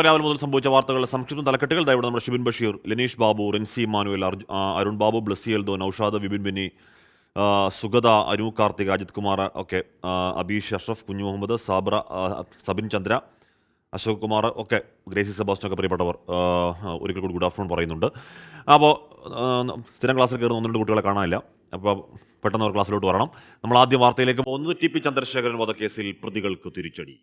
രാവിലെ മുതൽ സംഭവിച്ച വാർത്തകളുടെ സംക്ഷിപ്ത തലക്കെട്ടുകൾ ഇവിടെ നമ്മുടെ ഷിബിൻ ബഷീർ, ലെനീഷ് ബാബു, റിൻസി മാനുവൽ, അരുൺ ബാബു, ബ്ലസ്സിയൽദോ, നൌഷാദ്, വിപിൻ ബെന്നി, സുഗത, അനു കാർത്തിക്, അജിത് കുമാർ, ഒക്കെ അബീഷ് അഷ്റഫ്, കുഞ്ഞു മുഹമ്മദ്, സാബ്ര, സബിൻ ചന്ദ്ര, അശോക് കുമാർ, ഒക്കെ ഗ്രേസി സെബാസ്റ്റ്യനൊക്കെ പ്രിയപ്പെട്ടവർ ഒരിക്കൽ കൂടി ഗുഡ് ആഫ്റ്റർനൂൺ പറയുന്നുണ്ട്. അപ്പോൾ സ്ഥിരം ക്ലാസ്സിൽ കയറുന്ന 1-2 കുട്ടികളെ കാണാനില്ല. അപ്പോൾ പെട്ടെന്ന് അവർ ക്ലാസ്സിലോട്ട് വരണം. നമ്മൾ ആദ്യം വാർത്തയിലേക്ക് പോകുന്നത് ടി പി ചന്ദ്രശേഖരൻ വധക്കേസിൽ പ്രതികൾക്ക് തിരിച്ചടി.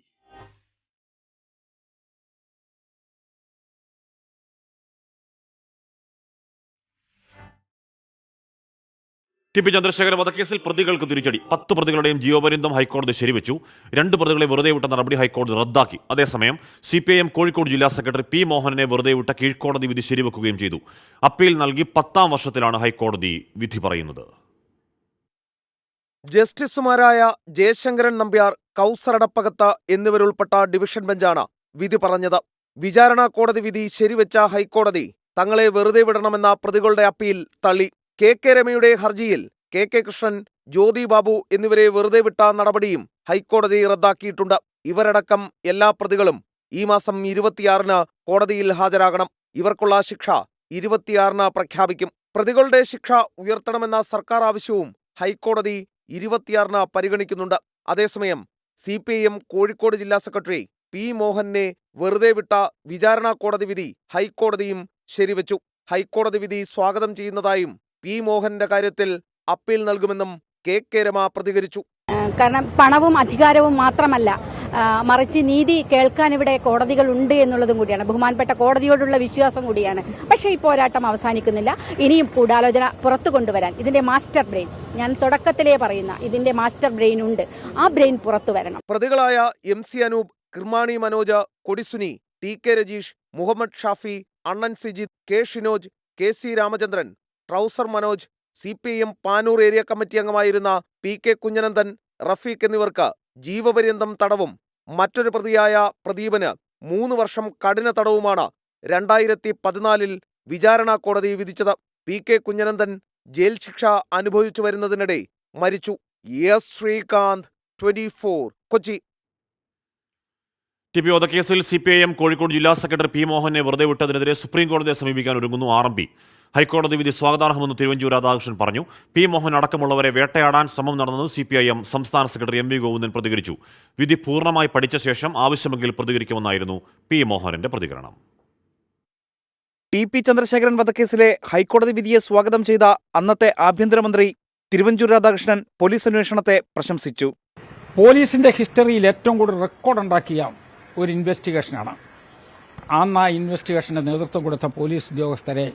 ടി പി ചന്ദ്രശേഖരൻ വധക്കേസിൽ പ്രതികൾക്ക് തിരിച്ചടി. 10 പ്രതികളുടെയും ജീവപര്യന്തം ഹൈക്കോടതി ശരിവെച്ചു. 2 പ്രതികളെ വെറുതെ വിട്ട നടപടി ഹൈക്കോടതി റദ്ദാക്കി. അതേസമയം CPIM കോഴിക്കോട് ജില്ലാ സെക്രട്ടറി പി മോഹനനെ വെറുതെ വിട്ട കീഴ്ക്കോടതി വിധി ശരിവെക്കുകയും ചെയ്തു. അപ്പീൽ നൽകി 10ാം വർഷത്തിലാണ് ഹൈക്കോടതി വിധി പറയുന്നത്. ജസ്റ്റിസുമാരായ ജയശങ്കരൻ നമ്പ്യാർ, കൗസർ അടപ്പകത്ത് എന്നിവരുൾപ്പെട്ട ഡിവിഷൻ ബെഞ്ചാണ് വിധി പറഞ്ഞത്. വിചാരണ കോടതി വിധി ശരിവെച്ച ഹൈക്കോടതി തങ്ങളെ വെറുതെ വിടണമെന്ന പ്രതികളുടെ അപ്പീൽ തള്ളി. KK രമയുടെ ഹർജിയിൽ KK കൃഷ്ണൻ, ജ്യോതി ബാബു എന്നിവരെ വെറുതെ വിട്ട നടപടിയും ഹൈക്കോടതി റദ്ദാക്കിയിട്ടുണ്ട്. ഇവരടക്കം എല്ലാ പ്രതികളും ഈ മാസം 26-ന് കോടതിയിൽ ഹാജരാകണം. ഇവർക്കുള്ള ശിക്ഷ 26-ന് പ്രഖ്യാപിക്കും. പ്രതികളുടെ ശിക്ഷ ഉയർത്തണമെന്ന സർക്കാർ ആവശ്യവും ഹൈക്കോടതി 26-ന് പരിഗണിക്കുന്നുണ്ട്. അതേസമയം CPIM കോഴിക്കോട് ജില്ലാ സെക്രട്ടറി പി മോഹനെ വെറുതെ വിട്ട വിചാരണ കോടതി വിധി ഹൈക്കോടതിയും ശരിവെച്ചു. ഹൈക്കോടതി വിധി സ്വാഗതം ചെയ്യുന്നതായും പി മോഹന്റെ കാര്യത്തിൽ അപ്പീൽ നൽകുമെന്നും KK രമ പ്രതികരിച്ചു. കാരണം പണവും അധികാരവും മാത്രമല്ല, മറിച്ച് നീതി കേൾക്കാൻ ഇവിടെ കോടതികൾ ഉണ്ട് എന്നുള്ളതും കൂടിയാണ്. ബഹുമാനപ്പെട്ട കോടതിയോടുള്ള വിശ്വാസം കൂടിയാണ്. പക്ഷേ ഈ പോരാട്ടം അവസാനിക്കുന്നില്ല. ഇനിയും ഗൂഢാലോചന പുറത്തു കൊണ്ടുവരാൻ ഇതിന്റെ മാസ്റ്റർ ബ്രെയിൻ, ഞാൻ തുടക്കത്തിലേ പറയുന്ന ഇതിന്റെ മാസ്റ്റർ ബ്രെയിൻ ഉണ്ട്, ആ ബ്രെയിൻ പുറത്തു വരണം. പ്രതികളായ MC അനൂപ്, കിർമാണി മനോജ്, കൊടിസുനി, TK രജീഷ്, മുഹമ്മദ് ഷാഫി, അണ്ണൻ Sijith, K Shinoj, KC Ramachandran, trouser Manoj, CPIM Panoor area committee അംഗമായിരുന്ന PK കുഞ്ഞനന്ദൻ, റഫീഖ് എന്നിവർക്ക് ജീവപര്യന്തം തടവും മറ്റൊരു പ്രതിയായ പ്രദീപന് 3 വർഷം കഠിന തടവുമാണ് 2014-ൽ വിചാരണ കോടതി വിധിച്ചത്. PK കുഞ്ഞനന്ദൻ ജയിൽ ശിക്ഷ അനുഭവിച്ചു വരുന്നതിനിടെ മരിച്ചു. ശ്രീകാന്ത്, 24, കൊച്ചി. ടി പി വധക്കേസിൽ CPIM കോഴിക്കോട് ജില്ലാ സെക്രട്ടറി പി മോഹനെ വെറുതെ വിട്ടതിനെതിരെ സുപ്രീം കോടതിയെ സമീപിക്കാൻ ഒരുങ്ങുന്നു RMP. ഹൈക്കോടതി വിധി സ്വാഗതാർഹമെന്ന് തിരുവഞ്ചൂർ രാധാകൃഷ്ണൻ പറഞ്ഞു. പി മോഹൻ അടക്കമുള്ളവരെ വേട്ടയാടാൻ ശ്രമം നടന്നത് CPIM സംസ്ഥാന സെക്രട്ടറി MV ഗോവിന്ദൻ പ്രതികരിച്ചു. വിധി പൂർണ്ണമായി പഠിച്ച ശേഷം ആവശ്യമെങ്കിൽ പ്രതികരിക്കുമെന്നായിരുന്നു പി മോഹനന്റെ പ്രതികരണം. ടി പി ചന്ദ്രശേഖരൻ വധക്കേസിലെ ഹൈക്കോടതി വിധിയെ സ്വാഗതം ചെയ്ത അന്നത്തെ ആഭ്യന്തരമന്ത്രി തിരുവഞ്ചൂർ രാധാകൃഷ്ണൻ പോലീസ് അന്വേഷണത്തെ പ്രശംസിച്ചു. പോലീസിന്റെ ഹിസ്റ്ററിയിൽ ഏറ്റവും കൂടുതൽ റെക്കോർഡുണ്ടാക്കിയ ഒരു ഇൻവെസ്റ്റിഗേഷനാണ്. അന്ന് ആ ഇൻവെസ്റ്റിഗേഷന് നേതൃത്വം കൊടുത്ത പോലീസ് ഉദ്യോഗസ്ഥരെ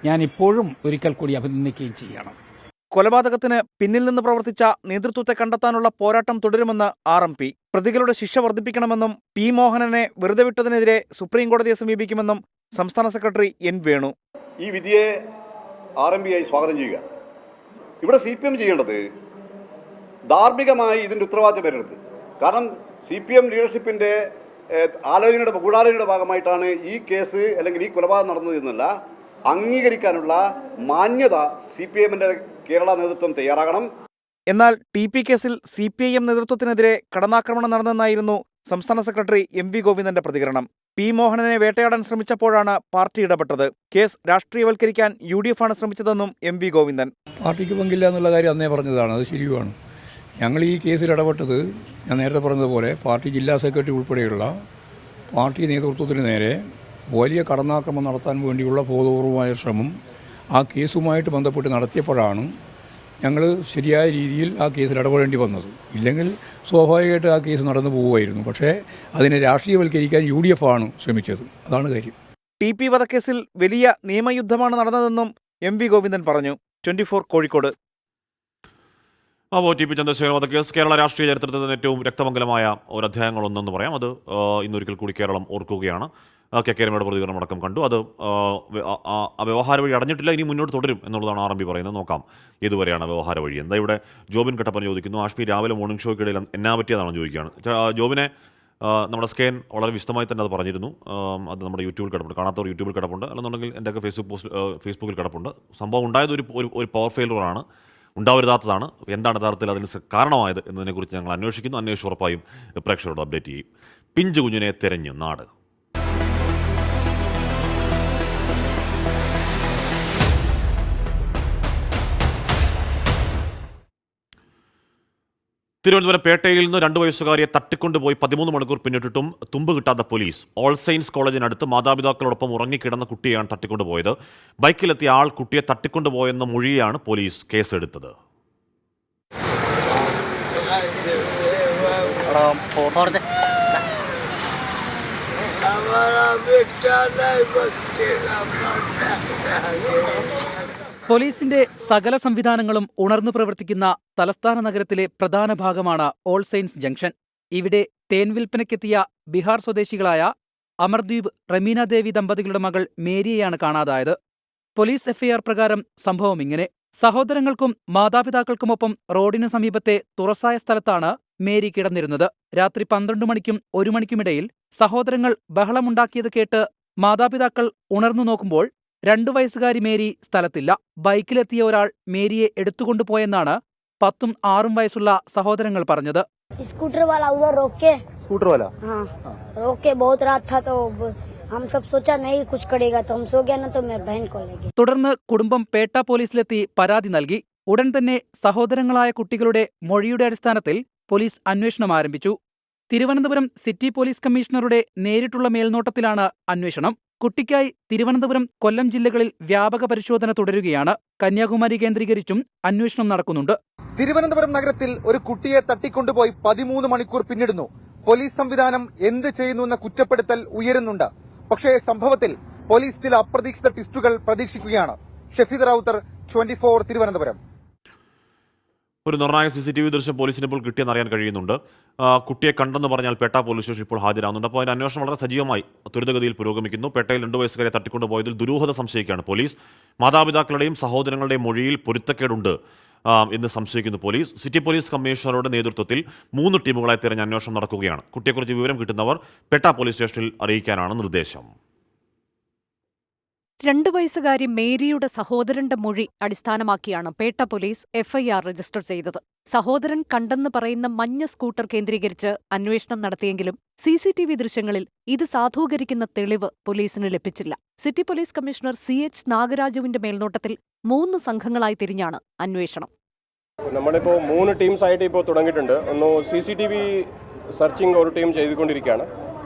ഞാൻ ഇപ്പോഴും ഒരിക്കൽ കൂടി അഭിനന്ദിക്കുകയും ചെയ്യണം. കൊലപാതകത്തിന് പിന്നിൽ നിന്ന് പ്രവർത്തിച്ച നേതൃത്വത്തെ കണ്ടെത്താനുള്ള പോരാട്ടം തുടരുമെന്ന് RMP. പ്രതികളുടെ ശിക്ഷ വർദ്ധിപ്പിക്കണമെന്നും പി മോഹനനെ വെറുതെ വിട്ടതിനെതിരെ സുപ്രീം കോടതിയെ സമീപിക്കുമെന്നും സംസ്ഥാന സെക്രട്ടറി N വേണു. ഈ വിധിയെ RMP ആയി സ്വാഗതം ചെയ്യുക. ഇവിടെ CPM ചെയ്യേണ്ടത് ധാർമ്മികമായി ഇതിന്റെ ഉത്തരവാദിത്തം ഏറ്റെടുത്ത്, കാരണം CPM ലീഡർഷിപ്പിന്റെ ഗൂഢാലോചനയുടെ ഭാഗമായിട്ടാണ് ഈ കേസ് അല്ലെങ്കിൽ ഈ കൊലപാതകം നടന്നത് എന്നല്ല, അംഗീകരിക്കാനുള്ള മാന്യത CPMന്റെ കേരള നേതൃത്വം തയ്യാറാകണം. എന്നാൽ TP കേസിൽ CPIM നേതൃത്വത്തിനെതിരെ കടന്നാക്രമണം നടന്നെന്നായിരുന്നു സംസ്ഥാന സെക്രട്ടറി MV ഗോവിന്ദന്റെ പ്രതികരണം. പി മോഹനനെ വേട്ടയാടാൻ ശ്രമിച്ചപ്പോഴാണ് പാർട്ടി ഇടപെട്ടത്. കേസ് രാഷ്ട്രീയവൽക്കരിക്കാൻ UDF ആണ് ശ്രമിച്ചതെന്നും MV ഗോവിന്ദൻ. പാർട്ടിക്ക് പങ്കില്ല എന്നുള്ള കാര്യം അന്നേ പറഞ്ഞതാണ്, അത് ശരിയുമാണ്. ഞങ്ങൾ ഈ കേസിൽ ഇടപെട്ടത് ഞാൻ നേരത്തെ പറഞ്ഞതുപോലെ പാർട്ടി ജില്ലാ സെക്രട്ടറി ഉൾപ്പെടെയുള്ള പാർട്ടി നേതൃത്വത്തിന് നേരെ വലിയ കടന്നാക്രമണം നടത്താൻ വേണ്ടിയുള്ള ബോധപൂർവമായ ശ്രമം ആ കേസുമായിട്ട് ബന്ധപ്പെട്ട് നടത്തിയപ്പോഴാണ് ഞങ്ങൾ ശരിയായ രീതിയിൽ ആ കേസിൽ ഇടപെടേണ്ടി വന്നത്. ഇല്ലെങ്കിൽ സ്വാഭാവികമായിട്ട് ആ കേസ് നടന്നു പോകുമായിരുന്നു. പക്ഷേ അതിനെ രാഷ്ട്രീയവൽക്കരിക്കാൻ UDF ആണ് ശ്രമിച്ചത്, അതാണ് കാര്യം. TP വധക്കേസിൽ വലിയ നിയമയുദ്ധമാണ് നടന്നതെന്നും MV ഗോവിന്ദൻ പറഞ്ഞു. 24 കോഴിക്കോട്. അപ്പോൾ ടി പി ചന്ദ്രശേഖരൻ വധക്കേസ് കേരള രാഷ്ട്രീയ ചരിത്രത്തിൽ തന്നെ ഏറ്റവും രക്തമംഗലമായ ഒരു അധ്യായങ്ങളൊന്നെന്ന് പറയാം. അത് ഇന്നൊരിക്കൽ കൂടി കേരളം ഓർക്കുകയാണ്. KK രമയുടെ പ്രതികരണം അടക്കം കണ്ടു. അത് വ്യവഹാര വഴി അടഞ്ഞിട്ടില്ല, ഇനി മുന്നോട്ട് തുടരും എന്നുള്ളതാണ് RMP പറയുന്നത്. നോക്കാം ഏതുവരെയാണ് വ്യവഹാര വഴി. എന്താ ഇവിടെ ജോബിൻ കട്ടപ്പന ചോദിക്കുന്നു, ആഷ്മി രാവിലെ മോർണിംഗ് ഷോയ്ക്കിടയിൽ എന്നാ പറ്റിയതാണെന്ന് ചോദിക്കുകയാണ്. ജോബിനെ നമ്മുടെ സ്കെയിൻ വളരെ വിശദമായി തന്നെ അത് പറഞ്ഞിരുന്നു. അത് നമ്മുടെ യൂട്യൂബിൽ കിടപ്പുണ്ട്, കാണാത്തവർ യൂട്യൂബിൽ കിടപ്പുണ്ട്, അല്ലെന്നുണ്ടെങ്കിൽ എൻ്റെയൊക്കെ ഫേസ്ബുക്കിൽ കിടപ്പുണ്ട്. സംഭവം ഉണ്ടായത് ഒരു പവർ ഫെയിലറാണ്, ഉണ്ടാവരുതാത്തതാണ്. എന്താണ് യഥാർത്ഥത്തിൽ അതിന് കാരണമായത് എന്നതിനെക്കുറിച്ച് ഞങ്ങൾ അന്വേഷിക്കുന്നു. അന്വേഷിച്ച് ഉറപ്പായും പ്രേക്ഷകരോട് അപ്ഡേറ്റ് ചെയ്യും. പിഞ്ചു കുഞ്ഞിനെ തെരഞ്ഞ് നാട്. തിരുവനന്തപുരം പേട്ടയിൽ നിന്ന് 2 വയസ്സുകാരിയെ തട്ടിക്കൊണ്ടുപോയി 13 മണിക്കൂർ പിന്നിട്ടിട്ടും തുമ്പ് കിട്ടാത്ത പോലീസ്. ഓൾ സെയിൻസ് കോളേജിനടുത്ത് മാതാപിതാക്കളോടൊപ്പം ഉറങ്ങിക്കിടന്ന കുട്ടിയെയാണ് തട്ടിക്കൊണ്ടുപോയത്. ബൈക്കിലെത്തിയ ആൾ കുട്ടിയെ തട്ടിക്കൊണ്ടുപോയെന്ന മൊഴിയാണ് പോലീസ് കേസെടുത്തത്. പോലീസിന്റെ സകല സംവിധാനങ്ങളും ഉണർന്നു പ്രവർത്തിക്കുന്ന തലസ്ഥാന നഗരത്തിലെ പ്രധാന ഭാഗമാണ് ഓൾ സെയിൻസ് ജംഗ്ഷൻ. ഇവിടെ തേൻ വിൽപ്പനയ്ക്കെത്തിയ ബീഹാർ സ്വദേശികളായ അമർദ്വീപ് റമീന ദേവി ദമ്പതികളുടെ മകൾ മേരിയെയാണ് കാണാതായത്. പോലീസ് എഫ്ഐആർ പ്രകാരം സംഭവം ഇങ്ങനെ: സഹോദരങ്ങൾക്കും മാതാപിതാക്കൾക്കുമൊപ്പം റോഡിനു സമീപത്തെ തുറസായ സ്ഥലത്താണ് മേരി കിടന്നിരുന്നത്. രാത്രി 12 മണിക്കും 1 മണിക്കുമിടയിൽ സഹോദരങ്ങൾ ബഹളമുണ്ടാക്കിയത് കേട്ട് മാതാപിതാക്കൾ ഉണർന്നു നോക്കുമ്പോൾ 2 വയസ്സുകാരി മേരി സ്ഥലത്തില്ല. ബൈക്കിലെത്തിയ ഒരാൾ മേരിയെ എടുത്തുകൊണ്ടുപോയെന്നാണ് 10ഉം 6ഉം വയസ്സുള്ള സഹോദരങ്ങൾ പറഞ്ഞത്. स्कूटर वाला उधर हाँ रोक के बहुत रात था तो हम सब सोचा नहीं कुछ करेगा तो हम सो गया ना तो मेरे बहन को ले गए. തുടർന്ന് കുടുംബം പേട്ട പോലീസിലെത്തി പരാതി നൽകി. ഉടൻ തന്നെ സഹോദരങ്ങളായ കുട്ടികളുടെ മൊഴിയുടെ അടിസ്ഥാനത്തിൽ പോലീസ് അന്വേഷണം ആരംഭിച്ചു. തിരുവനന്തപുരം സിറ്റി പോലീസ് കമ്മീഷണറുടെ നേരിട്ടുള്ള മേൽനോട്ടത്തിലാണ് അന്വേഷണം. കുട്ടിക്കായി തിരുവനന്തപുരം, കൊല്ലം ജില്ലകളിൽ വ്യാപക പരിശോധന തുടരുകയാണ്. കന്യാകുമാരി കേന്ദ്രീകരിച്ചും അന്വേഷണം നടക്കുന്നുണ്ട്. തിരുവനന്തപുരം നഗരത്തിൽ ഒരു കുട്ടിയെ തട്ടിക്കൊണ്ടുപോയി 13 മണിക്കൂർ പിന്നിടുന്നു. പോലീസ് സംവിധാനം എന്ത് ചെയ്യുന്നുവെന്ന കുറ്റപ്പെടുത്തൽ ഉയരുന്നുണ്ട്. പക്ഷേ സംഭവത്തിൽ പോലീസ് ചില അപ്രതീക്ഷിത ട്വിസ്റ്റുകൾ പ്രതീക്ഷിക്കുകയാണ്. ഷഫീദ് റാവുത്തർ, 24 തിരുവനന്തപുരം. ഒരു നിർണായക CCTV ദൃശ്യം പോലീസിന് ഇപ്പോൾ കിട്ടിയെന്നറിയാൻ കഴിയുന്നുണ്ട്. കുട്ടിയെ കണ്ടെന്ന് പറഞ്ഞാൽ പേട്ട പോലീസ് സ്റ്റേഷൻ ഇപ്പോൾ ഹാജരാകുന്നുണ്ട്. അപ്പോൾ അതിന്റെ അന്വേഷണം വളരെ സജീവമായി ത്വരിതഗതിയിൽ പുരോഗമിക്കുന്നു. പേട്ടയിൽ 2 വയസ്സുകാരെ തട്ടിക്കൊണ്ടുപോയതിൽ ദുരൂഹത സംശയിക്കുകയാണ് പോലീസ്. മാതാപിതാക്കളുടെയും സഹോദരങ്ങളുടെയും മൊഴിയിൽ പൊരുത്തക്കേടുണ്ട് എന്ന് സംശയിക്കുന്നു പോലീസ്. സിറ്റി പോലീസ് കമ്മീഷണറുടെ നേതൃത്വത്തിൽ 3 ടീമുകളായി തിരഞ്ഞ് അന്വേഷണം നടക്കുകയാണ്. കുട്ടിയെക്കുറിച്ച് വിവരം കിട്ടുന്നവർ പേട്ട പോലീസ് സ്റ്റേഷനിൽ അറിയിക്കാനാണ് നിർദ്ദേശം. 2 വയസ്സുകാരി മേരിയുടെ സഹോദരന്റെ മൊഴി അടിസ്ഥാനമാക്കിയാണ് പേട്ട പോലീസ് എഫ്ഐആർ രജിസ്റ്റർ ചെയ്തത്. സഹോദരൻ കണ്ടെന്ന് പറയുന്ന മഞ്ഞ സ്കൂട്ടർ കേന്ദ്രീകരിച്ച് അന്വേഷണം നടത്തിയെങ്കിലും CCTV ദൃശ്യങ്ങളിൽ ഇത് സാധൂകരിക്കുന്ന തെളിവ് പോലീസിന് ലഭിച്ചില്ല. സിറ്റി പോലീസ് കമ്മീഷണർ CH നാഗരാജുവിന്റെ മേൽനോട്ടത്തിൽ 3 സംഘങ്ങളായി തിരിഞ്ഞാണ് അന്വേഷണം. നമ്മളിപ്പോൾ 3 ടീംസായിട്ട് ഇപ്പോൾ തുടങ്ങിയിട്ടുണ്ട്. ഒന്ന് CCTV സെർച്ചിങ് ഒരു ടീം ചെയ്തുകൊണ്ടിരിക്കുകയാണ്.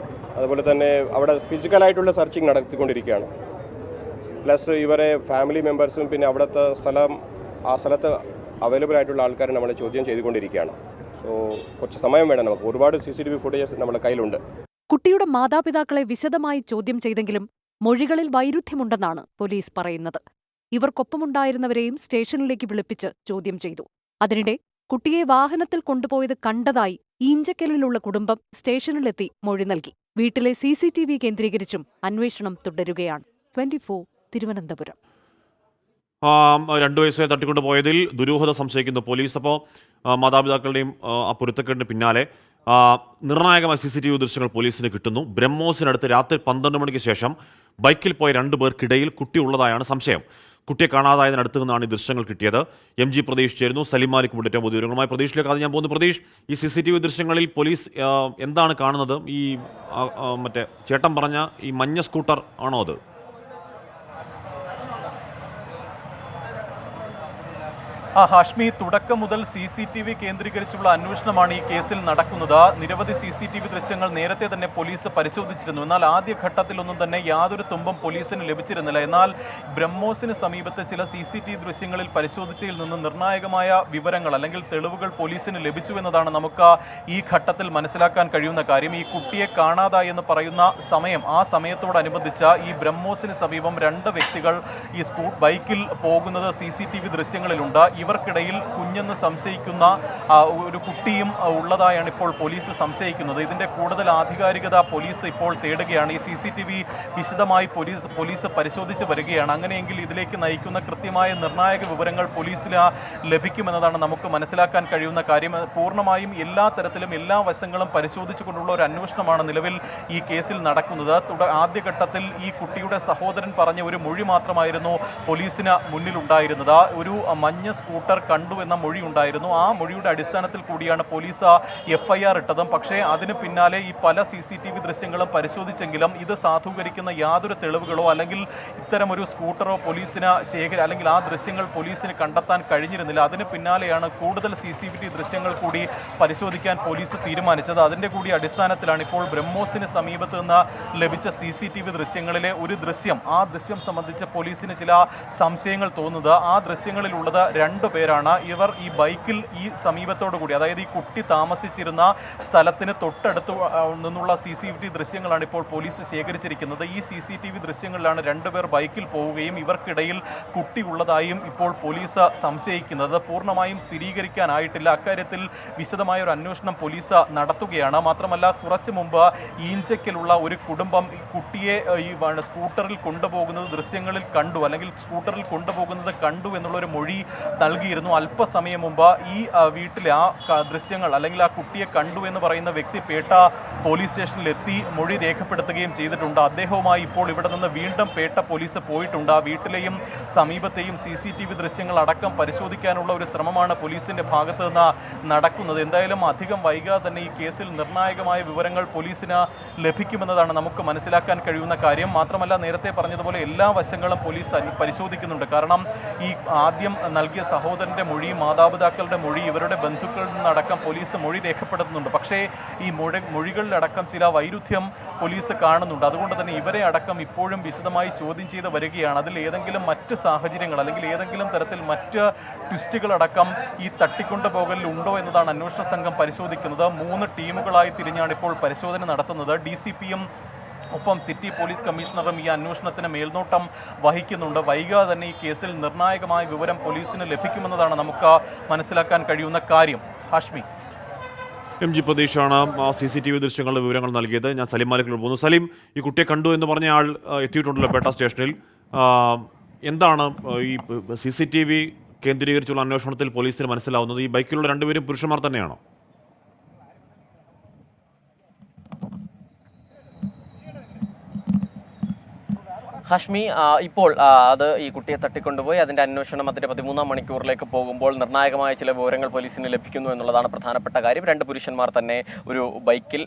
അതുപോലെ തന്നെ അവിടെ ഫിസിക്കലായിട്ടുള്ള സെർച്ചിങ് നടത്തിക്കൊണ്ടിരിക്കുകയാണ്. പ്ലസ് ഇവരെ ഫാമിലി മെമ്പേഴ്സും പിന്നെ അവിടുത്തെ ആ സ്ഥലത്ത് അവൈലബിൾ ആയിട്ടുള്ള ആൾക്കാരെ നമ്മൾ ചോദ്യം ചെയ്തുകൊണ്ടിരിക്കുകയാണ്. സോ കുറച്ച് സമയം വേണം നമുക്ക്. ഒരുപാട് CCTV ഫുട്ടേജസ് നമ്മുടെ കയ്യിലുണ്ട്. കുട്ടിയുടെ മാതാപിതാക്കളെ വിശദമായി ചോദ്യം ചെയ്തെങ്കിലും മൊഴികളിൽ വൈരുദ്ധ്യമുണ്ടെന്നാണ് പോലീസ് പറയുന്നത്. ഇവർക്കൊപ്പമുണ്ടായിരുന്നവരെയും സ്റ്റേഷനിലേക്ക് വിളിപ്പിച്ച് ചോദ്യം ചെയ്തു. അതിനിടെ കുട്ടിയെ വാഹനത്തിൽ കൊണ്ടുപോയത് കണ്ടതായി ഈഞ്ചക്കലിലുള്ള കുടുംബം സ്റ്റേഷനിലെത്തി മൊഴി നൽകി. വീട്ടിലെ CCTV കേന്ദ്രീകരിച്ചും അന്വേഷണം തുടരുകയാണ്. 24 തിരുവനന്തപുരം. 2 വയസ്സുകാരെ തട്ടിക്കൊണ്ടുപോയതിൽ ദുരൂഹത സംശയിക്കുന്നു പോലീസ്. അപ്പോൾ മാതാപിതാക്കളുടെയും ആ പൊരുത്തക്കേടിന് പിന്നാലെ നിർണായകമായ CCTV ദൃശ്യങ്ങൾ പോലീസിന് കിട്ടുന്നു. ബ്രഹ്മോസിനടുത്ത് രാത്രി 12 മണിക്ക് ശേഷം ബൈക്കിൽ പോയ 2 പേർക്കിടയിൽ കുട്ടി ഉള്ളതായാണ് സംശയം. കുട്ടിയെ കാണാതായതിനടുത്ത് നിന്നാണ് ഈ ദൃശ്യങ്ങൾ കിട്ടിയത്. MG പ്രതീഷ് ചേരുന്നു. സലിം മാലിക് ഏറ്റവും പുതിയ വിവരങ്ങളുമായി. പ്രതീഷിലേക്ക് അത് ഞാൻ പോകുന്നു. പ്രതീഷ്, ഈ CCTV ദൃശ്യങ്ങളിൽ പോലീസ് എന്താണ് കാണുന്നത്? ഈ മറ്റേ ചേട്ടൻ പറഞ്ഞ ഈ മഞ്ഞ സ്കൂട്ടർ ആണോ അത്? ഹാഷ്മി, തുടക്കം മുതൽ CCTV കേന്ദ്രീകരിച്ചുള്ള അന്വേഷണമാണ് ഈ കേസിൽ നടക്കുന്നത്. നിരവധി CCTV ദൃശ്യങ്ങൾ നേരത്തെ തന്നെ പോലീസ് പരിശോധിച്ചിരുന്നു. എന്നാൽ ആദ്യഘട്ടത്തിലൊന്നും തന്നെ യാതൊരു തുമ്പും പോലീസിന് ലഭിച്ചിരുന്നില്ല. എന്നാൽ ബ്രഹ്മോസിന് സമീപത്തെ ചില CCTV ദൃശ്യങ്ങളിൽ പരിശോധിച്ചതിൽ നിന്ന് നിർണായകമായ വിവരങ്ങൾ അല്ലെങ്കിൽ തെളിവുകൾ പോലീസിന് ലഭിച്ചുവെന്നതാണ് നമുക്ക് ഈ ഘട്ടത്തിൽ മനസ്സിലാക്കാൻ കഴിയുന്ന കാര്യം. ഈ കുട്ടിയെ കാണാതായി എന്ന് പറയുന്ന സമയം, ആ സമയത്തോടനുബന്ധിച്ച ഈ ബ്രഹ്മോസിന് സമീപം 2 വ്യക്തികൾ ഈ ബൈക്കിൽ പോകുന്നത് CCTV ദൃശ്യങ്ങളിലുണ്ട്. ഇവർക്കിടയിൽ കുഞ്ഞെന്ന് സംശയിക്കുന്ന ഒരു കുട്ടിയും ഉള്ളതായാണ് ഇപ്പോൾ പോലീസ് സംശയിക്കുന്നത്. ഇതിന്റെ കൂടുതൽ ആധികാരികത പോലീസ് ഇപ്പോൾ തേടുകയാണ്. ഈ CCTV വിശദമായി പോലീസ് പരിശോധിച്ച് വരികയാണ്. അങ്ങനെയെങ്കിൽ ഇതിലേക്ക് നയിക്കുന്ന കൃത്യമായ നിർണായക വിവരങ്ങൾ പോലീസിന് ലഭിക്കുമെന്നതാണ് നമുക്ക് മനസ്സിലാക്കാൻ കഴിയുന്ന കാര്യം. പൂർണ്ണമായും എല്ലാ തരത്തിലും എല്ലാ വശങ്ങളും പരിശോധിച്ചുകൊണ്ടുള്ള ഒരു അന്വേഷണമാണ് നിലവിൽ ഈ കേസിൽ നടക്കുന്നത്. ആദ്യഘട്ടത്തിൽ ഈ കുട്ടിയുടെ സഹോദരൻ പറഞ്ഞ ഒരു മൊഴി മാത്രമായിരുന്നു പോലീസിന് മുന്നിലുണ്ടായിരുന്നത്. ഒരു മഞ്ഞ സ്കൂട്ടർ കണ്ടു എന്ന മൊഴി ഉണ്ടായിരുന്നു. ആ മൊഴിയുടെ അടിസ്ഥാനത്തിൽ കൂടിയാണ് പോലീസ് FIR ഇട്ടതും. പക്ഷേ അതിന് പിന്നാലെ ഈ പല CCTV ദൃശ്യങ്ങളും പരിശോധിച്ചെങ്കിലും ഇത് സാധൂകരിക്കുന്ന യാതൊരു തെളിവുകളോ അല്ലെങ്കിൽ ഇത്തരമൊരു സ്കൂട്ടറോ പോലീസിന് അല്ലെങ്കിൽ ആ ദൃശ്യങ്ങൾ പോലീസിന് കണ്ടെത്താൻ കഴിഞ്ഞിരുന്നില്ല. അതിന് പിന്നാലെയാണ് കൂടുതൽ CCTV ദൃശ്യങ്ങൾ കൂടി പരിശോധിക്കാൻ പോലീസ് തീരുമാനിച്ചത്. അതിൻ്റെ കൂടി അടിസ്ഥാനത്തിലാണ് ഇപ്പോൾ ബ്രഹ്മോസിന് സമീപത്ത് നിന്ന് ലഭിച്ച CCTV ദൃശ്യങ്ങളിലെ ഒരു ദൃശ്യം, ആ ദൃശ്യം സംബന്ധിച്ച് പോലീസിന് ചില സംശയങ്ങൾ തോന്നുന്നത്. ആ ദൃശ്യങ്ങളിലുള്ളത് 2 പേരാണ്. ഇവർ ഈ ബൈക്കിൽ ഈ സമീപത്തോടു കൂടി, അതായത് ഈ കുട്ടി താമസിച്ചിരുന്ന സ്ഥലത്തിന് തൊട്ടടുത്ത് നിന്നുള്ള CCTV ദൃശ്യങ്ങളാണ് ഇപ്പോൾ പോലീസ് ശേഖരിച്ചിരിക്കുന്നത്. ഈ CCTV ദൃശ്യങ്ങളിലാണ് 2 പേർ ബൈക്കിൽ പോവുകയും ഇവർക്കിടയിൽ കുട്ടി ഉള്ളതായും ഇപ്പോൾ പോലീസ് സംശയിക്കുന്നത്. പൂർണ്ണമായും സ്ഥിരീകരിക്കാനായിട്ടില്ല. അക്കാര്യത്തിൽ വിശദമായ ഒരു അന്വേഷണം പോലീസ് നടത്തുകയാണ്. മാത്രമല്ല, കുറച്ചു മുമ്പ് ഈഞ്ചയ്ക്കലുള്ള ഒരു കുടുംബം ഈ കുട്ടിയെ ഈ സ്കൂട്ടറിൽ കൊണ്ടുപോകുന്നത് ദൃശ്യങ്ങളിൽ കണ്ടു, അല്ലെങ്കിൽ സ്കൂട്ടറിൽ കൊണ്ടുപോകുന്നത് കണ്ടു എന്നുള്ളൊരു മൊഴി നൽകിയിരുന്നു. അല്പസമയം മുമ്പ് ഈ വീട്ടിലെ ആ ദൃശ്യങ്ങൾ അല്ലെങ്കിൽ ആ കുട്ടിയെ കണ്ടു എന്ന് പറയുന്ന വ്യക്തി പേട്ട പോലീസ് സ്റ്റേഷനിലെത്തി മൊഴി രേഖപ്പെടുത്തുകയും ചെയ്തിട്ടുണ്ട്. അദ്ദേഹവുമായി ഇപ്പോൾ ഇവിടെ നിന്ന് വീണ്ടും പേട്ട പോലീസ് പോയിട്ടുണ്ട്. ആ വീട്ടിലെയും സമീപത്തെയും CCTV ദൃശ്യങ്ങൾ അടക്കം പരിശോധിക്കാനുള്ള ഒരു ശ്രമമാണ് പോലീസിന്റെ ഭാഗത്ത് നിന്ന് നടക്കുന്നത്. എന്തായാലും അധികം വൈകാതെ തന്നെ ഈ കേസിൽ നിർണായകമായ വിവരങ്ങൾ പോലീസിന് ലഭിക്കുമെന്നതാണ് നമുക്ക് മനസ്സിലാക്കാൻ കഴിയുന്ന കാര്യം. മാത്രമല്ല, നേരത്തെ പറഞ്ഞതുപോലെ എല്ലാ വശങ്ങളും പോലീസ് പരിശോധിക്കുന്നുണ്ട്. കാരണം ഈ ആദ്യം നൽകിയ സഹോദരന്റെ മൊഴി, മാതാപിതാക്കളുടെ മൊഴി, ഇവരുടെ ബന്ധുക്കളിൽ നിന്നടക്കം പോലീസ് മൊഴി രേഖപ്പെടുത്തുന്നുണ്ട്. പക്ഷേ ഈ മൊഴികളിലടക്കം ചില വൈരുദ്ധ്യം പോലീസ് കാണുന്നുണ്ട്. അതുകൊണ്ട് തന്നെ ഇവരെ അടക്കം ഇപ്പോഴും വിശദമായി ചോദ്യം ചെയ്ത് വരികയാണ്. അതിൽ ഏതെങ്കിലും മറ്റ് സാഹചര്യങ്ങൾ അല്ലെങ്കിൽ ഏതെങ്കിലും തരത്തിൽ മറ്റ് ട്വിസ്റ്റുകളടക്കം ഈ തട്ടിക്കൊണ്ടുപോകലിൽ ഉണ്ടോ എന്നതാണ് അന്വേഷണ സംഘം പരിശോധിക്കുന്നത്. 3 ടീമുകളായി തിരിഞ്ഞാണ് ഇപ്പോൾ പരിശോധന നടത്തുന്നത്. DCPയും ഒപ്പം സിറ്റി പോലീസ് കമ്മീഷണറും ഈ അന്വേഷണത്തിന് മേൽനോട്ടം വഹിക്കുന്നുണ്ട്. വൈകാതെ തന്നെ ഈ കേസിൽ നിർണായകമായ വിവരം പോലീസിന് ലഭിക്കുമെന്നതാണ് നമുക്ക് മനസ്സിലാക്കാൻ കഴിയുന്ന കാര്യം. ഹാഷ്മി. MG പ്രതീക്ഷാണ് CCTV ദൃശ്യങ്ങളുടെ വിവരങ്ങൾ നൽകിയത്. ഞാൻ സലീം മാലിക്കിൽ പോകുന്നു. സലീം, ഈ കുട്ടിയെ കണ്ടു എന്ന് പറഞ്ഞ ആൾ എത്തിയിട്ടുണ്ടല്ലോ പേട്ട സ്റ്റേഷനിൽ. എന്താണ് ഈ CCTV കേന്ദ്രീകരിച്ചുള്ള അന്വേഷണത്തിൽ പോലീസിന് മനസ്സിലാവുന്നത്? ഈ ബൈക്കിലുള്ള 2 പേരും പുരുഷന്മാർ തന്നെയാണോ? ഹാഷ്മി, ഇപ്പോൾ അത് ഈ കുട്ടിയെ തട്ടിക്കൊണ്ടുപോയി അതിൻ്റെ അന്വേഷണം അതിൻ്റെ 13-ാം മണിക്കൂറിലേക്ക് പോകുമ്പോൾ നിർണായകമായ ചില വിവരങ്ങൾ പോലീസിന് ലഭിക്കുന്നു എന്നുള്ളതാണ് പ്രധാനപ്പെട്ട കാര്യം. 2 പുരുഷന്മാർ തന്നെ ഒരു ബൈക്കിൽ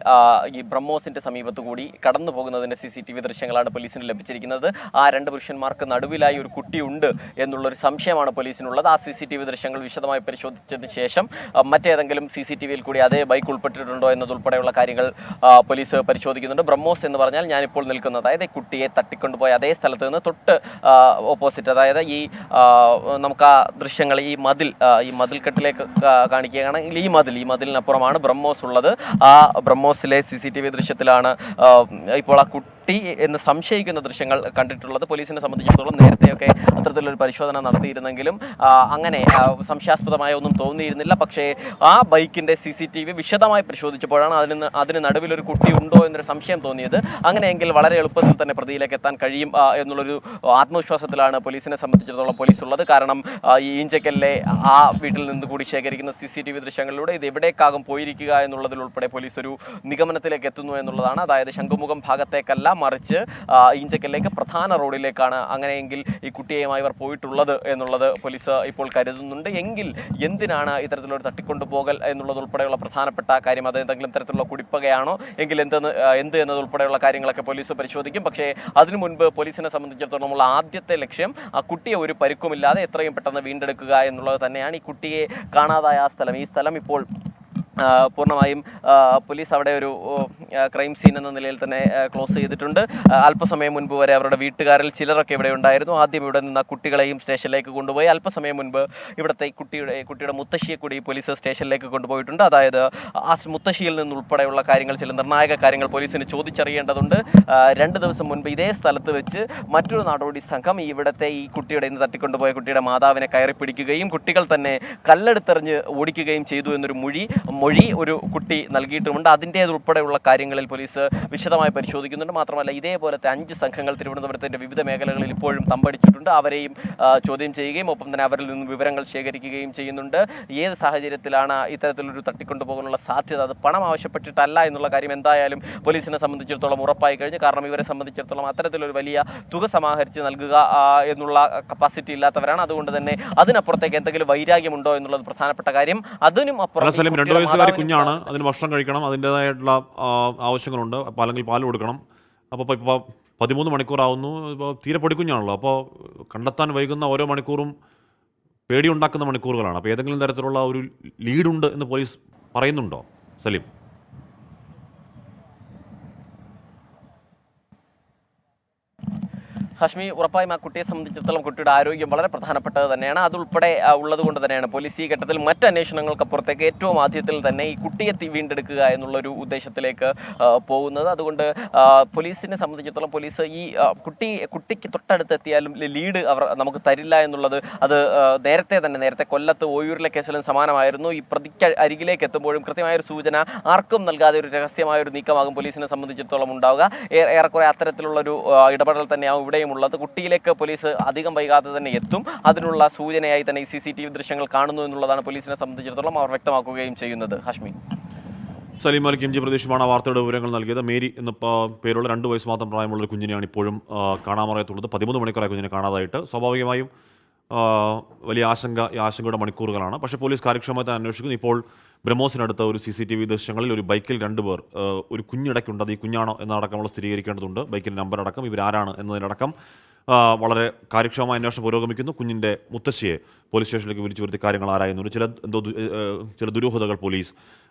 ഈ ബ്രഹ്മോസിൻ്റെ സമീപത്ത് കൂടി കടന്നു പോകുന്നതിൻ്റെ CCTV ദൃശ്യങ്ങളാണ് പോലീസിന് ലഭിച്ചിരിക്കുന്നത്. ആ 2 പുരുഷന്മാർക്ക് നടുവിലായി ഒരു കുട്ടിയുണ്ട് എന്നുള്ളൊരു സംശയമാണ് പോലീസിനുള്ളത്. ആ CCTV ദൃശ്യങ്ങൾ വിശദമായി പരിശോധിച്ചതിന് ശേഷം മറ്റേതെങ്കിലും CCTVയിൽ കൂടി അതേ ബൈക്ക് ഉൾപ്പെട്ടിട്ടുണ്ടോ എന്നതുൾപ്പെടെയുള്ള കാര്യങ്ങൾ പോലീസ് പരിശോധിക്കുന്നുണ്ട്. ബ്രഹ്മോസ് എന്ന് പറഞ്ഞാൽ ഞാനിപ്പോൾ നിൽക്കുന്നത്, അതായത് കുട്ടിയെ തട്ടിക്കൊണ്ടുപോയ അതേ സ്ഥലത്ത് നിന്ന് തൊട്ട് ഓപ്പോസിറ്റ്, അതായത് ഈ നമുക്ക് ആ ദൃശ്യങ്ങൾ ഈ മതിൽക്കെട്ടിലേക്ക് കാണിക്കുകയാണെങ്കിൽ ഈ മതിലിനപ്പുറമാണ് ബ്രഹ്മോസ് ഉള്ളത്. ആ ബ്രഹ്മോസിലെ CCTV ദൃശ്യത്തിലാണ് ഇപ്പോൾ ആ കുട്ടി എന്ന് സംശയിക്കുന്ന ദൃശ്യങ്ങൾ കണ്ടിട്ടുള്ളത്. പോലീസിനെ സംബന്ധിച്ചിടത്തോളം നേരത്തെയൊക്കെ അത്തരത്തിലൊരു പരിശോധന നടത്തിയിരുന്നെങ്കിലും അങ്ങനെ സംശയാസ്പദമായ ഒന്നും തോന്നിയിരുന്നില്ല. പക്ഷേ ആ ബൈക്കിൻ്റെ CCTV വിശദമായി പരിശോധിച്ചപ്പോഴാണ് അതിന് നടുവിലൊരു കുട്ടി ഉണ്ടോ എന്നൊരു സംശയം തോന്നിയത്. അങ്ങനെയെങ്കിൽ വളരെ എളുപ്പത്തിൽ തന്നെ പ്രതിയിലേക്ക് എത്താൻ കഴിയും എന്നുള്ളൊരു ആത്മവിശ്വാസത്തിലാണ് പോലീസിനെ സംബന്ധിച്ചിടത്തോളം പോലീസ് ഉള്ളത്. കാരണം ഈ ഈഞ്ചക്കലിലെ ആ വീട്ടിൽ നിന്ന് കൂടി ശേഖരിക്കുന്ന CCTV ദൃശ്യങ്ങളിലൂടെ ഇത് എവിടേക്കാകും പോയിരിക്കുക എന്നുള്ളതിലുൾപ്പെടെ പോലീസ് ഒരു നിഗമനത്തിലേക്ക് എത്തുന്നു എന്നുള്ളതാണ്. അതായത് ശംഖുമുഖം ഭാഗത്തേക്കല്ല, മറിച്ച് ഈഞ്ചക്കലിലേക്ക് പ്രധാന റോഡിലേക്കാണ് അങ്ങനെയെങ്കിൽ ഈ കുട്ടിയുമായി ഇവർ പോയിട്ടുള്ളത് എന്നുള്ളത് പോലീസ് ഇപ്പോൾ കരുതുന്നുണ്ട്. എങ്കിൽ എന്തിനാണ് ഇത്തരത്തിലൊരു തട്ടിക്കൊണ്ടുപോകൽ എന്നുള്ളതുൾപ്പെടെയുള്ള പ്രധാനപ്പെട്ട കാര്യം, അത് എന്തെങ്കിലും തരത്തിലുള്ള കുടിപ്പകയാണോ എങ്കിൽ എന്ത് എന്നതുൾപ്പെടെയുള്ള കാര്യങ്ങളൊക്കെ പോലീസ് പരിശോധിക്കും. പക്ഷേ അതിനു മുൻപ് പോലീസിനെ സംബന്ധിച്ചിടത്തോളം ഉള്ള ആദ്യത്തെ ലക്ഷ്യം ആ കുട്ടിയെ ഒരു പരിക്കുമില്ലാതെ എത്രയും പെട്ടെന്ന് വീണ്ടെടുക്കുക എന്നുള്ളത് തന്നെയാണ്. ഈ കുട്ടിയെ കാണാതായ ഈ സ്ഥലം ഇപ്പോൾ പൂർണ്ണമായും പോലീസ് അവിടെ ഒരു ക്രൈം സീൻ എന്ന നിലയിൽ തന്നെ ക്ലോസ് ചെയ്തിട്ടുണ്ട്. അല്പസമയം മുൻപ് വരെ അവരുടെ വീട്ടുകാരിൽ ചിലരൊക്കെ ഇവിടെ ഉണ്ടായിരുന്നു. ആദ്യം ഇവിടെ നിന്ന് കുട്ടികളെയും സ്റ്റേഷനിലേക്ക് കൊണ്ടുപോയി അല്പസമയം മുൻപ് ഇവിടുത്തെ കുട്ടിയുടെ മുത്തശ്ശിയെ കൂടി പോലീസ് സ്റ്റേഷനിലേക്ക് കൊണ്ടുപോയിട്ടുണ്ട്. അതായത് ആ മുത്തശ്ശിയിൽ നിന്നുൾപ്പെടെയുള്ള കാര്യങ്ങൾ, ചില നിർണായക കാര്യങ്ങൾ പോലീസിന് ചോദിച്ചറിയേണ്ടതുണ്ട്. 2 ദിവസം മുൻപ് ഇതേ സ്ഥലത്ത് വെച്ച് മറ്റൊരു നാടോടി സംഘം ഇവിടുത്തെ ഈ കുട്ടിയുടെ ഇന്ന് തട്ടിക്കൊണ്ടുപോയ കുട്ടിയുടെ മാതാവിനെ കയറി പിടിക്കുകയും കുട്ടികൾ തന്നെ കല്ലെടുത്തെറിഞ്ഞ് ഓടിക്കുകയും ചെയ്തു എന്നൊരു മൊഴി ഒരു കുട്ടി നൽകിയിട്ടുമുണ്ട്. അതിൻ്റേതുൾപ്പെടെയുള്ള കാര്യങ്ങൾ കാര്യങ്ങളിൽ പോലീസ് വിശദമായി പരിശോധിക്കുന്നുണ്ട്. മാത്രമല്ല ഇതേപോലത്തെ 5 സംഘങ്ങൾ തിരുവനന്തപുരത്തിൻ്റെ വിവിധ മേഖലകളിൽ ഇപ്പോഴും തമ്പടിച്ചിട്ടുണ്ട്. അവരെയും ചോദ്യം ചെയ്യുകയും ഒപ്പം തന്നെ അവരിൽ നിന്നും വിവരങ്ങൾ ശേഖരിക്കുകയും ചെയ്യുന്നുണ്ട്. ഏത് സാഹചര്യത്തിലാണ് ഇത്തരത്തിലൊരു തട്ടിക്കൊണ്ടുപോകാനുള്ള സാധ്യത, അത് പണം ആവശ്യപ്പെട്ടിട്ടല്ല എന്നുള്ള കാര്യം എന്തായാലും പോലീസിനെ സംബന്ധിച്ചിടത്തോളം ഉറപ്പായി കഴിഞ്ഞു. കാരണം ഇവരെ സംബന്ധിച്ചിടത്തോളം അത്തരത്തിലൊരു വലിയ തുക സമാഹരിച്ച് നൽകുക എന്നുള്ള കപ്പാസിറ്റി ഇല്ലാത്തവരാണ്. അതുകൊണ്ട് തന്നെ അതിനപ്പുറത്തേക്ക് എന്തെങ്കിലും വൈരാഗ്യമുണ്ടോ എന്നുള്ളത് പ്രധാനപ്പെട്ട കാര്യം. അതിനും അപ്പുറം 2 വയസ്സുകാരി കുഞ്ഞാണ്, അതിന് ഭക്ഷണം കഴിക്കണം, അതിൻ്റെതായിട്ടുള്ള ആവശ്യങ്ങളുണ്ട്, അല്ലെങ്കിൽ പാൽ കൊടുക്കണം. അപ്പോൾ ഇപ്പോൾ 13 മണിക്കൂറാവുന്നു. ഇപ്പോൾ തീരെ പൊടിക്കുഞ്ഞാണല്ലോ. അപ്പോൾ കണ്ടെത്താൻ വൈകുന്ന ഓരോ മണിക്കൂറും പേടിയുണ്ടാക്കുന്ന മണിക്കൂറുകളാണ്. അപ്പോൾ ഏതെങ്കിലും തരത്തിലുള്ള ഒരു ലീഡുണ്ട് എന്ന് പോലീസ് പറയുന്നുണ്ടോ സലീം? ഹാഷ്മി, ഉറപ്പായും ആ കുട്ടിയെ സംബന്ധിച്ചിടത്തോളം കുട്ടിയുടെ ആരോഗ്യം വളരെ പ്രധാനപ്പെട്ടത് തന്നെയാണ്. അതുൾപ്പെടെ ഉള്ളത് കൊണ്ട് തന്നെയാണ് പോലീസ് ഈ ഘട്ടത്തിൽ മറ്റ് അന്വേഷണങ്ങൾക്കപ്പുറത്തേക്ക് ഏറ്റവും ആദ്യത്തിൽ തന്നെ ഈ കുട്ടിയെ വീണ്ടെടുക്കുക എന്നുള്ളൊരു ഉദ്ദേശത്തിലേക്ക് പോകുന്നത്. അതുകൊണ്ട് പോലീസിനെ സംബന്ധിച്ചിടത്തോളം പോലീസ് ഈ കുട്ടിക്ക് തൊട്ടടുത്തെത്തിയാലും ലീഡ് അവർ നമുക്ക് തരില്ല എന്നുള്ളത് അത് നേരത്തെ കൊല്ലത്ത് ഓയൂരിലെ കേസിലും സമാനമായിരുന്നു. ഈ പ്രതിക്ക് അരികിലേക്ക് എത്തുമ്പോഴും കൃത്യമായൊരു സൂചന ആർക്കും നൽകാതെ ഒരു രഹസ്യമായൊരു നീക്കമാകും പോലീസിനെ സംബന്ധിച്ചിടത്തോളം ഉണ്ടാവുക. ഏറെക്കുറെ അത്തരത്തിലുള്ളൊരു ഇടപെടൽ തന്നെയാവും ഇവിടെയും ഉള്ളത്. കുട്ടിയിലേക്ക് പോലീസ് അധികം വൈകാതെ തന്നെ എത്തും. അതിനുള്ള സൂചനയായി തന്നെ ഈ CCTV ദൃശ്യങ്ങൾ കാണുന്നു എന്നുള്ളതാണ് പോലീസിനെ സംബന്ധിച്ചിടത്തോളം അവർ വ്യക്തമാക്കുകയും ചെയ്യുന്നത്. ഹാഷ്മി, സലീം മാലിക് MG പ്രദേശമാണ് വാർത്തയുടെ വിവരങ്ങൾ നൽകിയത്. മേരി എന്ന പേരുള്ള 2 വയസ്സ് മാത്രം പ്രായമുള്ള ഒരു കുഞ്ഞിനെയാണ് ഇപ്പോഴും കാണാമറയത്തുള്ളത്. 13 മണിക്കൂറായി കുഞ്ഞിനെ കാണാതായിട്ട്. സ്വാഭാവികമായും വലിയ ആശങ്കയുടെ മണിക്കൂറുകളാണ്. പക്ഷേ പോലീസ് കാര്യക്ഷമമായി അന്വേഷിക്കുന്നു. ഇപ്പോൾ ബ്രഹ്മോസിനടുത്ത ഒരു CCTV ദൃശ്യങ്ങളിൽ ഒരു ബൈക്കിൽ 2 പേർ, ഒരു കുഞ്ഞിടയ്ക്കുണ്ട്. അത് ഈ കുഞ്ഞാണോ എന്നടക്കമുള്ള സ്ഥിരീകരിക്കേണ്ടതുണ്ട്. ബൈക്കിൽ നമ്പർ അടക്കം ഇവരാരാണ് എന്നതിനടക്കം വളരെ കാര്യക്ഷമമായ അന്വേഷണം പുരോഗമിക്കുന്നു. കുഞ്ഞിൻ്റെ മുത്തശ്ശിയെ പോലീസ് സ്റ്റേഷനിലേക്ക് വിളിച്ചു വരുത്തി കാര്യങ്ങൾ ആരായുന്നുണ്ട്. ചില ദുരൂഹതകൾ പോലീസ്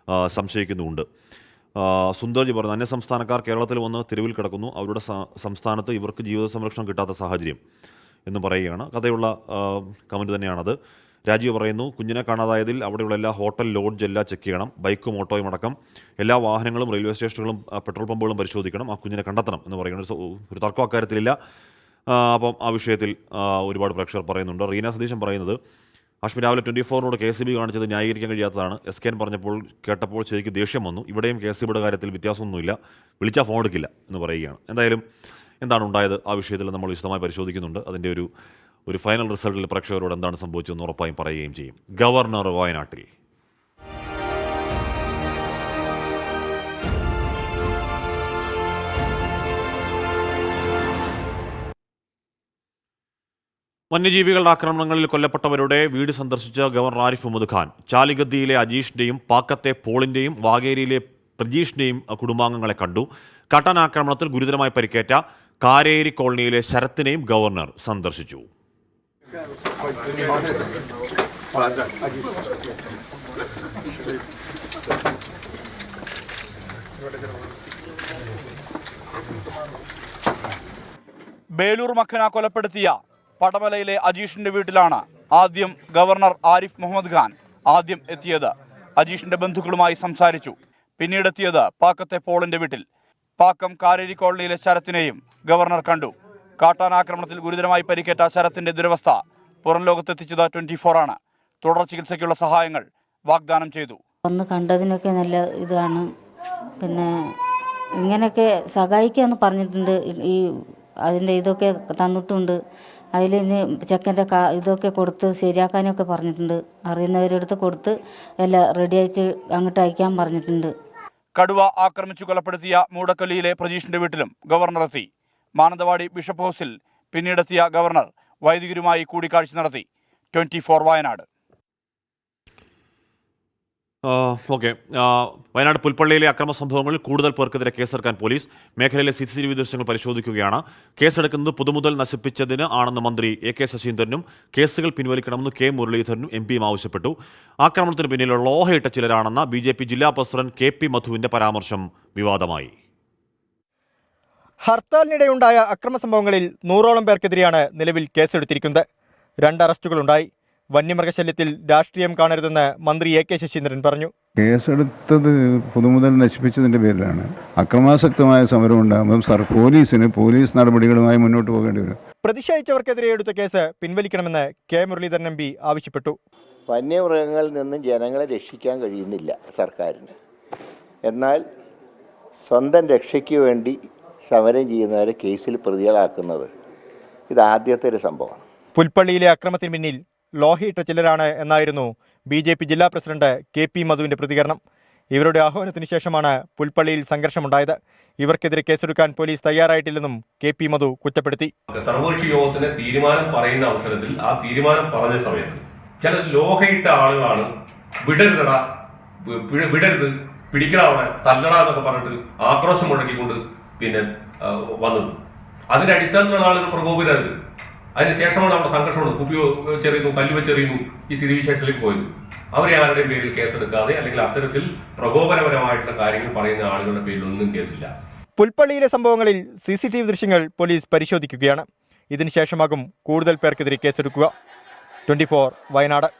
സംശയിക്കുന്നുമുണ്ട്. സുന്ദർജി പറഞ്ഞു, അന്യസംസ്ഥാനക്കാർ കേരളത്തിൽ വന്ന് തെരുവിൽ കിടക്കുന്നു, അവരുടെ സംസ്ഥാനത്ത് ഇവർക്ക് ജീവിത സംരക്ഷണം കിട്ടാത്ത സാഹചര്യം എന്ന് പറയുകയാണ്. കഥയുള്ള കമൻറ്റ് തന്നെയാണത്. രാജീവ് പറയുന്നു, കുഞ്ഞിനെ കാണാതായതിൽ അവിടെയുള്ള എല്ലാ ഹോട്ടൽ, ലോഡ്ജ് എല്ലാം ചെക്ക് ചെയ്യണം. ബൈക്കും ഓട്ടോയും അടക്കം എല്ലാ വാഹനങ്ങളും, റെയിൽവേ സ്റ്റേഷനുകളും പെട്രോൾ പമ്പുകളും പരിശോധിക്കണം. ആ കുഞ്ഞിനെ കണ്ടെത്തണം എന്ന് പറയുന്നത് ഒരു തർക്കം അക്കാര്യത്തിലില്ല. അപ്പം ആ വിഷയത്തിൽ ഒരുപാട് പ്രേക്ഷകർ പറയുന്നുണ്ട്. റീന സതീശൻ പറയുന്നത്, ഹാഷ്മി രാവിലെ 24-നോട് KCB കാണിച്ചത് ന്യായീകരിക്കാൻ കഴിയാത്തതാണ്. SKN പറഞ്ഞപ്പോൾ കേട്ടപ്പോൾ ശരിക്ക് ദേഷ്യം വന്നു. ഇവിടെയും KCBയുടെ കാര്യത്തിൽ വ്യത്യാസമൊന്നുമില്ല, വിളിച്ചാൽ ഫോൺ എടുക്കില്ല എന്ന് പറയുകയാണ്. എന്തായാലും എന്താണ് ഉണ്ടായത് ആ വിഷയത്തിൽ നമ്മൾ വിശദമായി പരിശോധിക്കുന്നുണ്ട്. അതിൻ്റെ ഒരു ഫൈനൽ റിസൾട്ടിൽ പ്രേക്ഷകരോട് എന്താണ് സംഭവിച്ചതെന്ന് ഉറപ്പായും പറയുകയും ചെയ്യും. ഗവർണർ വയനാട്ടിൽ വന്യജീവികളുടെ ആക്രമണങ്ങളിൽ കൊല്ലപ്പെട്ടവരുടെ വീട് സന്ദർശിച്ച ഗവർണർ ആരിഫ് മുഹമ്മദ് ഖാൻ ചാലിഗദ്ദിയിലെ അജീഷിന്റെയും പാക്കത്തെ പോളിന്റെയും വാഗേരിയിലെ പ്രജീഷിന്റെയും കുടുംബാംഗങ്ങളെ കണ്ടു. കാട്ടാനാക്രമണത്തിൽ ഗുരുതരമായി പരിക്കേറ്റ കാരേരി കോളനിയിലെ ശരത്തിനെയും ഗവർണർ സന്ദർശിച്ചു. ബേലൂർ മഖന കൊലപ്പെടുത്തിയ പടമലയിലെ അജീഷിന്റെ വീട്ടിലാണ് ആദ്യം ഗവർണർ ആരിഫ് മുഹമ്മദ് ഖാൻ എത്തിയത്. അജീഷിന്റെ ബന്ധുക്കളുമായി സംസാരിച്ചു. പിന്നീടെത്തിയത് പാക്കത്തെ പോളിന്റെ വീട്ടിൽ. പാക്കം കാരേരി കോളനിയിലെ ശരത്തിനെയും ഗവർണർ കണ്ടു. കാട്ടാനാക്രമണത്തിൽ ഗുരുതരമായി പരിക്കേറ്റ ശരത്തിന്റെ ദുരവസ്ഥ പുറം ലോകത്തെത്തിച്ചത് 24 ആണ്. തുടർ ചികിത്സയ്ക്കുള്ള സഹായങ്ങൾ വാഗ്ദാനം ചെയ്തു. ഒന്ന് കണ്ടതിനൊക്കെ നല്ല ഇതാണ്. പിന്നെ ഇങ്ങനെയൊക്കെ സഹായിക്കാന്ന് പറഞ്ഞിട്ടുണ്ട്. ഈ അതിൻ്റെ ഇതൊക്കെ തന്നിട്ടുണ്ട്. അതിൽ ഇനി ചെക്കൻ്റെ ഇതൊക്കെ കൊടുത്ത് ശരിയാക്കാനൊക്കെ പറഞ്ഞിട്ടുണ്ട്. അറിയുന്നവരെടുത്ത് കൊടുത്ത് എല്ലാം റെഡിയായിട്ട് അങ്ങോട്ട് അയക്കാൻ പറഞ്ഞിട്ടുണ്ട്. കടുവ ആക്രമിച്ചു കൊലപ്പെടുത്തിയ മൂടക്കൊല്ലിയിലെ പ്രജീഷിന്റെ വീട്ടിലും ഗവർണർ എത്തി. മാനന്തവാടി ബിഷപ്പ് ഹൗസിൽ പിന്നീടെത്തിയ ഗവർണർ വൈദികരുമായി കൂടിക്കാഴ്ച നടത്തി. 24 വയനാട്. വയനാട് പുൽപ്പള്ളിയിലെ അക്രമ സംഭവങ്ങളിൽ കൂടുതൽ പേർക്കെതിരെ കേസെടുക്കാൻ പോലീസ് മേഖലയിലെ CCTV ദൃശ്യങ്ങൾ പരിശോധിക്കുകയാണ്. കേസെടുക്കുന്നത് പൊതുമുതൽ നശിപ്പിച്ചതിന് ആണെന്ന് മന്ത്രി AK ശശീന്ദ്രനും കേസുകൾ പിൻവലിക്കണമെന്ന് K മുരളീധരനും MPയും ആവശ്യപ്പെട്ടു. ആക്രമണത്തിന് പിന്നിലുള്ള ലോഹയിട്ട ചിലരാണെന്ന BJP ജില്ലാ പ്രസിഡന്റ് KP മധുവിന്റെ പരാമർശം വിവാദമായി. ഹർത്താലിനിടെയുണ്ടായ അക്രമ സംഭവങ്ങളിൽ 100ഓളം പേർക്കെതിരെയാണ് നിലവിൽ കേസെടുത്തിരിക്കുന്നത്. 2 അറസ്റ്റുകളുണ്ടായി. വന്യമൃഗശല്യത്തിൽ രാഷ്ട്രീയം കാണരുതെന്ന് മന്ത്രി AK ശശീന്ദ്രൻ പറഞ്ഞു. കേസെടുത്തത് പൊതുമുതൽ നശിപ്പിച്ചതിൻ്റെ പേരിലാണ്. അക്രമാസക്തമായ സമരം ഉണ്ടാകുമ്പോൾ പോലീസ് നടപടികളുമായി മുന്നോട്ട് പോകേണ്ടി വരും. പ്രതിഷേധിച്ചവർക്കെതിരെ എടുത്ത കേസ് പിൻവലിക്കണമെന്ന് K മുരളീധരൻ MP ആവശ്യപ്പെട്ടു. വന്യമൃഗങ്ങളിൽ നിന്നും ജനങ്ങളെ രക്ഷിക്കാൻ കഴിയുന്നില്ല സർക്കാരിന്. എന്നാൽ സ്വന്തം രക്ഷയ്ക്ക് വേണ്ടി സമരം ചെയ്യുന്നവരെ കേസിൽ പ്രതികളാക്കുന്നത് ഇതാദ്യത്തെ ഒരു സംഭവമാണ്. പുൽപ്പള്ളിയിലെ അക്രമത്തിന് പിന്നിൽ ലോഹയിട്ട ചിലരാണ് എന്നായിരുന്നു BJP ജില്ലാ പ്രസിഡന്റ് KP മധുവിന്റെ പ്രതികരണം. ഇവരുടെ ആഹ്വാനത്തിന് ശേഷമാണ് പുൽപ്പള്ളിയിൽ സംഘർഷമുണ്ടായത്. ഇവർക്കെതിരെ കേസെടുക്കാൻ പോലീസ് തയ്യാറായിട്ടില്ലെന്നും KP മധു കുറ്റപ്പെടുത്തി. സർവകക്ഷി യോഗത്തിന് തീരുമാനം പറയുന്ന അവസരത്തിൽ ആ തീരുമാനം പറഞ്ഞ സമയത്ത് ചില ലോഹയിട്ട ആളുകളാണ് വിടരുത്, പിടിക്കട അവിടെ തല്ലട എന്നൊക്കെ പറഞ്ഞിട്ട് ആക്രോശം മുഴക്കിക്കൊണ്ട് വന്നത്. അതിന്റെ അടിസ്ഥാനത്തിലാണ് ആളുകൾ പ്രകോപിതരായത്. അതിനുശേഷമാണ് അവിടെ സംഘർഷമാണ്, കുപ്പി വെച്ചെറിയുന്നു, കല്ല് വെച്ചെറിയുന്നു, ഈ സ്ഥിതിവിശേഷത്തിലേക്ക് പോയത്. അവരെ ആരുടെയും പേരിൽ കേസെടുക്കാതെ അല്ലെങ്കിൽ അത്തരത്തിൽ പ്രകോപനപരമായിട്ടുള്ള കാര്യങ്ങൾ പറയുന്ന ആളുകളുടെ പേരിലൊന്നും കേസില്ല. പുൽപ്പള്ളിയിലെ സംഭവങ്ങളിൽ CCTV ദൃശ്യങ്ങൾ പോലീസ് പരിശോധിക്കുകയാണ്. ഇതിനുശേഷമാകും കൂടുതൽ പേർക്കെതിരെ കേസെടുക്കുക. 24 വയനാട്.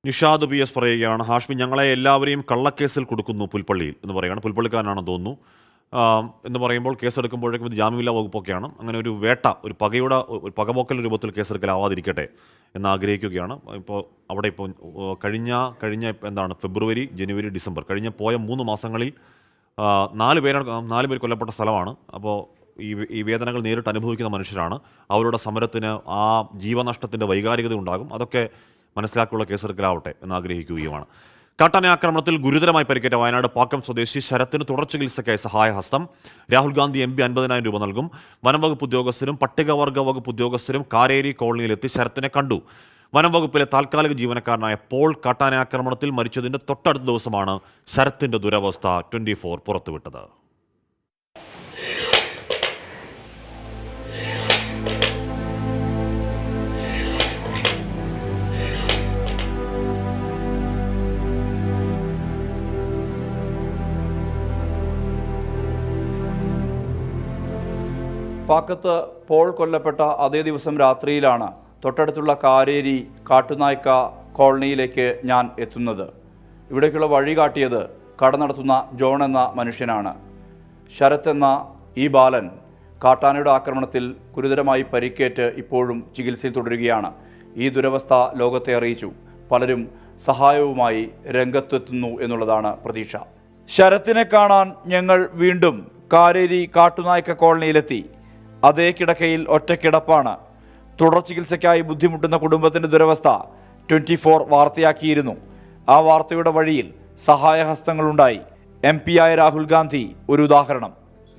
നിഷാദ് PS പറയുകയാണ്, ഹാഷ്മി ഞങ്ങളെ എല്ലാവരെയും കള്ളക്കേസിൽ കൊടുക്കുന്നു പുൽപ്പള്ളിയിൽ എന്ന് പറയുകയാണ്. പുൽപ്പള്ളിക്കാരനാണെന്ന് തോന്നുന്നു എന്ന് പറയുമ്പോൾ കേസെടുക്കുമ്പോഴേക്കും ഇത് ജാമ്യമില്ലാ വകുപ്പൊക്കെയാണ്. അങ്ങനെ ഒരു വേട്ട, ഒരു പകപോക്കൽ രൂപത്തിൽ കേസെടുക്കലാവാതിരിക്കട്ടെ എന്ന് ആഗ്രഹിക്കുകയാണ്. ഇപ്പോൾ അവിടെ കഴിഞ്ഞ എന്താണ് ഫെബ്രുവരി, ജനുവരി, ഡിസംബർ പോയ 3 മാസങ്ങളിൽ 4 പേർ കൊല്ലപ്പെട്ട സ്ഥലമാണ്. അപ്പോൾ ഈ വേദനകൾ നേരിട്ട് അനുഭവിക്കുന്ന മനുഷ്യരാണ്. അവരുടെ സമരത്തിന് ആ ജീവനഷ്ടത്തിൻ്റെ വൈകാരികത ഉണ്ടാകും. അതൊക്കെ മനസ്സിലാക്കിയുള്ള കേസെടുക്കലാവട്ടെ എന്ന് ആഗ്രഹിക്കുകയുമാണ്. കാട്ടാന ആക്രമണത്തിൽ ഗുരുതരമായി പരിക്കേറ്റ വയനാട് പാക്കം സ്വദേശി ശരത്തിന് തുടർ ചികിത്സയ്ക്കായി സഹായഹസ്തം. രാഹുൽ ഗാന്ധി MP 50,000 രൂപ നൽകും. വനം വകുപ്പ് ഉദ്യോഗസ്ഥരും പട്ടികവർഗ വകുപ്പ് ഉദ്യോഗസ്ഥരും കാരേരി കോളനിയിലെത്തി ശരത്തിനെ കണ്ടു. വനം വകുപ്പിലെ താൽക്കാലിക ജീവനക്കാരനായ പോൾ കാട്ടാന ആക്രമണത്തിൽ മരിച്ചതിന്റെ തൊട്ടടുത്ത ദിവസമാണ് ശരത്തിന്റെ ദുരവസ്ഥ 24 പുറത്തുവിട്ടത്. പാക്കത്ത് പോൾ കൊല്ലപ്പെട്ട അതേ ദിവസം രാത്രിയിലാണ് തൊട്ടടുത്തുള്ള കാരേരി കാട്ടുനായ്ക്ക കോളനിയിലേക്ക് ഞാൻ എത്തുന്നത്. ഇവിടേക്കുള്ള വഴി കാട്ടിയത് കട നടത്തുന്ന ജോൺ എന്ന മനുഷ്യനാണ്. ശരത് എന്ന ഈ ബാലൻ കാട്ടാനയുടെ ആക്രമണത്തിൽ ഗുരുതരമായി പരിക്കേറ്റ് ഇപ്പോഴും ചികിത്സയിൽ തുടരുകയാണ്. ഈ ദുരവസ്ഥ ലോകത്തെ അറിയിച്ചു. പലരും സഹായവുമായി രംഗത്തെത്തുന്നു എന്നുള്ളതാണ് പ്രതീക്ഷ. ശരത്തിനെ കാണാൻ ഞങ്ങൾ വീണ്ടും കാരേരി കാട്ടുനായ്ക്ക കോളനിയിലെത്തി. അതേ കിടക്കയിൽ ഒറ്റക്കിടപ്പാണ്. തുടർ ചികിത്സയ്ക്കായി ബുദ്ധിമുട്ടുന്ന കുടുംബത്തിൻ്റെ ദുരവസ്ഥ 24 വാർത്തയാക്കിയിരുന്നു. ആ വാർത്തയുടെ വഴിയിൽ സഹായഹസ്തങ്ങളുണ്ടായി. MP ആയ രാഹുൽ ഗാന്ധി ഒരു ഉദാഹരണം.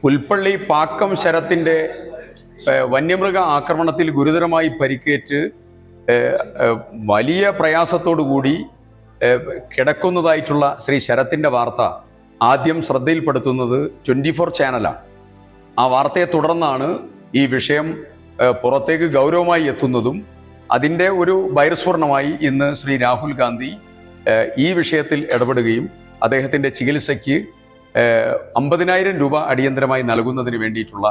പുൽപ്പള്ളി പാക്കം ശരത്തിൻ്റെ വന്യമൃഗ ആക്രമണത്തിൽ ഗുരുതരമായി പരിക്കേറ്റ് വലിയ പ്രയാസത്തോടുകൂടി കിടക്കുന്നതായിട്ടുള്ള ശ്രീ ശരത്തിൻ്റെ വാർത്ത ആദ്യം ശ്രദ്ധയിൽപ്പെടുത്തുന്നത് 24 ചാനലാണ്. ആ വാർത്തയെ തുടർന്നാണ് ഈ വിഷയം പുറത്തേക്ക് ഗൗരവമായി എത്തുന്നതും അതിൻ്റെ ഒരു ബഹിർസ്ഫുരണമായി ഇന്ന് ശ്രീ രാഹുൽ ഗാന്ധി ഈ വിഷയത്തിൽ ഇടപെടുകയും അദ്ദേഹത്തിൻ്റെ ചികിത്സയ്ക്ക് 50,000 രൂപ അടിയന്തരമായി നൽകുന്നതിന് വേണ്ടിയിട്ടുള്ള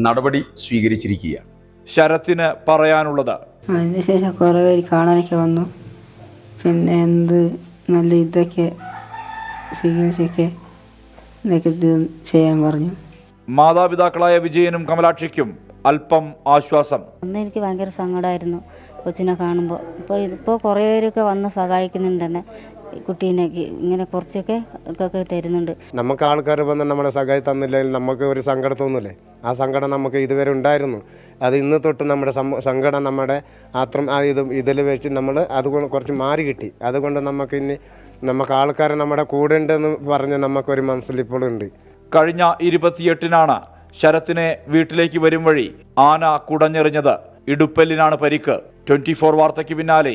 നടപടി സ്വീകരിച്ചിരിക്കുകയാണ്. ശരത്തിന് പറയാനുള്ളത്, അതിനുശേഷം കുറേ പേര് കാണാനൊക്കെ വന്നു. പിന്നെ നല്ല ഇതൊക്കെ ചികിത്സയൊക്കെ ഇതൊക്കെ ചെയ്യാൻ പറഞ്ഞു. മാതാപിതാക്കളായ വിജയനും കമലാക്ഷിക്കും അല്പം ആശ്വാസം. അന്ന് എനിക്ക് ഭയങ്കര സങ്കടമായിരുന്നു കൊച്ചിനെ കാണുമ്പോൾ. ഇപ്പോൾ കുറേ പേരൊക്കെ വന്ന് സഹായിക്കുന്നുണ്ട് തന്നെ. കുട്ടീനേക്ക് ഇങ്ങനെ കുറച്ചൊക്കെ തരുന്നുണ്ട്. നമുക്ക് ആൾക്കാർ വന്ന് നമ്മളെ സഹായം തന്നില്ലെങ്കിൽ നമുക്ക് ഒരു സങ്കടം തോന്നില്ലേ? ആ സങ്കടം നമുക്ക് ഇതുവരെ ഉണ്ടായിരുന്നു. അത് ഇന്ന് തൊട്ട് നമ്മുടെ സങ്കടം നമ്മുടെ ഇതിൽ വെച്ച് നമ്മൾ അതുകൊണ്ട് കുറച്ച് മാറി കിട്ടി. അതുകൊണ്ട് നമുക്ക് ആൾക്കാർ നമ്മുടെ കൂടെ ഉണ്ടെന്ന് പറഞ്ഞ് നമുക്കൊരു മനസ്സിൽ ഇപ്പോഴും ഉണ്ട്. കഴിഞ്ഞ 28-നാണ് ശരത്തിനെ വീട്ടിലേക്ക് വരും വഴി ആന കുടഞ്ഞെറിഞ്ഞത്. ഇടുപ്പല്ലിനാണ് പരിക്ക്. 24 വാർത്തയ്ക്ക് പിന്നാലെ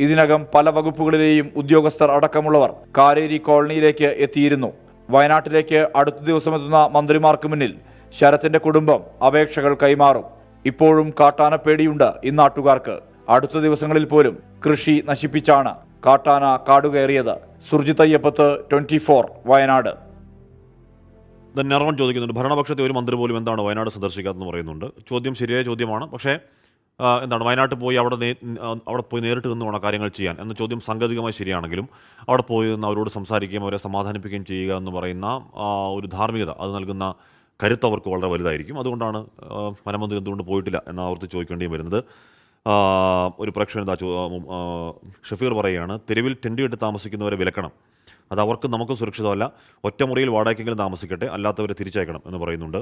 ഇതിനകം പല വകുപ്പുകളിലെയും ഉദ്യോഗസ്ഥർ അടക്കമുള്ളവർ കാരേരി കോളനിയിലേക്ക് എത്തിയിരുന്നു. വയനാട്ടിലേക്ക് അടുത്ത ദിവസം എത്തുന്ന മന്ത്രിമാർക്ക് മുന്നിൽ ശരത്തിന്റെ കുടുംബം അപേക്ഷകൾ കൈമാറും. ഇപ്പോഴും കാട്ടാന പേടിയുണ്ട് ഇന്നാട്ടുകാർക്ക്. അടുത്ത ദിവസങ്ങളിൽ പോലും കൃഷി നശിപ്പിച്ചാണ് കാട്ടാന കാടുകയറിയത്. സുർജിത് അയ്യപ്പത്ത്, 24 വയനാട്. നെറോൺ ചോദിക്കുന്നുണ്ട്, ഭരണപക്ഷത്തെ ഒരു മന്ത്രി പോലും എന്താണ് വയനാട് സന്ദർശിക്കാത്തെന്ന് പറയുന്നുണ്ട്. ചോദ്യം ശരിയായ ചോദ്യമാണ്. പക്ഷേ എന്താണ് വയനാട്ടിൽ പോയി അവിടെ പോയി നേരിട്ട് നിന്ന് വേണം കാര്യങ്ങൾ ചെയ്യാൻ എന്ന ചോദ്യം സാങ്കേതികമായി ശരിയാണെങ്കിലും അവിടെ പോയി നിന്ന് അവരോട് സംസാരിക്കുകയും അവരെ സമാധാനിപ്പിക്കുകയും ചെയ്യുക എന്ന് പറയുന്ന ഒരു ധാർമ്മികത, അത് നൽകുന്ന കരുത്ത് അവർക്ക് വളരെ വലുതായിരിക്കും. അതുകൊണ്ടാണ് വനമന്ത്രി എന്തുകൊണ്ട് പോയിട്ടില്ല എന്ന് ആവർത്തി ചോദിക്കേണ്ടിയും വരുന്നത്. ഒരു പ്രേക്ഷകൻ ഷഫീർ പറയുകയാണ്, തെരുവിൽ ടെൻ്റ് കെട്ടി താമസിക്കുന്നവരെ വിലക്കണം. അത് അവർക്ക് നമുക്ക് സുരക്ഷിതമല്ല. ഒറ്റമുറിയിൽ വാടകയ്ക്കെങ്കിലും താമസിക്കട്ടെ, അല്ലാത്തവരെ തിരിച്ചയക്കണം എന്ന് പറയുന്നുണ്ട്.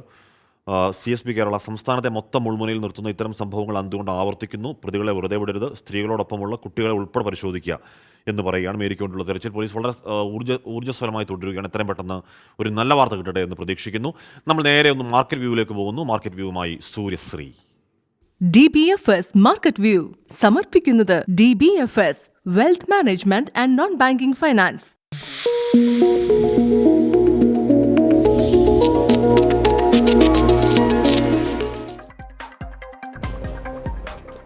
CSB കേരള സംസ്ഥാനത്തെ മൊത്തം മുൾമുനയിൽ നിർത്തുന്ന ഇത്തരം സംഭവങ്ങൾ എന്തുകൊണ്ട് ആവർത്തിക്കുന്നു? പ്രതികളെ വെറുതെ വിടരുത്, സ്ത്രീകളോടൊപ്പമുള്ള കുട്ടികളെ ഉൾപ്പെടെ പരിശോധിക്കുക എന്ന് പറയുകയാണ്. മേരിക്ക് വേണ്ടിയുള്ള തെരച്ചിൽ പോലീസ് വളരെ ഊർജ്ജസ്വലമായി തുടരുകയാണ്. എത്രയും പെട്ടെന്ന് ഒരു നല്ല വാർത്ത കിട്ടട്ടെ എന്ന് പ്രതീക്ഷിക്കുന്നു. നമ്മൾ നേരെ ഒന്ന് മാർക്കറ്റ് വ്യൂവിലേക്ക് പോകുന്നു. മാർക്കറ്റ് വ്യൂവുമായി സൂര്യശ്രീ. DBFS മാർക്കറ്റ് വ്യൂ സമർപ്പിക്കുന്നത് DBFS wealth management and non banking finance.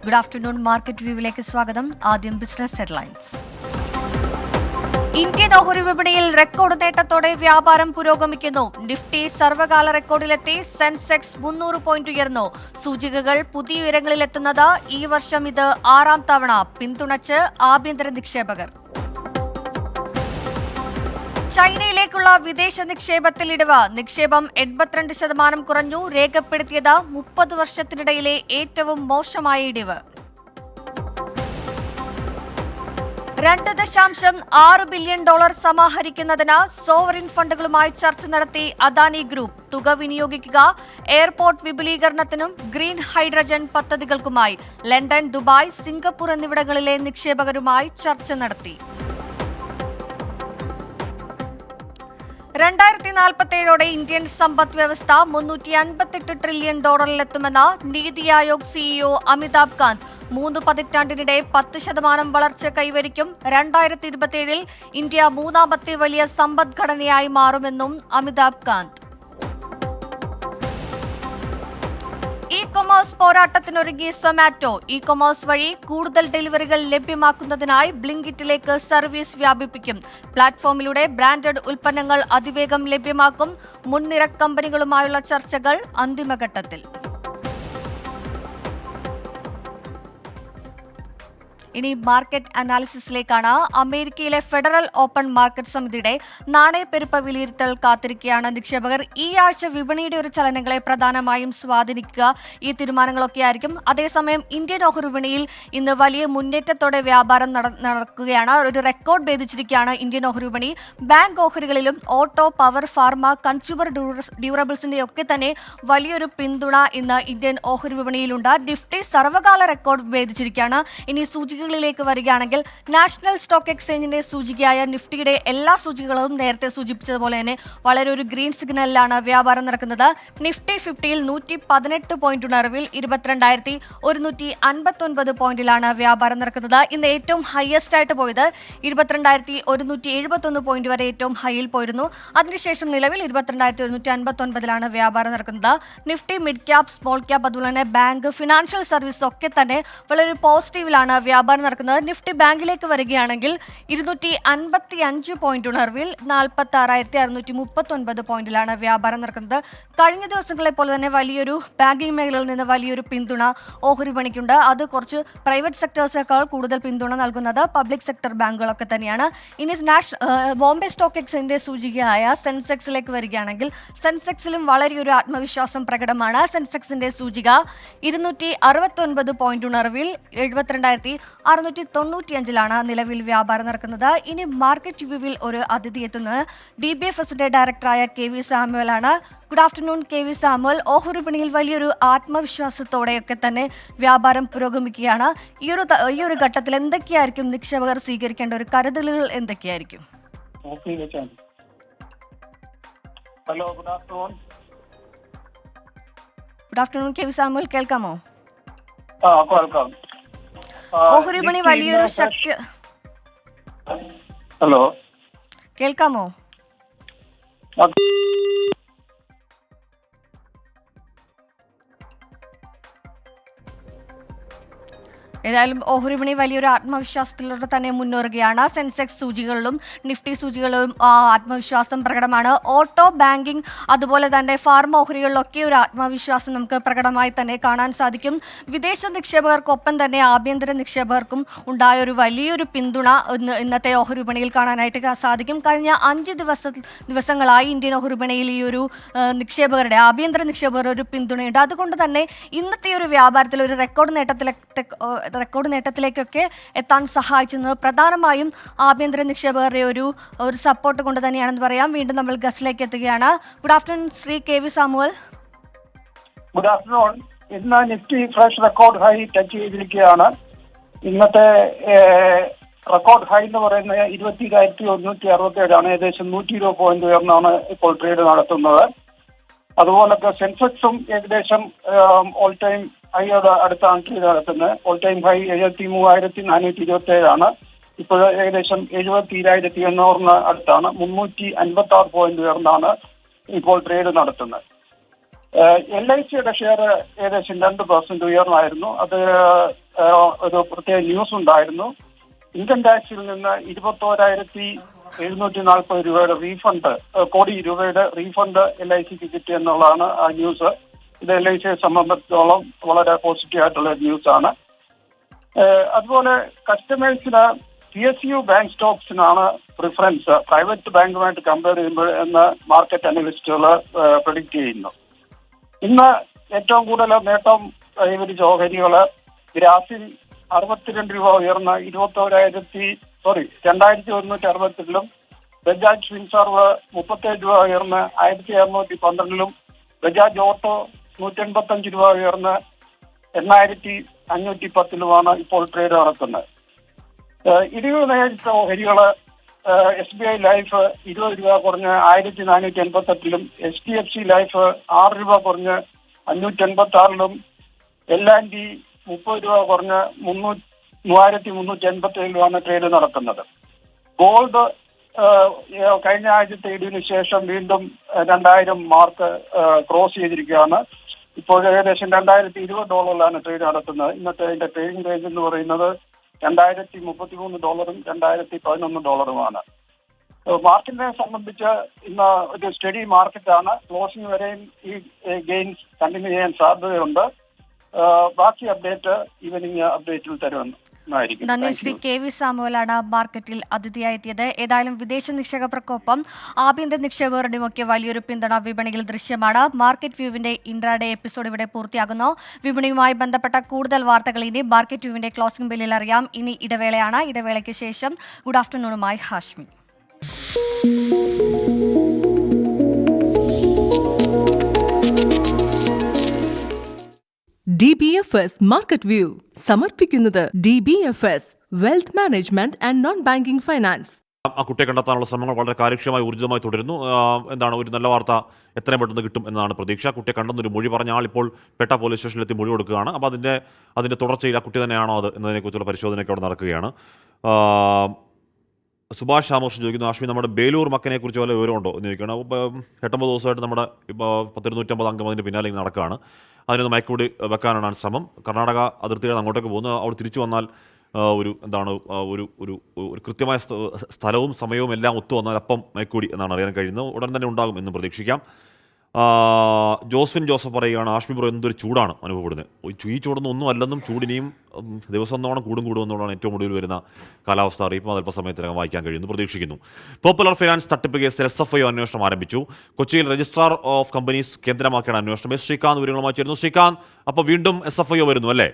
Good afternoon. Market വ്യൂവിലേക്ക് സ്വാഗതം. ആദ്യം ബിസിനസ് ഹെഡ്ലൈൻസ്. ഇന്ത്യൻ ഓഹരി വിപണിയിൽ റെക്കോർഡ് നേട്ടത്തോടെ വ്യാപാരം പുരോഗമിക്കുന്നു. നിഫ്റ്റി സർവകാല റെക്കോർഡിലെത്തി. സെൻസെക്സ് 300 പോയിന്റ് ഉയർന്നു. സൂചികകൾ പുതിയ ഉയരങ്ങളിലെത്തുന്നത് ഈ വർഷം ഇത് 6ാം തവണ. പിന്തുണച്ച് ആഭ്യന്തര നിക്ഷേപകർ. ചൈനയിലേക്കുള്ള വിദേശ നിക്ഷേപത്തിൽ ഇടിവ്. നിക്ഷേപം 82% കുറഞ്ഞു. രേഖപ്പെടുത്തിയത് 30 വർഷത്തിനിടയിലെ ഏറ്റവും മോശമായ ഇടിവ്. $2.6 ബില്യൺ സമാഹരിക്കുന്നതിന് സോവറിൻ ഫണ്ടുകളുമായി ചർച്ച നടത്തി അദാനി ഗ്രൂപ്പ്. തുക വിനിയോഗിക്കുക എയർപോർട്ട് വിപുലീകരണത്തിനും ഗ്രീൻ ഹൈഡ്രജൻ പദ്ധതികൾക്കുമായി. ലണ്ടൻ, ദുബായ്, സിംഗപ്പൂർ എന്നിവിടങ്ങളിലെ നിക്ഷേപകരുമായി ചർച്ച നടത്തി. 2047 ഇന്ത്യൻ സമ്പദ് വ്യവസ്ഥ $358 ട്രില്യൺ എത്തുമെന്ന് നീതി ആയോഗ് CEO അമിതാഭ് കാന്ത്. 3 പതിറ്റാണ്ടിനിടെ 10% വളർച്ച കൈവരിക്കും. 2027 ഇന്ത്യ 3ാമത്തെ വലിയ സമ്പദ്ഘടനയായി മാറുമെന്നും അമിതാഭ് കാന്ത്. ഇ-കൊമേഴ്സ് പോരാട്ടത്തിനൊരുങ്ങി സൊമാറ്റോ. ഇ-കൊമേഴ്സ് വഴി കൂടുതൽ ഡെലിവറികൾ ലഭ്യമാക്കുന്നതിനായി ബ്ലിങ്കിറ്റിലേക്ക് സർവീസ് വ്യാപിപ്പിക്കും. പ്ലാറ്റ്ഫോമിലൂടെ ബ്രാൻഡഡ് ഉൽപ്പന്നങ്ങൾ അതിവേഗം ലഭ്യമാക്കും. മുൻനിര കമ്പനികളുമായുള്ള ചർച്ചകൾ അന്തിമഘട്ടത്തിൽ. ഇനി മാർക്കറ്റ് അനാലിസിസിലേക്കാണ്. അമേരിക്കയിലെ ഫെഡറൽ ഓപ്പൺ മാർക്കറ്റ് സമിതിയുടെ നാണയപ്പെരുപ്പ വിലയിരുത്തൽ കാത്തിരിക്കുകയാണ് നിക്ഷേപകർ. ഈ ആഴ്ച വിപണിയുടെ ഒരു ചലനങ്ങളെ പ്രധാനമായും സ്വാധീനിക്കുക ഈ തീരുമാനങ്ങളൊക്കെ ആയിരിക്കും. അതേസമയം ഇന്ത്യൻ ഓഹരി വിപണിയിൽ ഇന്ന് വലിയ മുന്നേറ്റത്തോടെ വ്യാപാരം നടക്കുകയാണ്. ഒരു റെക്കോർഡ് ഭേദിച്ചിരിക്കുകയാണ് ഇന്ത്യൻ ഓഹരി വിപണി. ബാങ്ക് ഓഹരികളിലും ഓട്ടോ, പവർ, ഫാർമ, കൺസ്യൂമർ ഡ്യൂറബിൾസിന്റെ ഒക്കെ തന്നെ വലിയൊരു പിന്തുണ ഇന്ന് ഇന്ത്യൻ ഓഹരി വിപണിയിലുണ്ട്. Nifty സർവകാല record ഭേദിച്ചിരിക്കുകയാണ്. ഇനി സൂചിക ിലേക്ക് വരികയാണെങ്കിൽ നാഷണൽ സ്റ്റോക്ക് എക്സ്ചേഞ്ചിന്റെ സൂചികയായ നിഫ്റ്റിയുടെ എല്ലാ സൂചികകളും നേരത്തെ സൂചിപ്പിച്ചതുപോലെ തന്നെ വളരെ ഒരു ഗ്രീൻ സിഗ്നലിലാണ് വ്യാപാരം നടക്കുന്നത്. നിഫ്റ്റി 50-ൽ 118 പോയിന്റ് ഉണർവിൽ 22,159 പോയിന്റിലാണ് വ്യാപാരം നടക്കുന്നത്. ഇന്ന് ഏറ്റവും ഹയസ്റ്റ് ആയിട്ട് പോയത് 22,171 പോയിന്റ് വരെ ഏറ്റവും ഹൈയിൽ പോയിരുന്നു. അതിനുശേഷം നിലവിൽ 22,159 വ്യാപാരം നടക്കുന്നത്. Nifty mid cap, small cap, അതുപോലെ തന്നെ ബാങ്ക്, ഫിനാൻഷ്യൽ സർവീസ് ഒക്കെ തന്നെ വളരെ പോസിറ്റീവിലാണ് വ്യാപാരം നടക്കുന്നത്. നിഫ്റ്റി ബാങ്കിലേക്ക് വരികയാണെങ്കിൽ 255 പോയിന്റ് ഉണർവിൽ 46,639 പോയിന്റിലാണ് വ്യാപാരം നടക്കുന്നത്. കഴിഞ്ഞ ദിവസങ്ങളെ പോലെ തന്നെ വലിയൊരു ബാങ്കിംഗ് മേഖലയിൽ നിന്ന് വലിയൊരു പിന്തുണ ഓഹരി വിപണിക്കുണ്ട്. അത് കുറച്ച് പ്രൈവറ്റ് സെക്ടേഴ്സിനേക്കാൾ കൂടുതൽ പിന്തുണ നൽകുന്നത് പബ്ലിക് സെക്ടർ ബാങ്കുകളൊക്കെ തന്നെയാണ്. ഇനി ബോംബെ സ്റ്റോക്ക് എക്സ്ചേഞ്ചിന്റെ സൂചികയായ സെൻസെക്സിലേക്ക് വരികയാണെങ്കിൽ സെൻസെക്സിലും വളരെയൊരു ആത്മവിശ്വാസം പ്രകടമാണ്. സെൻസെക്സിന്റെ സൂചിക 269 പോയിന്റ് ഉണർവിൽ 72,695 നിലവിൽ വ്യാപാരം നടക്കുന്നത്. ഇനി മാർക്കറ്റ് വ്യൂവിൽ ഒരു അതിഥി എത്തുന്നത് DBFSന്റെ ഡയറക്ടറായ KV സാമുവൽ ആണ്. Good afternoon KV Samuel. ഓഹരി വിപണിയിൽ വലിയൊരു ആത്മവിശ്വാസത്തോടെയൊക്കെ തന്നെ വ്യാപാരം പുരോഗമിക്കുകയാണ്. ഈ ഒരു ഘട്ടത്തിൽ എന്തൊക്കെയായിരിക്കും നിക്ഷേപകർ സ്വീകരിക്കേണ്ട ഒരു കരുതലുകൾ എന്തൊക്കെയായിരിക്കും? Hello, good afternoon. Good afternoon KV Samuel, കേൾക്കാമോ? കേൾക്കാം. ഓഹരി വിപണി വലിയൊരു ശക്തി. ഹലോ, കേൾക്കാമോ? ഏതായാലും ഓഹരി വിപണി വലിയൊരു ആത്മവിശ്വാസത്തിലൂടെ തന്നെ മുന്നേറുകയാണ്. സെൻസെക്സ് സൂചികളിലും നിഫ്റ്റി സൂചികളിലും ആത്മവിശ്വാസം പ്രകടമാണ്. ഓട്ടോ, ബാങ്കിംഗ്, അതുപോലെ തന്നെ ഫാർമ ഓഹരികളിലൊക്കെ ഒരു ആത്മവിശ്വാസം നമുക്ക് പ്രകടമായി തന്നെ കാണാൻ സാധിക്കും. വിദേശ നിക്ഷേപകർക്കൊപ്പം തന്നെ ആഭ്യന്തര നിക്ഷേപകർക്കും ഉണ്ടായ ഒരു വലിയൊരു പിന്തുണ ഇന്നത്തെ ഓഹരി വിപണിയിൽ കാണാനായിട്ട് സാധിക്കും. കഴിഞ്ഞ 5 ദിവസങ്ങളായി ഇന്ത്യൻ ഓഹരി വിപണിയിൽ ഈ ഒരു നിക്ഷേപകരുടെ ആഭ്യന്തര നിക്ഷേപകരുടെ ഒരു പിന്തുണയുണ്ട്. അതുകൊണ്ട് തന്നെ ഇന്നത്തെ ഒരു വ്യാപാരത്തിൽ ഒരു റെക്കോർഡ് നേട്ടത്തിലേക്ക് റെക്കോർഡ് നേട്ടത്തിലേക്കൊക്കെ എത്താൻ സഹായിച്ചത് പ്രധാനമായും ആഭ്യന്തര നിക്ഷേപകരുടെ ഒരു സപ്പോർട്ട് കൊണ്ട് തന്നെയാണെന്ന് പറയാം. വീണ്ടും നമ്മൾ ഗസ്റ്റിലേക്ക് എത്തുകയാണ്. Good afternoon Shri KV Samuel. Good afternoon. ഇന്ന് Nifty fresh record high touch ചെയ്തിരിക്കുകയാണ്. ഇന്നത്തെ റെക്കോർഡ് ഹൈ എന്ന് പറയുന്നത് 20,167 ഏകദേശം 120 പോയിന്റ് ഉയർന്നാണ് ഇപ്പോൾ ട്രേഡ് നടത്തുന്നത്. അതുപോലെ സെൻസെക്സും ഏകദേശം ഓൾ ടൈം ഹൈയോട് അടുത്താണ് ട്രേഡ് നടത്തുന്നത്. ഓൾ ടൈം ഹൈ 73,427 ഇപ്പോൾ ഏകദേശം 72,800 അടുത്താണ്. 356 പോയിന്റ് ഉയർന്നാണ് ഇപ്പോൾ ട്രേഡ് നടത്തുന്നത്. LICയുടെ ഷെയർ ഏകദേശം 2% ഉയർന്നായിരുന്നു. അത് ഒരു പ്രത്യേക ന്യൂസ് ഉണ്ടായിരുന്നു. ഇൻകം ടാക്സിൽ നിന്ന് 21,740 രൂപയുടെ റീഫണ്ട്, കോടി രൂപയുടെ റീഫണ്ട് LICക്ക് കിട്ടിയെന്നുള്ളതാണ് ആ ന്യൂസ്. ഇത് LICയെ സംബന്ധിച്ചിടത്തോളം വളരെ പോസിറ്റീവ് ആയിട്ടുള്ള ന്യൂസാണ്. അതുപോലെ കസ്റ്റമേഴ്സിന് PSU ബാങ്ക് സ്റ്റോക്സിനാണ് പ്രിഫറൻസ് പ്രൈവറ്റ് ബാങ്കുമായിട്ട് കമ്പയർ ചെയ്യുമ്പോൾ എന്ന് മാർക്കറ്റ് അനലിസ്റ്റുകൾ പ്രഡിക്റ്റ് ചെയ്യുന്നു. ഇന്ന് ഏറ്റവും കൂടുതൽ നേട്ടം കൈവരിച്ച ഓഹരികള് ഗ്രാസിൽ 62 രൂപ ഉയർന്ന 2,162 ബജാജ് ഫിൻസർവ് 37 രൂപ ഉയർന്ന് 1,612 ബജാജ് ഓട്ടോ 185 രൂപ ഉയർന്ന് 8,510 ഇപ്പോൾ ട്രേഡ് നടക്കുന്നത്. ഇടിവ് നേരിട്ട ഓഹരികള് SBI ലൈഫ് 20 രൂപ കുറഞ്ഞ് 1,488 HDFC ലൈഫ് 6 രൂപ കുറഞ്ഞ് 586 L&T 30 രൂപ കുറഞ്ഞ് 3,387 ട്രേഡ് നടക്കുന്നത്. ഗോൾഡ് കഴിഞ്ഞ ആഴ്ചത്തെ ഇടിവിന് ശേഷം വീണ്ടും 2,000 മാർക്ക് ക്രോസ് ചെയ്തിരിക്കുകയാണ്. ഇപ്പോൾ ഏകദേശം $2,020 ട്രേഡ് നടത്തുന്നത്. ഇന്നത്തെ അതിന്റെ ട്രേഡിംഗ് റേഞ്ച് എന്ന് പറയുന്നത് $2,033 $2,011. മാർക്കറ്റിനെ സംബന്ധിച്ച് ഇന്ന് ഒരു സ്റ്റഡി മാർക്കറ്റാണ്. ക്ലോസിംഗ് വരെയും ഈ ഗെയിൻസ് കണ്ടിന്യൂ ചെയ്യാൻ സാധ്യതയുണ്ട്. ബാക്കി അപ്ഡേറ്റ് ഈവനിങ് അപ്ഡേറ്റിൽ തരുമെന്നായിരിക്കും. നന്ദി. ശ്രീ KV സാമുവലാണ് മാർക്കറ്റിൽ അതിഥിയായെത്തിയത്. ഏതായാലും വിദേശ നിക്ഷേപകർക്കൊപ്പം ആഭ്യന്തര നിക്ഷേപകരുടെയും ഒക്കെ വലിയൊരു പിന്തുണ വിപണിയിൽ ദൃശ്യമാണ്. മാർക്കറ്റ് വ്യൂവിന്റെ ഇൻട്രാഡേ എപ്പിസോഡ് ഇവിടെ പൂർത്തിയാകുന്നു. വിപണിയുമായി ബന്ധപ്പെട്ട കൂടുതൽ വാർത്തകൾ ഇനി മാർക്കറ്റ് വ്യൂവിന്റെ ക്ലോസിംഗ് ബെല്ലിൽ അറിയാം. ഇനി ഇടവേളയാണ്. ഇടവേളയ്ക്ക് ശേഷം ഗുഡ് ആഫ്റ്റർനൂണുമായി ഹാഷ്മി. DBFS മാർക്കറ്റ് വ്യൂ സമർപ്പിക്കുന്നത് DBFS wealth management and non banking finance. ആ കുട്ടിയെ കണ്ടെത്താനുള്ള ശ്രമങ്ങൾ വളരെ കാര്യക്ഷമമായി ഊർജിതമായി തുടരുന്നു. എന്താണ് ഒരു നല്ല വാർത്ത എത്രയും പെട്ടെന്ന് കിട്ടും എന്നാണ് പ്രതീക്ഷ. കുട്ടിയെ കണ്ടെന്നൊരു മൊഴി പറഞ്ഞ ആൾ ഇപ്പോൾ പെട്ട പോലീസ് സ്റ്റേഷനിലെത്തി മൊഴി കൊടുക്കുകയാണ്. അപ്പോൾ അതിൻ്റെ തുടർച്ചയിൽ ആ കുട്ടി തന്നെയാണോ അത് എന്നതിനെക്കുറിച്ചുള്ള പരിശോധനയൊക്കെ അവിടെ നടക്കുകയാണ്. സുഭാഷ് രാമകൃഷ്ണൻ ചോദിക്കുന്നു, ആശ്മി നമ്മുടെ ബേലൂർ മക്കനെ കുറിച്ച് വല്ല വിവരമുണ്ടോ എന്ന് ചോദിക്കുകയാണ്. 8-9 ദിവസമായിട്ട് നമ്മുടെ ഇപ്പോൾ 250 അംഗം അതിൻ്റെ പിന്നാലെ നടക്കുകയാണ്. അതിനൊന്ന് മയക്കുകൂടി വെക്കാനാണ് ശ്രമം. കർണാടക അതിർത്തിയിൽ അങ്ങോട്ടേക്ക് പോകുന്നു. അവിടെ തിരിച്ചു വന്നാൽ ഒരു കൃത്യമായ സ്ഥലവും സമയവും എല്ലാം ഒത്തു വന്നാൽ അപ്പം മയക്കുകൂടി എന്നാണ് അറിയാൻ കഴിയുന്നത്. ഉടൻ തന്നെ ഉണ്ടാകും എന്ന് പ്രതീക്ഷിക്കാം. ജോസ്ഫിൻ ജോസഫ് പറയുകയാണ്, ആഷ്മി ബ്രോ എന്തൊരു ചൂടാണ് അനുഭവപ്പെടുന്നത്. ഈ ചൂടൊന്നും ഒന്നും അല്ലെന്നും ചൂടിനെയും ദിവസം എന്നോണം കൂടുമെന്നുള്ളതാണ് ഏറ്റവും ഒടുവിൽ വരുന്ന കാലാവസ്ഥ അറിയിപ്പ്. അത് അല്പസമയത്തിനകം വായിക്കാൻ കഴിയുന്നു പ്രതീക്ഷിക്കുന്നു. പോപ്പുലർ ഫൈനാൻസ് തട്ടിപ്പ് കേസിൽ SFIO അന്വേഷണം ആരംഭിച്ചു. കൊച്ചിയിൽ രജിസ്ട്രാർ ഓഫ് കമ്പനീസ് കേന്ദ്രമാക്കിയാണ് അന്വേഷണം. ശ്രീകാന്ത് വിവരങ്ങളുമായി ചേരുന്നു. ശ്രീകാന്ത്, അപ്പോൾ വീണ്ടും SFIO വരുന്നു അല്ലേ?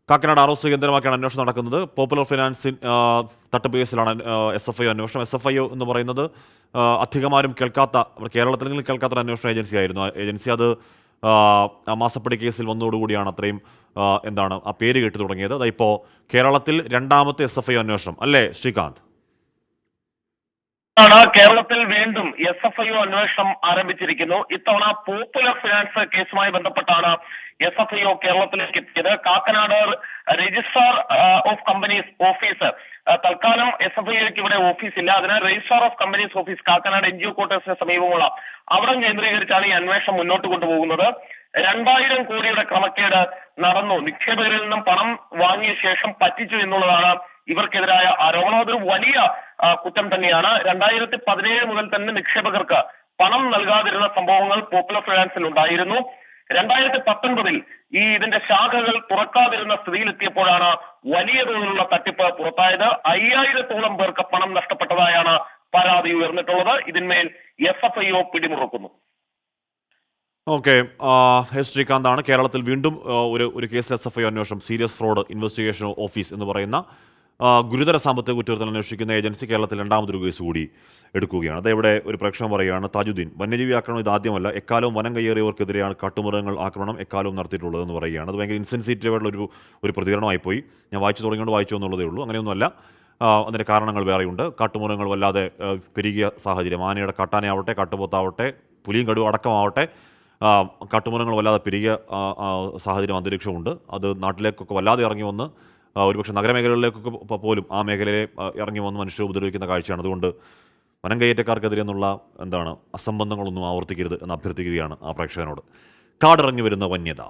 കാക്കനാട് ROC കേന്ദ്രമാക്കിയാണ് അന്വേഷണം നടക്കുന്നത്. പോപ്പുലർ ഫൈനാൻസ് തട്ടിപ്പ് കേസിലാണ് SFIO അന്വേഷണം. SFIO എന്ന് പറയുന്നത് അധികമാരും കേൾക്കാത്ത, കേരളത്തിലെങ്കിലും കേൾക്കാത്തൊരു അന്വേഷണ ഏജൻസിയായിരുന്നു. ഏജൻസി അത് മാസപ്പടി കേസിൽ വന്നതോടുകൂടിയാണ് അത്രയും ആ പേര് കേട്ടു തുടങ്ങിയത്. ഇപ്പോൾ കേരളത്തിൽ രണ്ടാമത്തെ SFIO അന്വേഷണം അല്ലേ ശ്രീകാന്ത്? കേരളത്തിൽ വീണ്ടും SFIO അന്വേഷണം ആരംഭിച്ചിരിക്കുന്നു. ഇത്തവണ പോപ്പുലർ ഫിനാൻസ് കേസുമായി ബന്ധപ്പെട്ടാണ് SFIO കേരളത്തിലേക്ക് എത്തിയത്. Kakkanad registrar of companies office, തൽക്കാലം SFIOക്ക് ഇവിടെ ഓഫീസില്ല. അതിനാൽ registrar of companies office Kakkanad NGO ക്വാർട്ടേഴ്സിന് സമീപമുള്ള അവിടം കേന്ദ്രീകരിച്ചാണ് ഈ അന്വേഷണം മുന്നോട്ട് കൊണ്ടുപോകുന്നത്. 2,000 കോടിയുടെ ക്രമക്കേട് നടന്നു. നിക്ഷേപകരിൽ നിന്നും പണം വാങ്ങിയ ശേഷം പറ്റിച്ചു എന്നുള്ളതാണ് ഇവർക്കെതിരായ ആരോപണം. അതൊരു വലിയ കുറ്റം തന്നെയാണ്. 2017 മുതൽ തന്നെ നിക്ഷേപകർക്ക് പണം നൽകാതിരുന്ന സംഭവങ്ങൾ പോപ്പുലർ ഫൈനാൻസിൽ ഉണ്ടായിരുന്നു. 2019 ഇതിന്റെ ശാഖകൾ തുറക്കാതിരുന്ന സ്ഥിതിയിലെത്തിയപ്പോഴാണ് വലിയ തോതിലുള്ള തട്ടിപ്പ് പുറത്തായത്. 5,000-ഓളം പേർക്ക് പണം നഷ്ടപ്പെട്ടതായാണ് പരാതി ഉയർന്നിട്ടുള്ളത്. ഇതിന്മേൽ SFIO പിടിമുറുക്കുന്നു. ഓക്കെ, എസ് ശ്രീകാന്താണ്. കേരളത്തിൽ വീണ്ടും ഒരു കേസിൽ SFI അന്വേഷണം, സീരിയസ് ഫ്രോഡ് ഇൻവെസ്റ്റിഗേഷൻ ഓഫീസ് എന്ന് പറയുന്ന ഗുരുതര സാമ്പത്തിക കുറ്റകൃത്യങ്ങൾ അന്വേഷിക്കുന്ന ഏജൻസി കേരളത്തിൽ രണ്ടാമതൊരു കേസ് കൂടി എടുക്കുകയാണ്. അതേവിടെ ഒരു പ്രേക്ഷകൻ പറയുകയാണ്, താജുദ്ദീൻ, വന്യജീവി ആക്രമണം ഇതാദ്യമല്ല, എക്കാലവും വനം കയ്യേറിയവർക്കെതിരെയാണ് കാട്ടുമൃഗങ്ങൾ ആക്രമണം എക്കാലവും നടത്തിയിട്ടുള്ളതെന്ന് പറയുകയാണ്. അത് ഭയങ്കര ഇൻസെൻസിറ്റീവ് ആയിട്ടുള്ള ഒരു പ്രതികരണമായിപ്പോയി. ഞാൻ വായിച്ചു തുടങ്ങിയോണ്ട് വായിച്ചു എന്നുള്ളതേ ഉള്ളൂ. അങ്ങനെയൊന്നുമല്ല, അതിൻ്റെ കാരണങ്ങൾ വേറെയുണ്ട്. കാട്ടുമൃഗങ്ങൾ വല്ലാതെ പെരുകിയ സാഹചര്യം, ആനയുടെ കാട്ടാനയാവട്ടെ, കാട്ടുപോത്താവട്ടെ, പുലിയും കടുവ അടക്കമാവട്ടെ, കാട്ടുമൃഗങ്ങൾ വല്ലാതെ പെരുകിയ സാഹചര്യം, അന്തരീക്ഷമുണ്ട്. അത് നാട്ടിലേക്കൊക്കെ വല്ലാതെ ഇറങ്ങി വന്ന് ഒരുപക്ഷെ നഗരമേഖലകളിലേക്കൊക്കെ പോലും ആ മേഖലയെ ഇറങ്ങി വന്ന് മനുഷ്യരെ ഉപദ്രവിക്കുന്ന കാഴ്ചയാണ്. അതുകൊണ്ട് വനം കയ്യേറ്റക്കാർക്കെതിരെ എന്നുള്ള അസംബന്ധങ്ങളൊന്നും ആവർത്തിക്കരുത് എന്ന് അഭ്യർത്ഥിക്കുകയാണ് ആ പ്രേക്ഷകനോട്. കാടിറങ്ങി വരുന്ന വന്യത.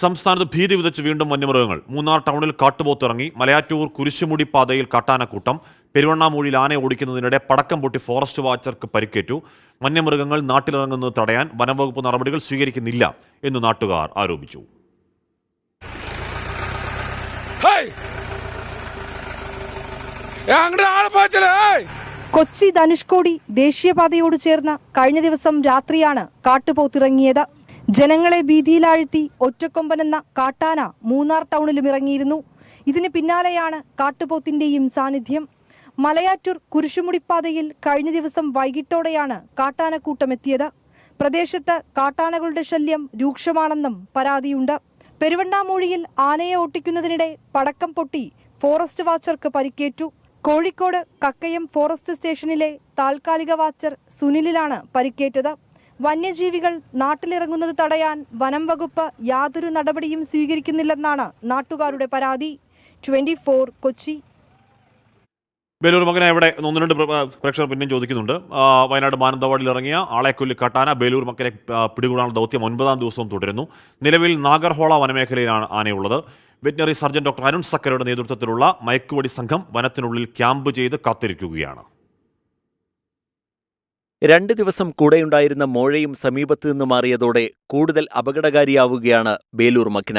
സംസ്ഥാനത്ത് ഭീതി വിതച്ച് വീണ്ടും വന്യമൃഗങ്ങൾ. മൂന്നാർ ടൗണിൽ കാട്ടുപോത്ത് ഇറങ്ങി. മലയാറ്റൂർ കുരിശുമുടി പാതയിൽ കാട്ടാനക്കൂട്ടം. പെരുവണ്ണാമൂഴിയിൽ ആന ഓടിക്കുന്നതിനിടെ പടക്കം പൊട്ടി ഫോറസ്റ്റ് വാച്ചർക്ക് പരിക്കേറ്റു. വന്യമൃഗങ്ങൾ നാട്ടിലിറങ്ങുന്നത് തടയാൻ വനംവകുപ്പ് നടപടികൾ സ്വീകരിക്കുന്നില്ല എന്ന് നാട്ടുകാർ ആരോപിച്ചു. കൊച്ചി ധനുഷ്കോടി ദേശീയപാതയോട് ചേർന്ന് കഴിഞ്ഞ ദിവസം രാത്രിയാണ് കാട്ടുപോത്തിറങ്ങിയത്. ജനങ്ങളെ ഭീതിയിലാഴ്ത്തി ഒറ്റക്കൊമ്പനെന്ന കാട്ടാന മൂന്നാർ ടൗണിലും ഇറങ്ങിയിരുന്നു. ഇതിന് പിന്നാലെയാണ് കാട്ടുപോത്തിന്റെയും സാന്നിധ്യം. മലയാറ്റൂർ കുരിശുമുടിപ്പാതയിൽ കഴിഞ്ഞ ദിവസം വൈകിട്ടോടെയാണ് കാട്ടാനക്കൂട്ടം എത്തിയത്. പ്രദേശത്ത് കാട്ടാനകളുടെ ശല്യം രൂക്ഷമാണെന്നും പരാതിയുണ്ട്. പെരുവണ്ണാമൂഴിയിൽ ആനയെ ഓട്ടിക്കുന്നതിനിടെ പടക്കം പൊട്ടി ഫോറസ്റ്റ് വാച്ചർക്ക് പരിക്കേറ്റു. കോഴിക്കോട് കക്കയം ഫോറസ്റ്റ് സ്റ്റേഷനിലെ താൽക്കാലിക വാച്ചർ സുനിലിലാണ് പരിക്കേറ്റത്. വന്യജീവികൾ നാട്ടിലിറങ്ങുന്നത് തടയാൻ വനം വകുപ്പ് യാതൊരു നടപടിയും സ്വീകരിക്കുന്നില്ലെന്നാണ് നാട്ടുകാരുടെ പരാതി. 24 കൊച്ചി. ബേലൂർ മകനെ ഇവിടെ ഒന്ന് രണ്ട് പ്രേക്ഷകർ പിന്നെയും ചോദിക്കുന്നുണ്ട്. വയനാട് മാനന്തവാടിയിൽ ഇറങ്ങിയ ആളെക്കൊല്ലി കാട്ടാന ബേലൂർ മക്കനെ പിടികൂടാനുള്ള ദൗത്യം 9ാം ദിവസവും തുടരുന്നു. നിലവിൽ നാഗർഹോള വനമേഖലയിലാണ് ആനയുള്ളത്. വെറ്റിനറി സർജൻ ഡോക്ടർ അരുൺ സക്കരയുടെ നേതൃത്വത്തിലുള്ള മയക്കുവടി സംഘം വനത്തിനുള്ളിൽ ക്യാമ്പ് ചെയ്ത് കാത്തിരിക്കുകയാണ്. 2 ദിവസം കൂടെയുണ്ടായിരുന്ന മോഴയും സമീപത്തു നിന്ന് മാറിയതോടെ കൂടുതൽ അപകടകാരിയാവുകയാണ് ബേലൂർ മക്കിന.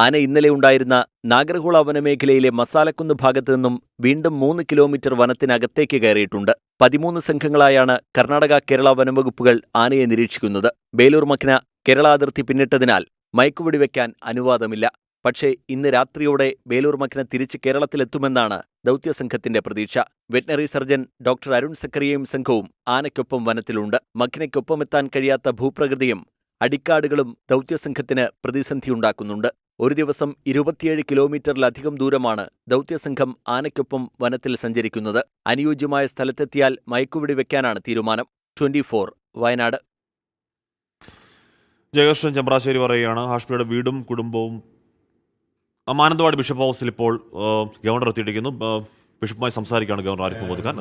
ആന ഇന്നലെ ഉണ്ടായിരുന്ന നാഗർഹോള വനമേഖലയിലെ മസാലക്കുന്ന് ഭാഗത്തു നിന്നും വീണ്ടും 3 കിലോമീറ്റർ വനത്തിനകത്തേക്ക് കയറിയിട്ടുണ്ട്. 13 സംഘങ്ങളായാണ് കർണാടക കേരള വനംവകുപ്പുകൾ ആനയെ നിരീക്ഷിക്കുന്നത്. ബേലൂർ മക്കിന കേരള അതിർത്തി പിന്നിട്ടതിനാൽ മയക്കുവെടി വയ്ക്കാൻ അനുവാദമില്ല. പക്ഷേ ഇന്ന് രാത്രിയോടെ ബേലൂർ മക്കിന തിരിച്ച് കേരളത്തിലെത്തുമെന്നാണ് ദൗത്യസംഘത്തിന്റെ പ്രതീക്ഷ. വെറ്റിനറി സർജൻ ഡോക്ടർ അരുൺ സക്കറിയയും സംഘവും ആനയ്ക്കൊപ്പം വനത്തിലുണ്ട്. മക്കിനയ്ക്കൊപ്പമെത്താൻ കഴിയാത്ത ഭൂപ്രകൃതിയും അടിക്കാടുകളും ദൗത്യസംഘത്തിന് പ്രതിസന്ധിയുണ്ടാക്കുന്നുണ്ട്. ഒരു ദിവസം 27 കിലോമീറ്ററിലധികം ദൂരമാണ് ദൗത്യസംഘം ആനയ്ക്കൊപ്പം വനത്തിൽ സഞ്ചരിക്കുന്നത്. അനുയോജ്യമായ സ്ഥലത്തെത്തിയാൽ മയക്കുവെടി വെക്കാനാണ് തീരുമാനം. 24 വയനാട്. ജയകൃഷ്ണൻ ചെമ്പ്രാശ്ശേരി പറയുകയാണ്, ഹാഷ്മിയുടെ വീടും കുടുംബവും മാനന്തവാടി ബിഷപ്പ് ഹൗസിൽ ഇപ്പോൾ ഗവർണർ എത്തിയിരിക്കുന്നു. ബിഷപ്പുമായി സംസാരിക്കുകയാണ് governor Arif Mohammad Khan.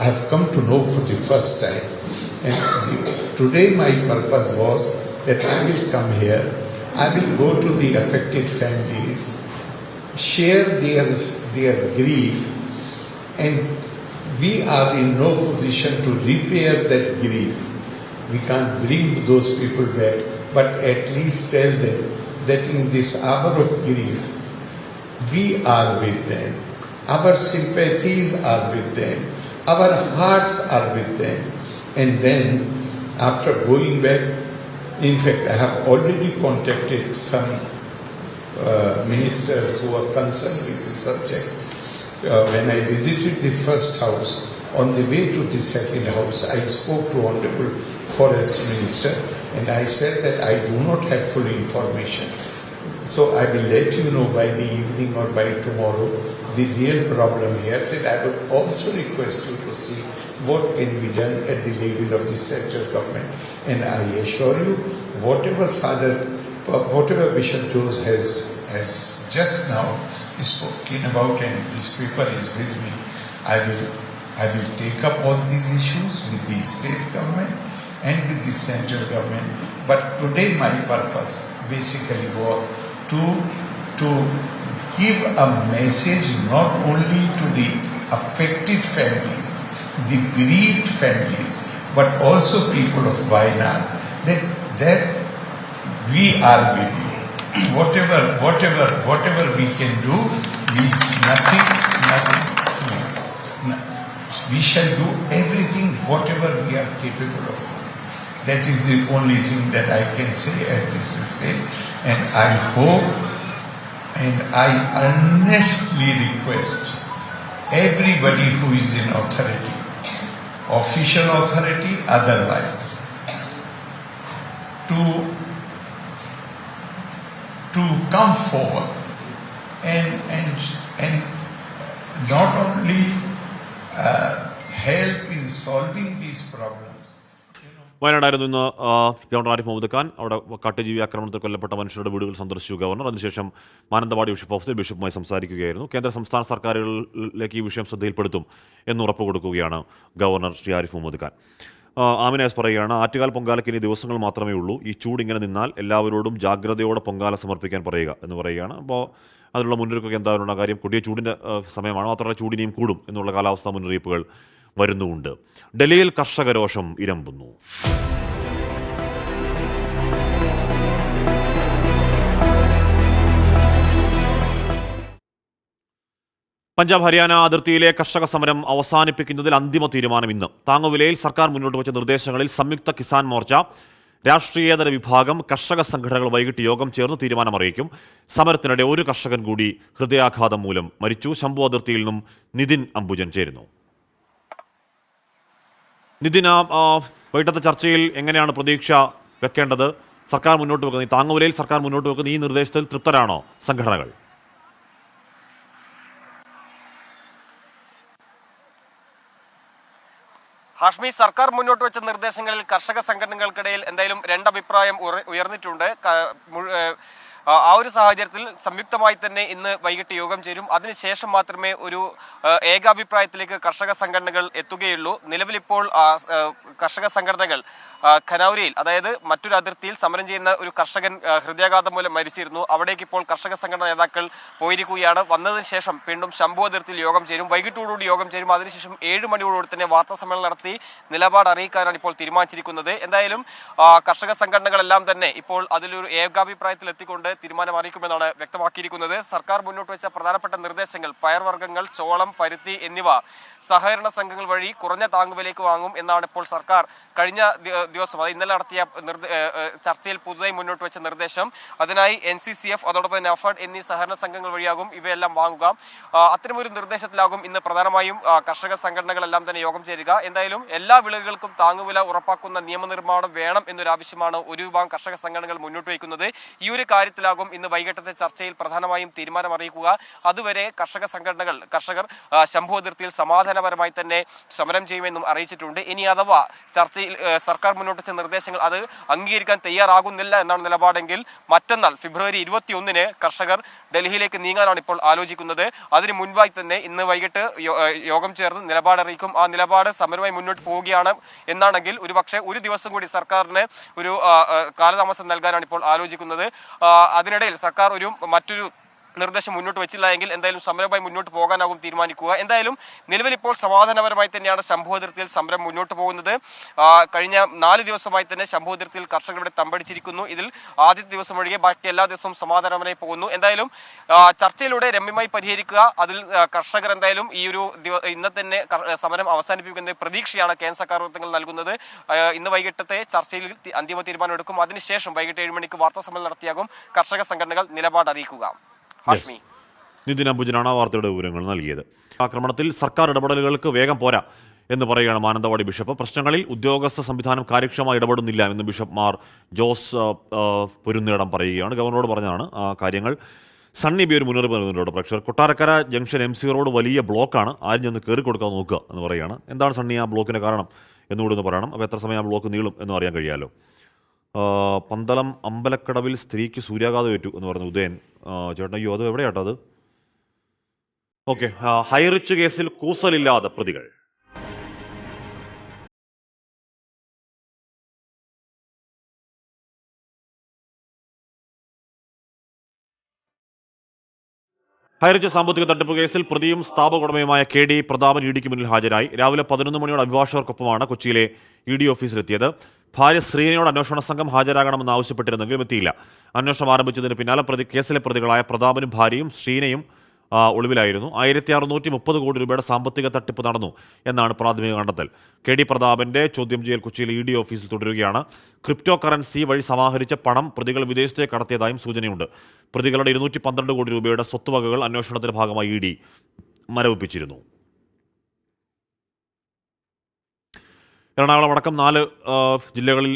I have come to know for the first time, and today my purpose was that I will come here, I will go to the affected families, share their grief, and we are in no position to repair that grief. We can't bring those people back, but at least tell them that in this hour of grief, we are with them. Our sympathies are with them. Our hearts are with them. And then, after going back, in fact, I have already contacted some ministers who are concerned with the subject. When I visited the first house, on the way to the second house, I spoke to Honorable Forest Minister, and I said that I do not have full information. So I will let you know by the evening or by tomorrow the real problem here. Said I would also request you to see what can be done at the level of the central government. And I assure you, whatever Bishop Jose has just now spoken about, and this paper is with me, I will take up all these issues with the state government and with the central government. But today my purpose basically was to give a message not only to the affected families, the bereaved families, but also people of Wayanad that we are with you. Whatever we can do, nothing. We shall do everything, whatever we are capable of. That is the only thing that I can say at this stage. And I hope and I earnestly request everybody who is in authority, official authority, otherwise, to come forward and not only help in solving these problems. വയനാടായിരുന്നു ഇന്ന് governor Arif Mohammad Khan. അവിടെ കാട്ടുജീവി ആക്രമണത്തിൽ കൊല്ലപ്പെട്ട മനുഷ്യരുടെ വീടുകൾ സന്ദർശിച്ചു governor. അതിനുശേഷം Mananthavady bishop ഓഫീസിൽ ബിഷപ്പുമായി സംസാരിക്കുകയായിരുന്നു. കേന്ദ്ര സംസ്ഥാന സർക്കാരുകളിലേക്ക് ഈ വിഷയം ശ്രദ്ധയിൽപ്പെടുത്തും എന്ന് ഉറപ്പ് കൊടുക്കുകയാണ് ഗവർണർ ശ്രീ ആരിഫ് മുഹമ്മദ് ഖാൻ. ആമിനാസ് പറയുകയാണ്, ആറ്റുകാൽ പൊങ്കാലയ്ക്ക് ഇനി ദിവസങ്ങൾ മാത്രമേ ഉള്ളൂ. ഈ ചൂട് ഇങ്ങനെ നിന്നാൽ എല്ലാവരോടും ജാഗ്രതയോടെ പൊങ്കാല സമർപ്പിക്കാൻ പറയുക എന്ന് പറയുകയാണ്. അപ്പോൾ അതിനുള്ള മുന്നൊരുക്കൊക്കെ എന്തായാലും കാര്യം, കൊടിയ ചൂടിൻ്റെ സമയമാണ്. മാത്രമല്ല ചൂടിനെയും കൂടും എന്നുള്ള കാലാവസ്ഥാ മുന്നറിയിപ്പുകൾ വരുന്നുമുണ്ട്. ഡൽഹിയിൽ കർഷകരോഷം ഇരമ്പുന്നു. പഞ്ചാബ് ഹരിയാന അതിർത്തിയിലെ കർഷക സമരം അവസാനിപ്പിക്കുന്നതിൽ അന്തിമ തീരുമാനം ഇന്ന്. താങ്ങുവിലയിൽ സർക്കാർ മുന്നോട്ട് വെച്ച നിർദ്ദേശങ്ങളിൽ സംയുക്ത കിസാൻ മോർച്ച രാഷ്ട്രീയേതര വിഭാഗം കർഷക സംഘടനകൾ വൈകിട്ട് യോഗം ചേർന്ന് തീരുമാനം അറിയിക്കും. സമരത്തിനിടെ ഒരു കർഷകൻ കൂടി ഹൃദയാഘാതം മൂലം മരിച്ചു. ശംഭു അതിർത്തിയിൽ നിന്നും നിതിൻ അംബുജൻ ചേരുന്നു. നിതിൻ, വൈകിട്ടത്തെ ചർച്ചയിൽ എങ്ങനെയാണ് പ്രതീക്ഷ വെക്കേണ്ടത്? സർക്കാർ മുന്നോട്ട് വെക്കുന്ന ഈ താങ്ങുവിലയിൽ സർക്കാർ മുന്നോട്ട് വെക്കുന്ന ഈ നിർദ്ദേശത്തിൽ തൃപ്തരാണോ സംഘടനകൾ? ഹാഷ്മി, സർക്കാർ മുന്നോട്ട് വെച്ച നിർദ്ദേശങ്ങളിൽ കർഷക സംഘടനകൾക്കിടയിൽ എന്തായാലും രണ്ടഭിപ്രായം ഉയർന്നിട്ടുണ്ട്. ആ ഒരു സാഹചര്യത്തിൽ സംയുക്തമായി തന്നെ ഇന്ന് വൈകിട്ട് യോഗം ചേരും. അതിനുശേഷം മാത്രമേ ഒരു ഏകാഭിപ്രായത്തിലേക്ക് കർഷക സംഘടനകൾ എത്തുകയുള്ളൂ. നിലവിലിപ്പോൾ കർഷക സംഘടനകൾ ഖനൌരിയിൽ, അതായത് മറ്റൊരു അതിർത്തിയിൽ സമരം ചെയ്യുന്ന ഒരു കർഷകൻ ഹൃദയാഘാതം മൂലം മരിച്ചിരുന്നു. അവിടേക്ക് ഇപ്പോൾ കർഷക സംഘടനാ നേതാക്കൾ പോയിരിക്കുകയാണ്. വന്നതിന് ശേഷം വീണ്ടും ശംഭു അതിർത്തിയിൽ യോഗം ചേരും. വൈകിട്ടോടുകൂടി യോഗം ചേരും. അതിനുശേഷം 7 മണിയോടുകൂടി തന്നെ വാർത്താ സമ്മേളനം നടത്തി നിലപാട് അറിയിക്കാനാണ് ഇപ്പോൾ തീരുമാനിച്ചിരിക്കുന്നത്. എന്തായാലും കർഷക സംഘടനകളെല്ലാം തന്നെ ഇപ്പോൾ അതിലൊരു ഏകാഭിപ്രായത്തിൽ എത്തിക്കൊണ്ട് തീരുമാനം അറിയിക്കുമെന്നാണ് വ്യക്തമാക്കിയിരിക്കുന്നത്. സർക്കാർ മുന്നോട്ട് വെച്ച പ്രധാനപ്പെട്ട നിർദ്ദേശങ്ങൾ പയർവർഗ്ഗങ്ങൾ, ചോളം, പരുത്തി എന്നിവ സഹകരണ സംഘങ്ങൾ വഴി കുറഞ്ഞ താങ്ങുവിലയ്ക്ക് വാങ്ങും എന്നാണ് ഇപ്പോൾ സർക്കാർ കഴിഞ്ഞ ദിവസം, അത് ഇന്നലെ നടത്തിയ ചർച്ചയിൽ പുതുതായി മുന്നോട്ട് വെച്ച നിർദ്ദേശം. അതിനായി NCCF, അതോടൊപ്പം NAFED എന്നീ സഹകരണ സംഘങ്ങൾ വഴിയാകും ഇവയെല്ലാം വാങ്ങുക. അത്തരമൊരു നിർദ്ദേശത്തിലാകും ഇന്ന് പ്രധാനമായും കർഷക സംഘടനകളെല്ലാം തന്നെ യോഗം ചേരുക. എന്തായാലും എല്ലാ വിളകൾക്കും താങ്ങുവില ഉറപ്പാക്കുന്ന നിയമനിർമ്മാണം വേണം എന്നൊരാവശ്യമാണ് ഒരു വിഭാഗം കർഷക സംഘടനകൾ മുന്നോട്ട് വയ്ക്കുന്നത്. ഈ ഒരു കാര്യത്തിലാകും ഇന്ന് വൈകിട്ടത്തെ ചർച്ചയിൽ പ്രധാനമായും തീരുമാനം അറിയിക്കുക. അതുവരെ കർഷകർ ശംഭു അതിർത്തിയിൽ സമാധാനപരമായി തന്നെ സമരം ചെയ്യുമെന്നും അറിയിച്ചിട്ടുണ്ട്. ഇനി അഥവാ ചർച്ചയിൽ സർക്കാർ മുന്നോട്ട് വെച്ച നിർദ്ദേശങ്ങൾ അത് അംഗീകരിക്കാൻ തയ്യാറാകുന്നില്ല എന്നാണ് നിലപാടെങ്കിൽ മറ്റന്നാൾ ഫെബ്രുവരി 21-ന് കർഷകർ ഡൽഹിയിലേക്ക് നീങ്ങാനാണ് ഇപ്പോൾ ആലോചിക്കുന്നത്. അതിന് മുൻപായി തന്നെ ഇന്ന് വൈകിട്ട് യോഗം ചേർന്ന് നിലപാട് അറിയിക്കും. ആ നിലപാട് സമരമായി മുന്നോട്ട് പോവുകയാണ് എന്നാണെങ്കിൽ ഒരുപക്ഷെ ഒരു ദിവസം കൂടി സർക്കാരിന് ഒരു കാലതാമസം നൽകാനാണ് ഇപ്പോൾ ആലോചിക്കുന്നത്. അതിനിടയിൽ സർക്കാർ മറ്റൊരു നിർദ്ദേശം മുന്നോട്ട് വെച്ചില്ല എങ്കിൽ എന്തായാലും സമരമായി മുന്നോട്ട് പോകാനാകും തീരുമാനിക്കുക. എന്തായാലും നിലവിൽ ഇപ്പോൾ സമാധാനപരമായി തന്നെയാണ് ശംഭു അതിർത്തിയിൽ സമരം മുന്നോട്ട് പോകുന്നത്. കഴിഞ്ഞ 4 ദിവസമായി തന്നെ ശംഭു അതിർത്തിയിൽ കർഷകരുടെ തമ്പടിച്ചിരിക്കുന്നു. ഇതിൽ ആദ്യത്തെ ദിവസം ഒഴികെ ബാക്കി എല്ലാ ദിവസവും സമാധാനപരമായി പോകുന്നു. എന്തായാലും ചർച്ചയിലൂടെ രമ്യമായി പരിഹരിക്കുക. അതിൽ കർഷകർ എന്തായാലും ഇന്ന് തന്നെ സമരം അവസാനിപ്പിക്കുന്ന പ്രതീക്ഷയാണ് കേന്ദ്ര സർക്കാർ വൃത്തങ്ങൾ നൽകുന്നത്. ഇന്ന് വൈകിട്ടത്തെ ചർച്ചയിൽ അന്തിമ തീരുമാനമെടുക്കും. അതിനുശേഷം വൈകിട്ട് 7 മണിക്ക് വാർത്താ സമ്മേളനം നടത്തിയാകും കർഷക സംഘടനകൾ നിലപാട് അറിയിക്കുക. നിതിൻ അംബുജനാണ് വാർത്തയുടെ വിവരങ്ങൾ നൽകിയത്. ആക്രമണത്തിൽ സർക്കാർ ഇടപെടലുകൾക്ക് വേഗം പോരാ എന്ന് പറയുകയാണ് മാനന്തവാടി ബിഷപ്പ്. പ്രശ്നങ്ങളിൽ ഉദ്യോഗസ്ഥ സംവിധാനം കാര്യക്ഷമമായി ഇടപെടുന്നില്ല എന്ന് ബിഷപ്പ് മാർ ജോസ് പൊരുന്നേടം പറയുകയാണ്. ഗവർണറോട് പറഞ്ഞാണ് കാര്യങ്ങൾ. സണ്ണി ബി ഒരു മുന്നറിയിപ്പ് നൽകുന്നുണ്ട് പ്രേക്ഷകർ. കൊട്ടാരക്കര ജംഗ്ഷൻ MC റോഡ് വലിയ ബ്ലോക്കാണ്, ആരും ഒന്ന് കയറി കൊടുക്കാൻ നോക്കുക എന്ന് പറയുകയാണ്. എന്താണ് സണ്ണി ആ ബ്ലോക്കിൻ്റെ കാരണം എന്നുകൂടി ഒന്ന് പറയണം. അപ്പോൾ എത്ര സമയം ആ ബ്ലോക്ക് നീളും എന്ന് അറിയാൻ കഴിയാമല്ലോ. പന്തളം അമ്പലക്കടവിൽ സ്ത്രീക്ക് സൂര്യാഘാതം ഏറ്റു എന്ന് പറഞ്ഞു ഉദയൻ ചേട്ടൻ. അയ്യോ, അത് എവിടെയാട്ടോ അത്? ഓക്കെ, ഹൈറിച്ച് കേസിൽ കൂസലില്ലാതെ പ്രതികൾ. ഹൈറിച്ച് സാമ്പത്തിക തട്ടിപ്പ് കേസിൽ പ്രതിയും സ്ഥാപക കെ ഡി പ്രതാപൻ ED-ക്ക് മുന്നിൽ ഹാജരായി. രാവിലെ 11 മണിയോടെ അഭിഭാഷകർക്കൊപ്പമാണ് കൊച്ചിയിലെ ED ഓഫീസിലെത്തിയത്. ഭാര്യ ശ്രീനയോട് അന്വേഷണ സംഘം ഹാജരാകണമെന്ന് ആവശ്യപ്പെട്ടിരുന്നെങ്കിലും എത്തിയില്ല. അന്വേഷണം ആരംഭിച്ചതിന് പിന്നാലെ കേസിലെ പ്രതികളായ പ്രതാപനും ഭാര്യയും ശ്രീനയും ഒളിവിലായിരുന്നു. 1630 കോടി രൂപയുടെ സാമ്പത്തിക തട്ടിപ്പ് നടന്നു എന്നാണ് പ്രാഥമിക കണ്ടെത്തൽ. കെ ഡി പ്രതാപന്റെ ചോദ്യം ചെയ്യൽ കൊച്ചിയിലെ ED ഓഫീസിൽ തുടരുകയാണ്. ക്രിപ്റ്റോ കറൻസി വഴി സമാഹരിച്ച പണം പ്രതികൾ വിദേശത്തേക്ക് കടത്തിയതായും സൂചനയുണ്ട്. പ്രതികളുടെ 212 കോടി രൂപയുടെ സ്വത്തുവകകൾ അന്വേഷണത്തിന്റെ ഭാഗമായി ED മരവിപ്പിച്ചിരുന്നു. എറണാകുളം അടക്കം 4 ജില്ലകളിൽ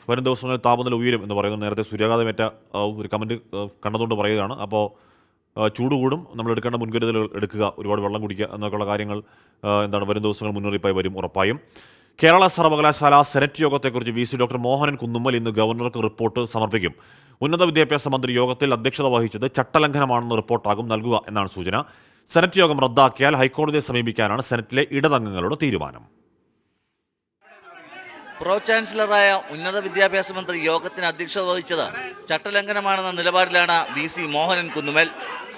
വരും ദിവസങ്ങളിൽ താപനില ഉയരും എന്ന് പറയുന്നു. നേരത്തെ സൂര്യാഘാതമേറ്റ ഒരു കമൻറ്റ് കണ്ടതുകൊണ്ട് പറയുകയാണ്. അപ്പോൾ ചൂട് കൂടും, നമ്മൾ എടുക്കേണ്ട മുൻകരുതലുകൾ എടുക്കുക, ഒരുപാട് വെള്ളം കുടിക്കുക എന്നൊക്കെയുള്ള കാര്യങ്ങൾ വരും ദിവസങ്ങൾ മുന്നറിയിപ്പായി വരും ഉറപ്പായും. കേരള സർവകലാശാല സെനറ്റ് യോഗത്തെക്കുറിച്ച് VC ഡോക്ടർ മോഹനൻ കുന്നുമ്മൽ ഇന്ന് ഗവർണർക്ക് റിപ്പോർട്ട് സമർപ്പിക്കും. ഉന്നത വിദ്യാഭ്യാസ മന്ത്രി യോഗത്തിൽ അധ്യക്ഷത വഹിച്ചത് ചട്ടലംഘനമാണെന്ന് റിപ്പോർട്ടാകും നൽകുക എന്നാണ് സൂചന. സെനറ്റ് യോഗം റദ്ദാക്കിയാൽ ഹൈക്കോടതിയെ സമീപിക്കാനാണ് സെനറ്റിലെ ഇടതംഗങ്ങളുടെ തീരുമാനം. പ്രോ ചാൻസലറായ ഉന്നത വിദ്യാഭ്യാസ മന്ത്രി യോഗത്തിന് അധ്യക്ഷത വഹിച്ചത് ചട്ടലംഘനമാണെന്ന നിലപാടിലാണ് VC മോഹനൻ കുന്നുമ്മൽ.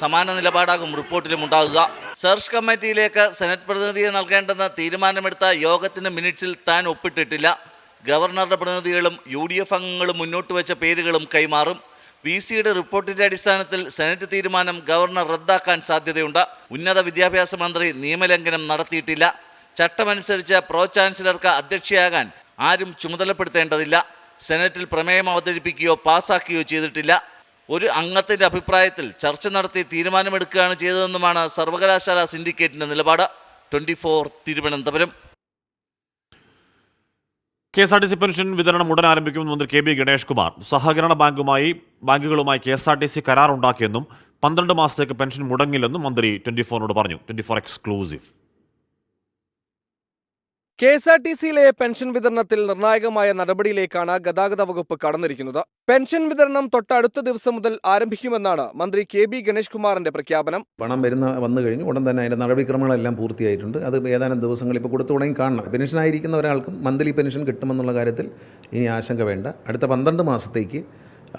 സമാന നിലപാടാകും റിപ്പോർട്ടിലും ഉണ്ടാകുക. സെർച്ച് കമ്മിറ്റിയിലേക്ക് സെനറ്റ് പ്രതിനിധിയെ നൽകേണ്ടെന്ന് തീരുമാനമെടുത്ത യോഗത്തിന്റെ മിനിറ്റ്സിൽ താൻ ഒപ്പിട്ടിട്ടില്ല. ഗവർണറുടെ പ്രതിനിധികളും UDF അംഗങ്ങളും മുന്നോട്ട് വെച്ച പേരുകളും കൈമാറും. VCയുടെ റിപ്പോർട്ടിന്റെ അടിസ്ഥാനത്തിൽ സെനറ്റ് തീരുമാനം ഗവർണർ റദ്ദാക്കാൻ സാധ്യതയുണ്ട്. ഉന്നത വിദ്യാഭ്യാസ മന്ത്രി നിയമലംഘനം നടത്തിയിട്ടില്ല. ചട്ടമനുസരിച്ച് പ്രോ ചാൻസലർക്ക് അധ്യക്ഷയാകാൻ ആരും ചുമതലപ്പെടുത്തേണ്ടതില്ല. സെനറ്റിൽ പ്രമേയം അവതരിപ്പിക്കുകയോ പാസാക്കുകയോ ചെയ്തിട്ടില്ല. ഒരു അംഗത്തിന്റെ അഭിപ്രായത്തിൽ ചർച്ച നടത്തി തീരുമാനമെടുക്കുകയാണ് ചെയ്തതെന്നുമാണ് സർവകലാശാല സിൻഡിക്കേറ്റിന്റെ നിലപാട്. 24 തിരുവനന്തപുരം. KSRTC പെൻഷൻ വിതരണം ഉടൻ ആരംഭിക്കുമെന്ന് മന്ത്രി KB ഗണേഷ് കുമാർ. സഹകരണ ബാങ്കുകളുമായി KSRTC കരാറുണ്ടാക്കിയെന്നും 12 മാസത്തേക്ക് പെൻഷൻ മുടങ്ങില്ലെന്നും മന്ത്രി 24നോട് പറഞ്ഞു. 24 എക്സ്ക്ലൂസീവ്. KSRTCയിലെ പെൻഷൻ വിതരണത്തിൽ നിർണായകമായ നടപടിയിലേക്കാണ് ഗതാഗത വകുപ്പ് കടന്നിരിക്കുന്നത്. പെൻഷൻ വിതരണം തൊട്ടടുത്ത ദിവസം മുതൽ ആരംഭിക്കുമെന്നാണ് മന്ത്രി KB ഗണേഷ് കുമാറിന്റെ പ്രഖ്യാപനം. പണം വന്നു കഴിഞ്ഞു ഉടൻ തന്നെ അതിൻ്റെ നടപടിക്രമങ്ങളെല്ലാം പൂർത്തിയായിട്ടുണ്ട്. അത് ഏതാനും ദിവസങ്ങൾ ഇപ്പോൾ കൊടുത്തു തുടങ്ങി കാണണം. പെൻഷനായിരിക്കുന്ന ഒരാൾക്കും മന്ത്ലി പെൻഷൻ കിട്ടുമെന്നുള്ള കാര്യത്തിൽ ഇനി ആശങ്ക വേണ്ട. അടുത്ത 12 മാസത്തേക്ക്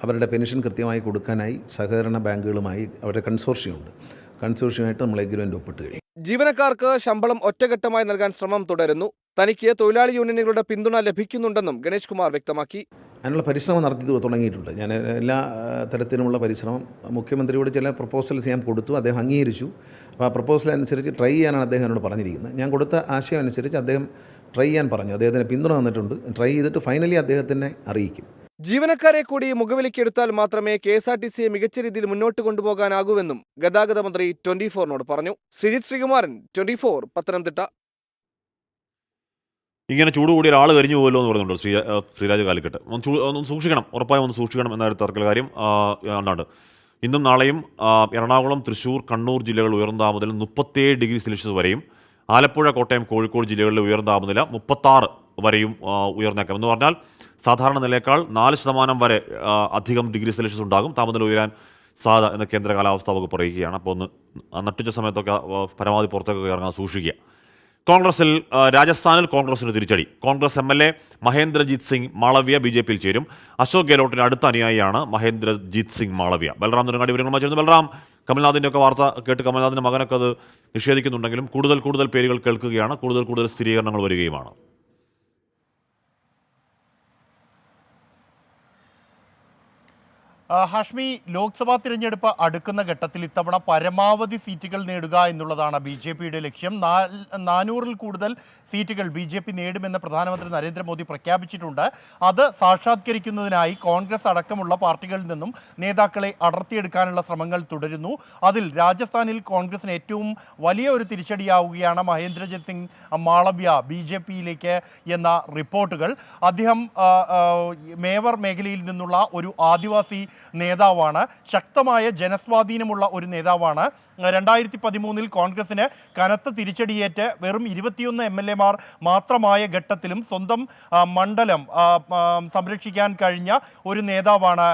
അവരുടെ പെൻഷൻ കൃത്യമായി കൊടുക്കാനായി സഹകരണ ബാങ്കുകളുമായി അവരുടെ കൺസോർഷ്യമുണ്ട്. കൺസോർഷ്യമായിട്ട് നമ്മൾ എഗ്രിമെൻ്റ് ഒപ്പിട്ട് കഴിയും. ജീവനക്കാർക്ക് ശമ്പളം ഒറ്റഘട്ടമായി നൽകാൻ ശ്രമം തുടരുന്നു. തനിക്ക് തൊഴിലാളി യൂണിയനുകളുടെ പിന്തുണ ലഭിക്കുന്നുണ്ടെന്നും ഗണേഷ് കുമാർ വ്യക്തമാക്കി. അതിനുള്ള പരിശ്രമം നടത്തി തുടങ്ങിയിട്ടുണ്ട്. ഞാൻ എല്ലാ തരത്തിലുമുള്ള പരിശ്രമം മുഖ്യമന്ത്രിയോട് ചില പ്രപ്പോസൽസ് ഞാൻ കൊടുത്തു. അദ്ദേഹം അംഗീകരിച്ചു. അപ്പോൾ ആ പ്രപ്പോസൽ അനുസരിച്ച് ട്രൈ ചെയ്യാനാണ് അദ്ദേഹം എന്നോട് പറഞ്ഞിരിക്കുന്നത്. ഞാൻ കൊടുത്ത ആശയം അനുസരിച്ച് അദ്ദേഹം ട്രൈ ചെയ്യാൻ പറഞ്ഞു. അദ്ദേഹത്തിന് പിന്തുണ തന്നിട്ടുണ്ട്. ട്രൈ ചെയ്തിട്ട് ഫൈനലി അദ്ദേഹത്തിനെ അറിയിക്കും. ജീവനക്കാരെ കൂടി മുഖവിലക്കെടുത്താൽ മാത്രമേ KSRTCയെ മികച്ച രീതിയിൽ മുന്നോട്ട് കൊണ്ടുപോകാനാകൂവെന്നും ഗതാഗത മന്ത്രി 24നോട് പറഞ്ഞു. ശ്രീജിത് ശ്രീകുമാരൻ, 24, പത്തനംതിട്ട. ഇങ്ങനെ ചൂട് കൂടിയ ആൾ കരിഞ്ഞു പോകുമല്ലോ എന്ന് പറയുന്നുണ്ട് ശ്രീരാജ് കാലിക്കട്ട്. ഒന്ന് സൂക്ഷിക്കണം, ഉറപ്പായും ഒന്ന് സൂക്ഷിക്കണം എന്നായിരുന്നു തർക്കൽ കാര്യം. എന്നാണ് ഇന്നും നാളെയും എറണാകുളം, തൃശ്ശൂർ, കണ്ണൂർ ജില്ലകൾ ഉയർന്ന താപനില 37 ഡിഗ്രി സെൽഷ്യസ് വരെയും, ആലപ്പുഴ, കോട്ടയം, കോഴിക്കോട് ജില്ലകളിലെ ഉയർന്ന താപനില 36 വരെയും ഉയർന്നേക്കാം. എന്ന് പറഞ്ഞാൽ സാധാരണ നിലയേക്കാൾ 4% വരെ അധികം ഡിഗ്രി സെൽഷ്യസ് ഉണ്ടാകും താപനില ഉയരാൻ സാധ്യത എന്ന് കേന്ദ്ര കാലാവസ്ഥാ വകുപ്പ് പറയുകയാണ്. അപ്പോൾ ഒന്ന് നട്ടുച്ച സമയത്തൊക്കെ പരമാവധി പുറത്തേക്ക് ഇറങ്ങാൻ സൂക്ഷിക്കുക. രാജസ്ഥാനിൽ കോൺഗ്രസിന് തിരിച്ചടി. കോൺഗ്രസ് MLA മഹേന്ദ്രജിത് സിംഗ് മാളവ്യ BJPയിൽ ചേരും. അശോക് ഗെഹ്ലോട്ടിന്റെ അടുത്ത അനുയായിയാണ് മഹേന്ദ്രജിത് സിംഗ് മാളവ്യ. ബൽറാം നുരങ്ങാടി വിവരങ്ങളുമായി ചേർന്നു. ബൽറാം, കമൽനാഥിൻ്റെ ഒക്കെ വാർത്ത കേട്ട് കമൽനാഥിൻ്റെ മകനൊക്കെ അത് നിഷേധിക്കുന്നുണ്ടെങ്കിലും കൂടുതൽ പേരുകൾ കേൾക്കുകയാണ്, കൂടുതൽ സ്ഥിരീകരണങ്ങൾ വരികയുമാണ്. ഹാഷ്മി, ലോക്സഭാ തിരഞ്ഞെടുപ്പ് അടുക്കുന്ന ഘട്ടത്തിൽ ഇത്തവണ പരമാവധി സീറ്റുകൾ നേടുക എന്നുള്ളതാണ് BJPയുടെ ലക്ഷ്യം. 400-ൽ കൂടുതൽ സീറ്റുകൾ BJP നേടുമെന്ന് പ്രധാനമന്ത്രി നരേന്ദ്രമോദി പ്രഖ്യാപിച്ചിട്ടുണ്ട്. അത് സാക്ഷാത്കരിക്കുന്നതിനായി കോൺഗ്രസ് അടക്കമുള്ള പാർട്ടികളിൽ നിന്നും നേതാക്കളെ അടർത്തിയെടുക്കാനുള്ള ശ്രമങ്ങൾ തുടരുന്നു. അതിൽ രാജസ്ഥാനിൽ കോൺഗ്രസിന് ഏറ്റവും വലിയ ഒരു തിരിച്ചടിയാവുകയാണ് മഹേന്ദ്രജിത് സിംഗ് മാളവ്യ BJPയിലേക്ക് എന്ന റിപ്പോർട്ടുകൾ. അദ്ദേഹം മേവർ മേഖലയിൽ നിന്നുള്ള ഒരു ആദിവാസി നേതാവാണ്. ശക്തമായ ജനസ്വാധീനമുള്ള ഒരു നേതാവാണ്. 2013-ൽ കോൺഗ്രസിന് കനത്ത തിരിച്ചടിയേറ്റ് വെറും 21 MLA-മാർ മാത്രമായ ഘട്ടത്തിലും സ്വന്തം മണ്ഡലം സംരക്ഷിക്കാൻ കഴിഞ്ഞ ഒരു നേതാവാണ്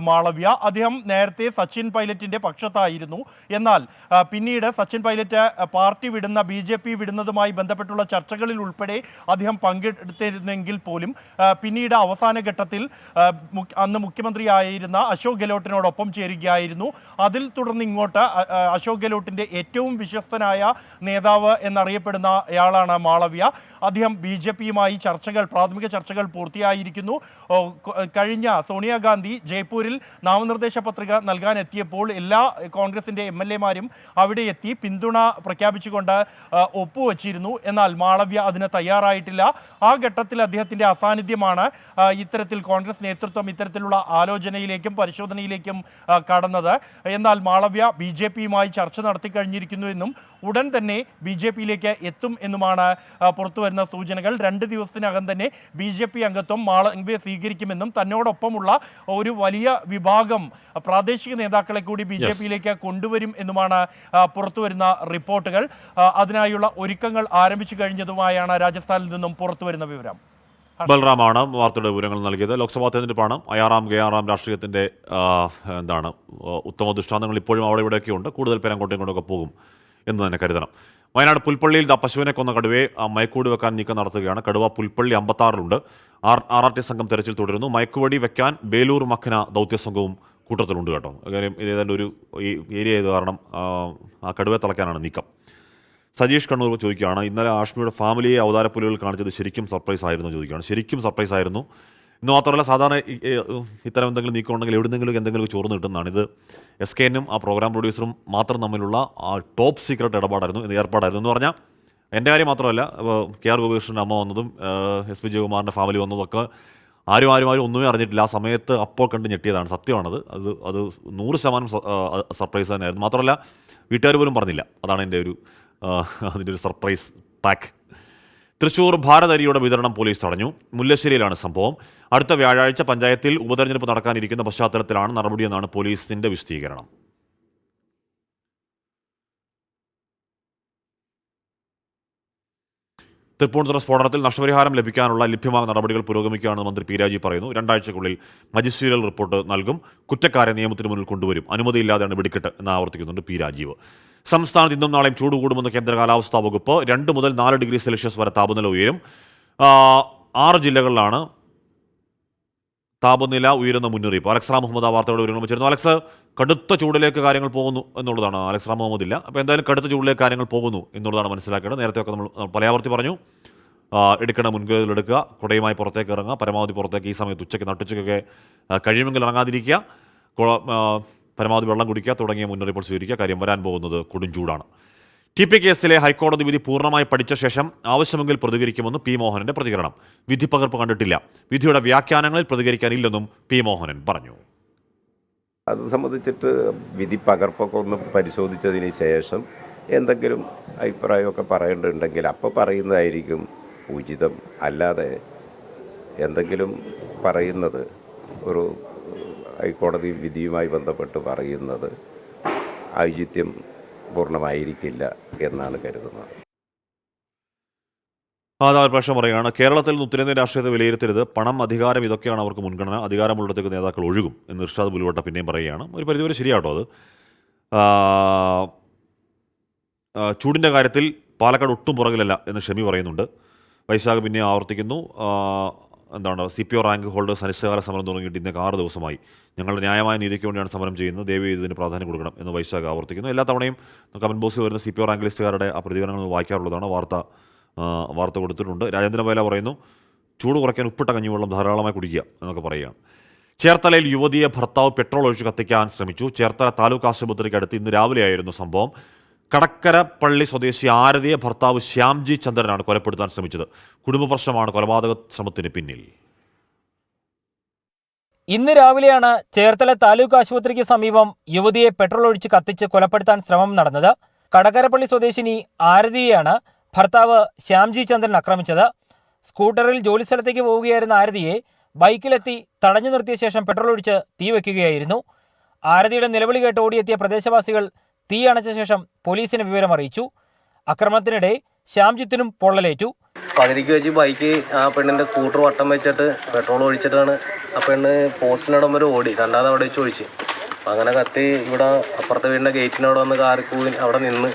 മാളവ്യ. അദ്ദേഹം നേരത്തെ സച്ചിൻ പൈലറ്റിൻ്റെ പക്ഷത്തായിരുന്നു. എന്നാൽ പിന്നീട് സച്ചിൻ പൈലറ്റ് പാർട്ടി വിടുന്ന BJP വിടുന്നതുമായി ബന്ധപ്പെട്ടുള്ള ചർച്ചകളിൽ ഉൾപ്പെടെ അദ്ദേഹം പങ്കെടുത്തിരുന്നെങ്കിൽ പോലും പിന്നീട് അവസാന ഘട്ടത്തിൽ അന്ന് മുഖ്യമന്ത്രിയായിരുന്ന ഉണ്ടായിരുന്ന അശോക് ഗെഹ്ലോട്ടിനോടൊപ്പം ചേരുകയായിരുന്നു. അതിൽ തുടർന്ന് ഇങ്ങോട്ട് അശോക് ഗെഹ്ലോട്ടിൻ്റെ ഏറ്റവും വിശ്വസ്തനായ നേതാവ് എന്നറിയപ്പെടുന്ന ആളാണ് മാളവ്യ. അദ്ദേഹം BJPയുമായി പ്രാഥമിക ചർച്ചകൾ പൂർത്തിയായിരിക്കുന്നു. കഴിഞ്ഞ സോണിയാഗാന്ധി ജയ്പൂരിൽ നാമനിർദ്ദേശ പത്രിക നൽകാൻ എത്തിയപ്പോൾ എല്ലാ കോൺഗ്രസിൻ്റെ MLA-മാരും അവിടെ എത്തി പിന്തുണ പ്രഖ്യാപിച്ചുകൊണ്ട് ഒപ്പുവച്ചിരുന്നു. എന്നാൽ മാളവ്യ അതിന് തയ്യാറായിട്ടില്ല. ആ ഘട്ടത്തിൽ അദ്ദേഹത്തിൻ്റെ അസാന്നിധ്യമാണ് ഇത്തരത്തിൽ കോൺഗ്രസ് നേതൃത്വം ഇത്തരത്തിലുള്ള ആലോചനയിലേക്കും പരിശോധനയിലേക്കും കടന്നത്. എന്നാൽ മാളവ്യ BJPയുമായി ചർച്ച നടത്തി കഴിഞ്ഞിരിക്കുന്നുവെന്നും ഉടൻ തന്നെ BJPയിലേക്ക് എത്തും എന്നുമാണ് പുറത്തുവരുന്ന സൂചനകൾ. 2 ദിവസത്തിനകം തന്നെ BJP അംഗത്വം മാളവ്യ സ്വീകരിക്കുമെന്നും തന്നോടൊപ്പമുള്ള ഒരു വലിയ വിഭാഗം പ്രാദേശിക നേതാക്കളെ കൂടി BJPയിലേക്ക് കൊണ്ടുവരും എന്നുമാണ് പുറത്തുവരുന്ന റിപ്പോർട്ടുകൾ. അതിനായുള്ള ഒരുക്കങ്ങൾ ആരംഭിച്ചു കഴിഞ്ഞതുമായാണ് രാജസ്ഥാനിൽ നിന്നും പുറത്തുവരുന്ന വിവരം. ബൽറാമാണ് വാർത്തയുടെ വിവരങ്ങൾ നൽകിയത്. ലോക്സഭാ തെരഞ്ഞെടുപ്പാണ്. അയാറാം ഗയാറാം രാഷ്ട്രീയത്തിൻ്റെ ഉത്തമ ദൃഷ്ടാന്തങ്ങൾ ഇപ്പോഴും അവിടെ ഇവിടെയൊക്കെ ഉണ്ട്. കൂടുതൽ പേര് അങ്ങോട്ടും ഇങ്ങോട്ടൊക്കെ പോകും എന്ന് തന്നെ കരുതണം. വയനാട് പുൽപ്പള്ളിയിൽ പശുവിനെ കൊന്ന കടുവയെ മയക്കുവടി വെക്കാൻ നീക്കം നടത്തുകയാണ്. കടുവ പുൽപ്പള്ളി 56-ലുണ്ട്. RRT സംഘം തെരച്ചിൽ തുടരുന്നു. മയക്കുവടി വെക്കാൻ ബേലൂർ മഖന ദൗത്യസംഘവും കൂട്ടത്തിലുണ്ട് കേട്ടോ. കാര്യം ഇത് ഏതാണ്ട് ഒരു ഈ ഏരിയ ആയത് കാരണം ആ കടുവയെ തളയ്ക്കാനാണ് നീക്കം. സജീഷ് കണ്ണൂർ ചോദിക്കുകയാണ്, ഇന്നലെ ആഷ്മിയുടെ ഫാമിലിയെ അവതാരപ്പുലികൾ കാണിച്ചത് ശരിക്കും സർപ്രൈസ് ആയിരുന്നു ചോദിക്കുകയാണ്. ശരിക്കും സർപ്രൈസ് ആയിരുന്നു. ഇന്ന് മാത്രമല്ല, സാധാരണ ഇത്തരം എന്തെങ്കിലും നീക്കം ഉണ്ടെങ്കിൽ എന്തെങ്കിലും ചോർന്ന് കിട്ടുന്നതാണ്. ഇത് SKനും ആ പ്രോഗ്രാം പ്രൊഡ്യൂസറും മാത്രം തമ്മിലുള്ള ആ ടോപ്പ് സീക്രട്ട് ഏർപ്പാടായിരുന്നു എന്ന് പറഞ്ഞാൽ എൻ്റെ കാര്യം മാത്രമല്ല, KR ഗോപികൃഷ്ണൻ്റെ അമ്മ വന്നതും SP ജയകുമാറിൻ്റെ ഫാമിലി വന്നതും ഒക്കെ ആരും ഒന്നുമേ അറിഞ്ഞിട്ടില്ല. ആ സമയത്ത് അപ്പോൾ കണ്ട് ഞെട്ടിയതാണ്. സത്യമാണത്. അത് 100% സർപ്രൈസ് തന്നെയായിരുന്നു. മാത്രമല്ല വീട്ടുകാർ പോലും പറഞ്ഞില്ല. അതാണ് എൻ്റെ അതിൻ്റെ ഒരു സർപ്രൈസ് പാക്ക്. തൃശൂർ ഭാരതരിയുടെ വിതരണം പോലീസ് തടഞ്ഞു. മുല്ലശ്ശേരിയിലാണ് സംഭവം. അടുത്ത വ്യാഴാഴ്ച പഞ്ചായത്തിൽ ഉപതെരഞ്ഞെടുപ്പ് നടക്കാനിരിക്കുന്ന പശ്ചാത്തലത്തിലാണ് നടപടിയെന്നാണ് പോലീസിന്റെ വിശദീകരണം. തൃപ്പൂണിത്തുറ സ്ഫോടനത്തിൽ നഷ്ടപരിഹാരം ലഭ്യമായ നടപടികൾ പുരോഗമിക്കുകയാണെന്ന് മന്ത്രി P. രാജീവ് പറയുന്നു. 2 ആഴ്ചയ്ക്കുള്ളിൽ മജിസ്ട്രിയൽ റിപ്പോർട്ട് നൽകും. കുറ്റക്കാരെ നിയമത്തിന് മുന്നിൽ കൊണ്ടുവരും. അനുമതിയില്ലാതെയാണ് വെടിക്കെട്ട് എന്ന് ആവർത്തിക്കുന്നുണ്ട് P. രാജീവ്. സംസ്ഥാനത്ത് ഇന്നും നാളെയും ചൂട് കൂടുമെന്ന് കേന്ദ്ര കാലാവസ്ഥാ വകുപ്പ്. 2 മുതൽ 4 ഡിഗ്രി സെൽഷ്യസ് വരെ താപനില ഉയരും. 6 ജില്ലകളിലാണ് താപനില ഉയരുന്ന മുന്നറിയിപ്പ്. അലക്സ് റാം മുഹമ്മദ് ആ വാർത്തയോടെ വിവരങ്ങൾ വെച്ചിരുന്നു. അലക്സ്, കടുത്ത ചൂടിലേക്ക് കാര്യങ്ങൾ പോകുന്നു എന്നുള്ളതാണ്. അലക്സ് റാം മുഹമ്മദ് ഇല്ല. അപ്പോൾ എന്തായാലും കടുത്ത ചൂടിലേക്ക് കാര്യങ്ങൾ പോകുന്നു എന്നുള്ളതാണ് മനസ്സിലാക്കേണ്ടത്. നേരത്തെയൊക്കെ നമ്മൾ പലയാവർത്തി പറഞ്ഞു, എടുക്കേണ്ട മുൻകരുതൽ എടുക്കുക, കുടയുമായി പുറത്തേക്ക് ഇറങ്ങുക, പരമാവധി പുറത്തേക്ക് ഈ സമയത്ത് ഉച്ചയ്ക്ക് നട്ടുച്ചയ്ക്കൊക്കെ കഴിയുമെങ്കിൽ ഇറങ്ങാതിരിക്കുക, പരമാവധി വെള്ളം കുടിക്കുക തുടങ്ങിയ മുന്നറിയിപ്പ് സ്വീകരിക്കുക. കാര്യം വരാൻ പോകുന്നത് കൊടും ചൂടാണ്. TP കേസിലെ ഹൈക്കോടതി വിധി പൂർണ്ണമായി പഠിച്ച ശേഷം ആവശ്യമെങ്കിൽ പ്രതികരിക്കുമെന്ന് P. മോഹനന്റെ പ്രതികരണം. വിധി പകർപ്പ് കണ്ടിട്ടില്ല. വിധിയുടെ വ്യാഖ്യാനങ്ങളിൽ പ്രതികരിക്കാനില്ലെന്നും P. മോഹനൻ പറഞ്ഞു. അത് സംബന്ധിച്ചിട്ട് വിധി പകർപ്പൊക്കെ ഒന്ന് പരിശോധിച്ചതിന് ശേഷം എന്തെങ്കിലും അഭിപ്രായമൊക്കെ പറയേണ്ടതുണ്ടെങ്കിൽ അപ്പോൾ പറയുന്നതായിരിക്കും ഉചിതം. അല്ലാതെ എന്തെങ്കിലും പറയുന്നത്, ഒരു ഹൈക്കോടതി വിധിയുമായി ബന്ധപ്പെട്ട് പറയുന്നത് ഔചിത്യം പൂർണ്ണമായിരിക്കില്ല എന്നാണ് കരുതുന്നത്. പ്രശ്നം പറയുകയാണ്, കേരളത്തിൽ നിന്ന് ഉത്തരേന്ത്യൻ രാഷ്ട്രീയത്തെ വിലയിരുത്തരുത്. പണം, അധികാരം ഇതൊക്കെയാണ് അവർക്ക് മുൻഗണന. അധികാരമുള്ളിടത്തേക്ക് നേതാക്കൾ ഒഴുകും എന്ന് ഇർഷാദ് പുലിവട്ട പിന്നെയും പറയുകയാണ്. ഒരു പരിധിവരെ ശരിയാട്ടോ അത്. ചൂടിൻ്റെ കാര്യത്തിൽ പാലക്കാട് ഒട്ടും പുറകിലല്ല എന്ന് ഷമി പറയുന്നുണ്ട്. വൈശാഖ് പിന്നെ ആവർത്തിക്കുന്നു, CPO റാങ്ക് ഹോൾഡേഴ്സ് അനിശ്ചിതകാല സമരം തുടങ്ങിയിട്ട് ഇന്നേക്ക് 6 ദിവസമായി. ഞങ്ങളുടെ ന്യായമായ നീതിക്ക് വേണ്ടിയാണ് സമരം ചെയ്യുന്നത്. ദയവ് ഇതിന് പ്രാധാന്യം കൊടുക്കണം എന്ന് വൈശാഖ് ആവർത്തിക്കുന്നു. എല്ലാ തവണയും കമന്റ് ബോക്സിൽ വരുന്ന CPO റാങ്ക് ലിസ്റ്റുകാരുടെ ആ പ്രതികരണങ്ങൾ വായിക്കാറുള്ളതാണ്. വാർത്ത കൊടുത്തിട്ടുണ്ട്. രാജേന്ദ്രൻ വയല പറയുന്നു, ചൂട് കുറയ്ക്കാൻ ഉപ്പിട്ട കഞ്ഞിവെള്ളം ധാരാളമായി കുടിക്കുക എന്നൊക്കെ പറയുകയാണ്. ചേർത്തലയിൽ യുവതിയെ ഭർത്താവ് പെട്രോൾ ഒഴിച്ച് കത്തിക്കാൻ ശ്രമിച്ചു. ചേർത്തല താലൂക്ക് ആശുപത്രിക്ക് അടുത്ത് ഇന്ന് രാവിലെയായിരുന്നു സംഭവം. കടക്കരപ്പള്ളി സ്വദേശി ആരതിയെ ഭർത്താവ് ശ്യാംജി ചന്ദ്രനാണ് കൊലപ്പെടുത്താൻ ശ്രമിച്ചത്. കുടുംബ പ്രശ്നമാണ് കൊലപാതക ശ്രമത്തിന് പിന്നിൽ. ഇന്ന് രാവിലെയാണ് ചേർത്തല താലൂക്ക് ആശുപത്രിക്ക് സമീപം യുവതിയെ പെട്രോൾ ഒഴിച്ച് കത്തിച്ച് കൊലപ്പെടുത്താൻ ശ്രമം നടന്നത്. കടക്കരപ്പള്ളി സ്വദേശിനി ആരതിയെയാണ് ഭർത്താവ് ശ്യാംജി ചന്ദ്രൻ ആക്രമിച്ചത്. സ്കൂട്ടറിൽ ജോലിസ്ഥലത്തേക്ക് പോവുകയായിരുന്ന ആരതിയെ ബൈക്കിലെത്തി തടഞ്ഞു നിർത്തിയ ശേഷം പെട്രോൾ ഒഴിച്ച് തീ വയ്ക്കുകയായിരുന്നു. ആരതിയുടെ നിലവിളി കേട്ട് ഓടിയെത്തിയ പ്രദേശവാസികൾ തീ അണച്ച ശേഷം പോലീസിനെ വിവരം അറിയിച്ചു. ആക്രമണത്തിനിടെ ശ്യാംജിത്തിനും പൊള്ളലേറ്റു. പകുതിക്ക് വെച്ച് ബൈക്ക് ആ പെണ്ണിന്റെ സ്കൂട്ടർ വട്ടം വെച്ചിട്ട് പെട്രോൾ ഒഴിച്ചിട്ടാണ് ആ പെണ്ണ് പോസ്റ്റിനോടം വരെ ഓടി. രണ്ടാമത് അവിടെ വെച്ച് ഒഴിച്ച് അങ്ങനെ കത്തി ഇവിടെ അപ്പുറത്തെ വീടിന്റെ ഗേറ്റിനോട് വന്ന് കാറിക്കൂവിൻ അവിടെ നിന്ന്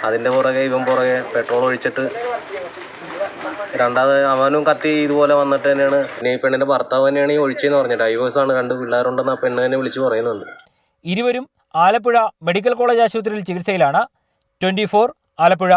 അതിന്റെ പുറകെ പെട്രോൾ ഒഴിച്ചിട്ട് രണ്ടാമത് അവനും കത്തി ഇതുപോലെ വന്നിട്ട് തന്നെയാണ് പിന്നെ ഈ പെണ്ണിൻ്റെ ഭർത്താവ് തന്നെയാണ് ഈ ഒഴിച്ചെന്ന് പറഞ്ഞത്. ഡൈവേഴ്സാണ്, 2 പിള്ളേരുണ്ടെന്ന് ആ പെണ്ണ് തന്നെ വിളിച്ച് പറയുന്നുണ്ട്. ഇരുവരും ആലപ്പുഴ മെഡിക്കൽ കോളേജ് ആശുപത്രിയിൽ ചികിത്സയിലാണ്. 24 ആലപ്പുഴ.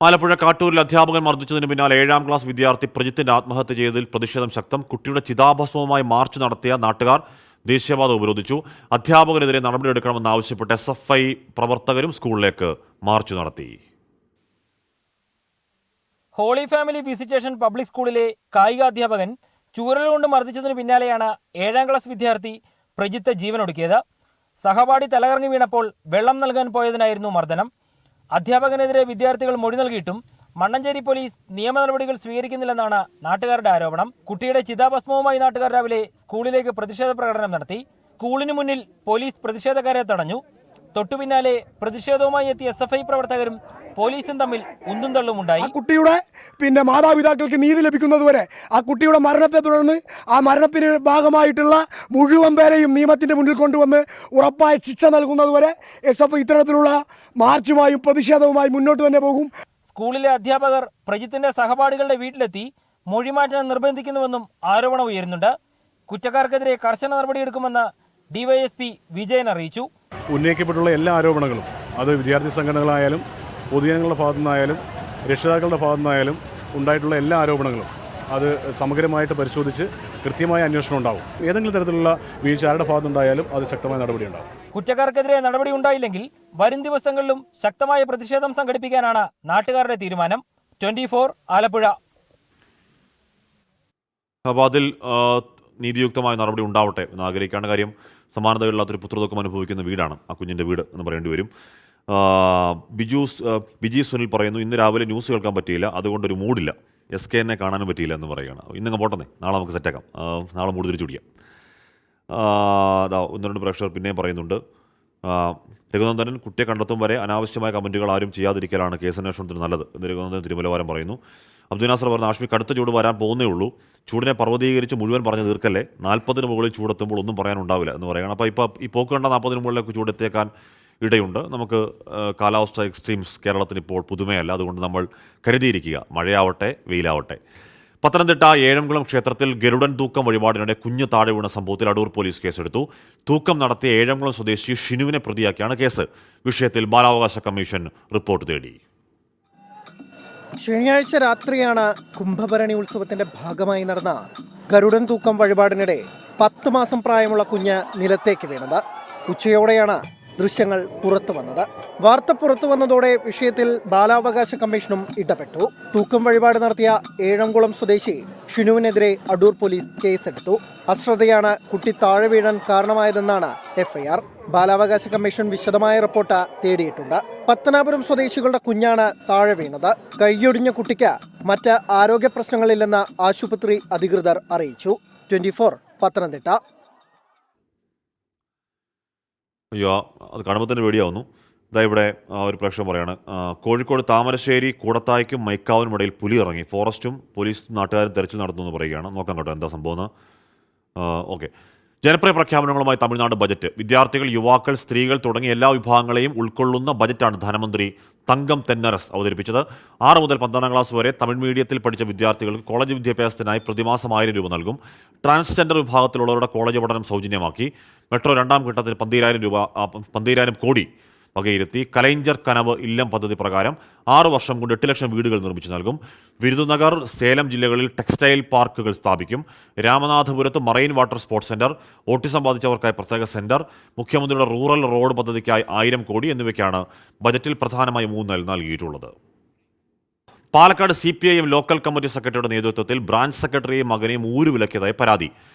ആലപ്പുഴ കാട്ടൂരിൽ അധ്യാപകൻ മർദ്ദിച്ചതിന് പിന്നാലെ 7ാം ക്ലാസ് വിദ്യാർത്ഥി പ്രജിത്തിന്റെ ആത്മഹത്യ ചെയ്തതിൽ പ്രതിഷേധം ശക്തം. കുട്ടിയുടെ ചിതാഭസ്മവുമായി മാർച്ച് നടത്തിയ നാട്ടുകാർ ദേശീയപാത ഉപരോധിച്ചു. അധ്യാപകനെതിരെ നടപടിയെടുക്കണമെന്നാവശ്യപ്പെട്ട് SFI പ്രവർത്തകരും സ്കൂളിലേക്ക് മാർച്ച് നടത്തി. ഹോളി ഫാമിലി വിസിറ്റേഷൻ പബ്ലിക് സ്കൂളിലെ കായികാധ്യാപകൻ ചൂരൽ കൊണ്ട് മർദ്ദിച്ചതിന് പിന്നാലെയാണ് 7ാം ക്ലാസ് വിദ്യാർത്ഥി പ്രജിത്ത് ജീവനൊടുക്കിയത്. സഹപാഠി തലകറങ്ങി വീണപ്പോൾ വെള്ളം നൽകാൻ പോയതിനായിരുന്നു മർദ്ദനം. അധ്യാപകനെതിരെ വിദ്യാർത്ഥികൾ മൊഴി നൽകിയിട്ടും മണ്ണഞ്ചേരി പോലീസ് നിയമ നടപടികൾ സ്വീകരിക്കുന്നില്ലെന്നാണ് നാട്ടുകാരുടെ ആരോപണം. കുട്ടിയുടെ ചിതാഭസ്മവുമായി നാട്ടുകാർ രാവിലെ സ്കൂളിലേക്ക് പ്രതിഷേധ പ്രകടനം നടത്തി. സ്കൂളിന് മുന്നിൽ പോലീസ് പ്രതിഷേധക്കാരെ തടഞ്ഞു. തൊട്ടുപിന്നാലെ പ്രതിഷേധവുമായി എത്തിയ SFI പ്രവർത്തകരും പോലീസും തമ്മിൽ ഉന്തും തള്ളുമുണ്ടായി. കുട്ടിയുടെ മാതാപിതാക്കൾക്ക് നീതി ലഭിക്കുന്നതുവരെ ആ കുട്ടിയുടെ മരണത്തെ തുടർന്ന് ആ മരണത്തിന് ഭാഗമായിട്ടുള്ള മുഴുവൻ പേരെയും നിയമത്തിന്റെ മുന്നിൽ കൊണ്ടുവന്ന് ഉറപ്പായ ശിക്ഷ നൽകുന്നതുവരെ SFI ഇത്തരത്തിലുള്ള മാർച്ചുമായും പ്രതിഷേധവുമായി മുന്നോട്ട് തന്നെ പോകും. സ്കൂളിലെ അധ്യാപകർ പ്രജിത്തിന്റെ സഹപാഠികളുടെ വീട്ടിലെത്തി മൊഴിമാറ്റാൻ നിർബന്ധിക്കുന്നുവെന്നും ആരോപണം ഉയരുന്നുണ്ട്. കുറ്റക്കാർക്കെതിരെ കർശന നടപടിയെടുക്കുമെന്ന് DYSP വിജയൻ അറിയിച്ചു. ഉന്നയിക്കപ്പെട്ടുള്ള എല്ലാ ആരോപണങ്ങളും അത് വിദ്യാർത്ഥി സംഘടനകളായാലും പൊതുജനങ്ങളുടെ ഭാഗത്തു നിന്നായാലും രക്ഷിതാക്കളുടെ ഭാഗത്തു നിന്നായാലും ഉണ്ടായിട്ടുള്ള എല്ലാ ആരോപണങ്ങളും അത് സമഗ്രമായിട്ട് പരിശോധിച്ച് കൃത്യമായ അന്വേഷണം ഉണ്ടാവും. ഏതെങ്കിലും തരത്തിലുള്ള വീഴ്ച ആരുടെ ഭാഗത്തുണ്ടായാലും അത് ശക്തമായ നടപടിയുണ്ടാവും. കുറ്റക്കാർക്കെതിരെ നടപടി ഉണ്ടായില്ലെങ്കിൽ വരും ദിവസങ്ങളിലും ശക്തമായ പ്രതിഷേധം സംഘടിപ്പിക്കാനാണ് നാട്ടുകാരുടെ തീരുമാനം. 24 ആലപ്പുഴ. അപ്പോൾ അതിൽ നീതിയുക്തമായ നടപടി ഉണ്ടാവട്ടെ എന്ന് ആഗ്രഹിക്കേണ്ട കാര്യം. സമാനതകളില്ലാത്തൊരു പുത്രദുഃഖം അനുഭവിക്കുന്ന വീടാണ് ആ കുഞ്ഞിൻ്റെ വീട് എന്ന് പറയേണ്ടി വരും. ബിജി സുനിൽ പറയുന്നു, ഇന്ന് രാവിലെ ന്യൂസ് കേൾക്കാൻ പറ്റിയില്ല, അതുകൊണ്ടൊരു മൂഡില്ല. SKനെ കാണാനും പറ്റിയില്ല എന്ന് പറയുകയാണ്. ഇന്നങ്ങ് പോട്ടെന്നേ, നാളെ നമുക്ക് സെറ്റാക്കാം, നാളെ മൂഡ് തിരിച്ചു പിടിക്കാം. അതാ 1-2 പ്രേക്ഷകർ പിന്നെയും പറയുന്നുണ്ട്. രഘുനന്ദനൻ, കുട്ടിയെ കണ്ടെത്തും വരെ അനാവശ്യമായ കമൻറ്റുകൾ ആരും ചെയ്യാതിരിക്കലാണ് കേസന്വേഷണത്തിന് നല്ലത് എന്ന് രഘുനന്ദൻ തിരുമലവാരം പറയുന്നു. അബ്ദുൽ നാസർ പറഞ്ഞു, ആഷ്മി കടുത്ത ചൂട് വരാൻ പോകുന്നേ ഉള്ളൂ, ചൂടിനെ പർവ്വതീകരിച്ച് മുഴുവൻ പറഞ്ഞ് തീർക്കല്ലേ, 40-ന് മുകളിൽ ചൂടെത്തുമ്പോൾ ഒന്നും പറയാനുണ്ടാവില്ല എന്ന് പറയുകയാണ്. അപ്പോൾ ഇപ്പോൾ ഈ പോക്ക് കണ്ട 40-ന് മുകളിലേക്ക് ചൂടെത്തിയേക്കാൻ ഇടയുണ്ട്. നമുക്ക് കാലാവസ്ഥ എക്സ്ട്രീംസ് കേരളത്തിന് ഇപ്പോൾ പുതുമയല്ല, അതുകൊണ്ട് നമ്മൾ കരുതിയിരിക്കുക, മഴയാവട്ടെ വെയിലാവട്ടെ. പത്തനംതിട്ട ഏഴംകുളം ക്ഷേത്രത്തിൽ ഗരുഡൻ തൂക്കം വഴിപാടിനിടെ കുഞ്ഞ് താഴെ വീണ സംഭവത്തിൽ അടൂർ പോലീസ് കേസെടുത്തു. തൂക്കം നടത്തിയ ഏഴംകുളം സ്വദേശി ഷിനുവിനെ പ്രതിയാക്കിയാണ് കേസ്. വിഷയത്തിൽ ബാലാവകാശ കമ്മീഷൻ റിപ്പോർട്ട് തേടി. ശനിയാഴ്ച രാത്രിയാണ് കുംഭഭരണി ഉത്സവത്തിന്റെ ഭാഗമായി നടന്ന ഗരുഡൻ തൂക്കം വഴിപാടിനിടെ 10 മാസം പ്രായമുള്ള കുഞ്ഞ് നിലത്തേക്ക് വീണത്. ഉച്ചയോടെയാണ് ദൃശ്യങ്ങൾ പുറത്തു വന്നത്. വാർത്ത പുറത്തു വന്നതോടെ വിഷയത്തിൽ ബാലാവകാശ കമ്മീഷനും ഇടപെട്ടു. തൂക്കം വഴിപാട് നടത്തിയ ഏഴംകുളം സ്വദേശി ഷിനുവിനെതിരെ അടൂർ പോലീസ് കേസെടുത്തു. അശ്രദ്ധയാണ് കുട്ടി താഴെ വീഴാൻ കാരണമായതെന്നാണ് FIR. ബാലാവകാശ കമ്മീഷൻ വിശദമായ റിപ്പോർട്ട് തേടിയിട്ടുണ്ട്. പത്തനാപുരം സ്വദേശികളുടെ കുഞ്ഞാണ് താഴെ വീണത്. കൈയൊടിഞ്ഞ കുട്ടിക്ക് മറ്റ് ആരോഗ്യ പ്രശ്നങ്ങളില്ലെന്ന് ആശുപത്രി അധികൃതർ അറിയിച്ചു. 24 പത്തനംതിട്ട. അയ്യോ, അത് കാണുമ്പോൾ തന്നെ പേടിയാവുന്നു. ഇതാ ഇവിടെ ഒരു പ്രേക്ഷകൻ പറയാണ്, കോഴിക്കോട് താമരശ്ശേരി കൂടത്തായ്ക്കും മൈക്കാവിനും ഇടയിൽ പുലി ഇറങ്ങി, ഫോറസ്റ്റും പോലീസും നാട്ടുകാരും തെരച്ചിൽ നടത്തുമെന്ന് പറയുകയാണ്. നോക്കാം കേട്ടോ എന്താ സംഭവം. ഓക്കെ. ജനപ്രിയ പ്രഖ്യാപനങ്ങളുമായി തമിഴ്നാട് ബജറ്റ്. വിദ്യാർത്ഥികൾ, യുവാക്കൾ, സ്ത്രീകൾ തുടങ്ങിയ എല്ലാ വിഭാഗങ്ങളെയും ഉൾക്കൊള്ളുന്ന ബജറ്റാണ് ധനമന്ത്രി തങ്കം തെന്നരസ് അവതരിപ്പിച്ചത്. 6 മുതൽ 12ാം ക്ലാസ് വരെ തമിഴ് മീഡിയത്തിൽ പഠിച്ച വിദ്യാർത്ഥികൾക്ക് കോളേജ് വിദ്യാഭ്യാസത്തിനായി പ്രതിമാസം 1000 രൂപ നൽകും. ട്രാൻസ്ജെൻഡർ വിഭാഗത്തിലുള്ളവരുടെ കോളേജ് പഠനം സൗജന്യമാക്കി. മെട്രോ 2ാം ഘട്ടത്തിൽ 12,000 കോടി വകയിരുത്തി. കലൈഞ്ചർ കനവ് ഇല്ലം പദ്ധതി പ്രകാരം 6 വർഷം കൊണ്ട് 8 ലക്ഷം വീടുകൾ നിർമ്മിച്ചു നൽകും. വിരുദുനഗർ, സേലം ജില്ലകളിൽ ടെക്സ്റ്റൈൽ പാർക്കുകൾ സ്ഥാപിക്കും. രാമനാഥപുരത്ത് marine water sports centre, autism ബാധിച്ചവർക്കായി പ്രത്യേക സെന്റർ, മുഖ്യമന്ത്രിയുടെ റൂറൽ റോഡ് പദ്ധതിക്കായി 1000 കോടി എന്നിവയ്ക്കാണ് ബജറ്റിൽ പ്രധാനമായി ഊന്നൽ നൽകിയിട്ടുള്ളത്. പാലക്കാട് CPIM ലോക്കൽ കമ്മിറ്റി സെക്രട്ടറിയുടെ നേതൃത്വത്തിൽ ബ്രാഞ്ച് സെക്രട്ടറിയെയും മകനെയും ഊരുവിലക്കിയതായി പരാതി.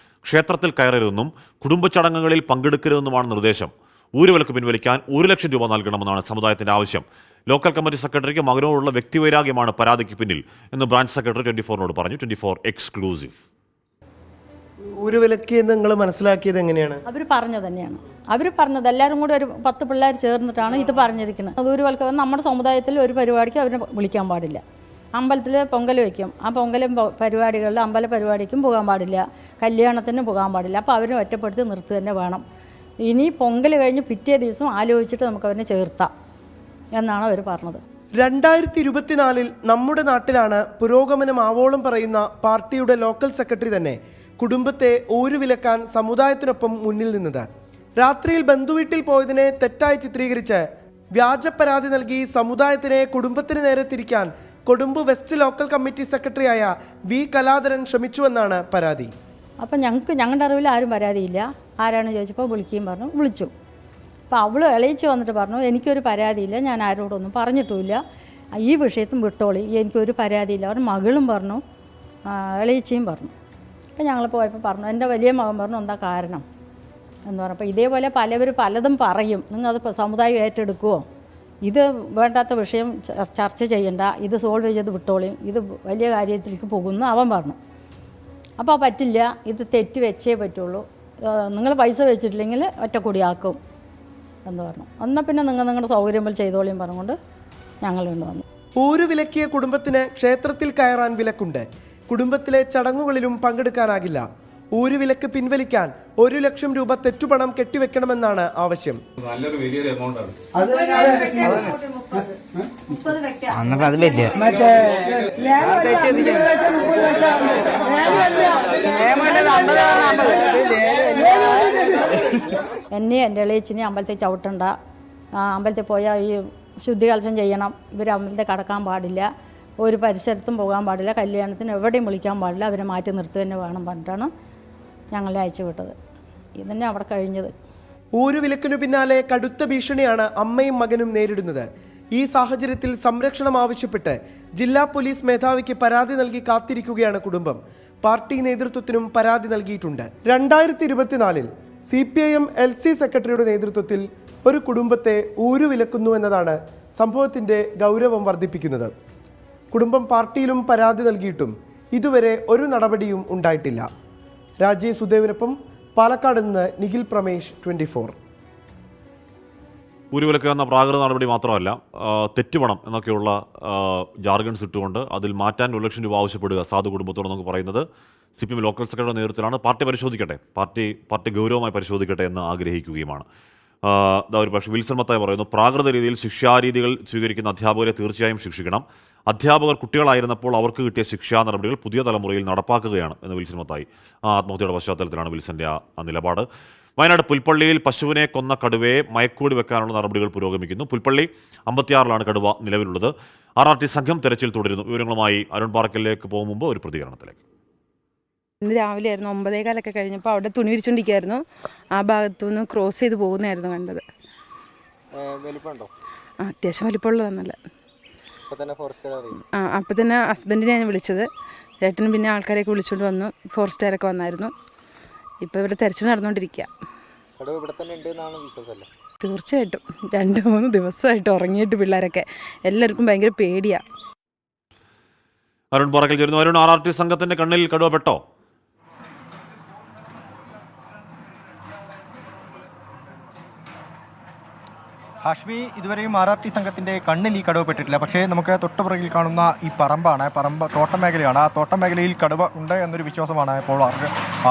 ക്ഷേത്രത്തിൽ കയറരുതെന്നും കുടുംബച്ചടങ്ങുകളിൽ പങ്കെടുക്കരുതെന്നുമാണ് നിർദ്ദേശം. ഊരുവിലക്ക് പിൻവലിക്കാൻ 1 ലക്ഷം രൂപ നൽകണമെന്നാണ് സമുദായത്തിന്റെ ആവശ്യം. ലോക്കൽ കമ്മിറ്റി സെക്രട്ടറിക്ക് മകനോടുള്ള വ്യക്തിവൈരാഗ്യമാണ് പരാതിക്ക് പിന്നിൽ എന്ന് ബ്രാഞ്ച് സെക്രട്ടറി 24നോട് പറഞ്ഞു. 24 എക്സ്ക്ലൂസീവ്. ഊരുവിലക്ക് നിങ്ങൾ മനസ്സിലാക്കിയത് എങ്ങനെയാണ്? അവർ പറഞ്ഞു തന്നെയാണ്. അവർ പറഞ്ഞത് എല്ലാവരും കൂടി ഒരു 10 പിള്ളേർ ചേർന്നിട്ടാണ് ഇത് പറഞ്ഞിരിക്കുന്നത്. ഊരുവിലക്ക് നമ്മുടെ സമുദായത്തിൽ ഒരു പരിപാടിക്ക് അവരെ വിളിക്കാൻ പാടില്ല. അമ്പലത്തിൽ പൊങ്കൽ വയ്ക്കും, ആ പൊങ്കലും പരിപാടികളിൽ അമ്പല പരിപാടിക്കും പോകാൻ പാടില്ല, കല്യാണത്തിന് പോകാൻ പാടില്ല. അപ്പോൾ അവരെ ഒറ്റപ്പെടുത്തി നിർത്തുക തന്നെ വേണം. ഇനി പൊങ്കൽ കഴിഞ്ഞ് പിറ്റേ ദിവസം ആലോചിച്ചിട്ട് നമുക്ക് അവരെ ചേർത്താം എന്നാണ് അവർ പറഞ്ഞത്. 2024 നമ്മുടെ നാട്ടിലാണ് പുരോഗമനം ആവോളം പറയുന്ന പാർട്ടിയുടെ ലോക്കൽ സെക്രട്ടറി തന്നെ കുടുംബത്തെ ഊരുവിലക്കാൻ സമുദായത്തിനൊപ്പം മുന്നിൽ നിന്നത്. രാത്രിയിൽ ബന്ധുവീട്ടിൽ പോയതിനെ തെറ്റായി ചിത്രീകരിച്ച് വ്യാജ പരാതി നൽകി സമുദായത്തിനെ കുടുംബത്തിന് നേരെ തിരിക്കാൻ കൊടുമ്പ് വെസ്റ്റ് ലോക്കൽ കമ്മിറ്റി സെക്രട്ടറിയായ വി കലാധരൻ ശ്രമിച്ചുവെന്നാണ് പരാതി. അപ്പം ഞങ്ങളുടെ അറിവിൽ ആരും പരാതിയില്ല. ആരാണ് ചോദിച്ചപ്പോൾ വിളിക്കുകയും പറഞ്ഞു. വിളിച്ചു. അപ്പോൾ അവൾ ഇളയിച്ച് വന്നിട്ട് പറഞ്ഞു എനിക്കൊരു പരാതിയില്ല, ഞാൻ ആരോടൊന്നും പറഞ്ഞിട്ടുമില്ല, ഈ വിഷയത്തും വിട്ടോളി, എനിക്കൊരു പരാതിയില്ല. അവർ മകളും പറഞ്ഞു, ഇളയിച്ചയും പറഞ്ഞു. അപ്പോൾ ഞങ്ങൾ പോയപ്പോൾ പറഞ്ഞു, എൻ്റെ വലിയ മകൻ പറഞ്ഞു എന്താ കാരണം എന്ന് പറഞ്ഞപ്പോൾ ഇതേപോലെ പലതും പറയും, നിങ്ങളത് സമുദായം ഏറ്റെടുക്കുമോ, ഇത് വേണ്ടാത്ത വിഷയം ചർച്ച ചെയ്യണ്ട, ഇത് സോൾവ് ചെയ്ത് വിട്ടോളി, ഇത് വലിയ കാര്യത്തിലേക്ക് പോകുന്നു അവൻ പറഞ്ഞു. അപ്പോൾ പറ്റില്ല, ഇത് തെറ്റ് വെച്ചേ പറ്റുള്ളൂ, നിങ്ങൾ പൈസ വെച്ചിട്ടില്ലെങ്കിൽ ഒറ്റക്കൊടിയാക്കും എന്ന് പറഞ്ഞു. എന്നാൽ പിന്നെ നിങ്ങളുടെ സൗകര്യം പോലെ ചെയ്തോളിയും പറഞ്ഞുകൊണ്ട് ഞങ്ങൾ കൊണ്ടുവന്നു. ഊരു വിലക്കിയ കുടുംബത്തിന് ക്ഷേത്രത്തിൽ കയറാൻ വിലക്കുണ്ട്. കുടുംബത്തിലെ ചടങ്ങുകളിലും പങ്കെടുക്കാനാകില്ല. ഊരു വിലക്ക് പിൻവലിക്കാൻ 1 ലക്ഷം രൂപ തെറ്റുപണം കെട്ടിവെക്കണമെന്നാണ് ആവശ്യം. നല്ലൊരു വലിയൊരു എമൗണ്ട് ആണ്. എന്നെ എൻ്റെ ഇളയച്ചിനെ അമ്പലത്തിൽ ചവിട്ടണ്ട, അമ്പലത്തിൽ പോയാൽ ഈ ശുദ്ധികലശം ചെയ്യണം, ഇവർ അമ്പലത്തിൽ കടക്കാൻ പാടില്ല, ഒരു പരിസരത്തും പോകാൻ പാടില്ല, കല്യാണത്തിന് എവിടെയും വിളിക്കാൻ പാടില്ല, അവരെ മാറ്റി നിർത്തുക തന്നെ വേണം പറഞ്ഞിട്ടാണ് ഞങ്ങളെ അയച്ചു വിട്ടത്. ഇതന്നെ അവിടെ കഴിഞ്ഞത്. ഊരു വിലക്കിനു പിന്നാലെ കടുത്ത ഭീഷണിയാണ് അമ്മയും മകനും നേരിടുന്നത്. ഈ സാഹചര്യത്തിൽ സംരക്ഷണം ആവശ്യപ്പെട്ട് ജില്ലാ പോലീസ് മേധാവിക്ക് പരാതി നൽകി കാത്തിരിക്കുകയാണ് കുടുംബം. പാർട്ടി നേതൃത്വത്തിനും പരാതി നൽകിയിട്ടുണ്ട്. 2024 CPIM LC സെക്രട്ടറിയുടെ നേതൃത്വത്തിൽ ഒരു കുടുംബത്തെ ഊരു വിലക്കുന്നു എന്നതാണ് സംഭവത്തിൻ്റെ ഗൗരവം വർദ്ധിപ്പിക്കുന്നത്. കുടുംബം പാർട്ടിയിലും പരാതി നൽകിയിട്ടും ഇതുവരെ ഒരു നടപടിയും ഉണ്ടായിട്ടില്ല. രാജീവ് സുദേവിനൊപ്പം പാലക്കാട് നിന്ന് നിഖിൽ പ്രമേഷ്, 24. ഊരുവിലക്ക് എന്ന പ്രാകൃത നടപടി മാത്രമല്ല, തെറ്റുപണം എന്നൊക്കെയുള്ള ജാർഗൺസ് ഇട്ടുകൊണ്ട് അതിൽ മാറ്റാൻ 1 ലക്ഷം രൂപ ആവശ്യപ്പെടുക സാധു കുടുംബത്തോട് നമുക്ക് പറയുന്നത് CPM ലോക്കൽ സെക്രട്ടറിയുടെ നേതൃത്വത്തിലാണ്. പാർട്ടി പരിശോധിക്കട്ടെ, പാർട്ടി ഗൗരവമായി പരിശോധിക്കട്ടെ എന്ന് ആഗ്രഹിക്കുകയുമാണ്. ഒരു പക്ഷേ വിൽസൺ മത്തായി പറയുന്നു, പ്രാകൃത രീതിയിൽ ശിക്ഷാരീതികൾ സ്വീകരിക്കുന്ന അധ്യാപകരെ തീർച്ചയായും ശിക്ഷിക്കണം. അധ്യാപകർ കുട്ടികളായിരുന്നപ്പോൾ അവർക്ക് കിട്ടിയ ശിക്ഷാ നടപടികൾ പുതിയ തലമുറയിൽ നടപ്പാക്കുകയാണ് എന്ന് വിൽസൺ മത്തായി. ആത്മഹത്യയുടെ പശ്ചാത്തലത്തിലാണ് വിൽസന്റെ ആ നിലപാട്. വയനാട് പുൽപ്പള്ളിയിൽ പശുവിനെ കൊന്ന കടുവയെ മയക്കൂടി വെക്കാനുള്ള നടപടികൾ പുരോഗമിക്കുന്നു. പുൽപ്പള്ളി 56-ലാണ് കടുവ നിലവിലുള്ളത്. RRT സംഘം തെരച്ചിൽ തുടരുന്നു. വിവരങ്ങളുമായി അരുൺ പാറക്കലിലേക്ക് പോകും മുമ്പ് ഒരു പ്രതികരണത്തിലേക്ക്. ഇന്ന് രാവിലെ ആയിരുന്നു 9:15 കഴിഞ്ഞപ്പോൾ അവിടെ തുണി വിരിച്ചുകൊണ്ടിരിക്കുകയായിരുന്നു. ആ ഭാഗത്തുനിന്ന് ക്രോസ് ചെയ്ത് പോകുന്നതായിരുന്നു കണ്ടത്. അത്യാവശ്യം വലിപ്പമുള്ളതെന്നല്ല. അപ്പം തന്നെ ഹസ്ബൻഡിനെയാണ് വിളിച്ചത്. ചേട്ടനും പിന്നെ ആൾക്കാരെയൊക്കെ വിളിച്ചുകൊണ്ട് വന്നു. ഫോറസ്റ്റുകാരൊക്കെ വന്നായിരുന്നു. ഇപ്പോൾ ഇവിടെ തെരച്ചിൽ നടന്നുകൊണ്ടിരിക്കുക. തീർച്ചയായിട്ടും 2-3 ദിവസമായിട്ട് ഉറങ്ങിയിട്ട് പിള്ളേരൊക്കെ എല്ലാവർക്കും ഭയങ്കര പേടിയാണ്. അരുൺ പാറക്കൽ ചേരുന്നു. അരുൺ, RRT സംഘത്തിന്റെ കണ്ണിൽ കടുവ പെട്ടോ? ഹാഷ്മി, ഇതുവരെയും RRT സംഘത്തിൻ്റെ കണ്ണിൽ ഈ കടുവ പെട്ടിട്ടില്ല. പക്ഷേ നമുക്ക് തൊട്ടുപുറകിൽ കാണുന്ന ഈ പറമ്പ് തോട്ടം മേഖലയാണ്. ആ തോട്ടം മേഖലയിൽ കടുവ ഉണ്ട് എന്നൊരു വിശ്വാസമാണ് ഇപ്പോൾ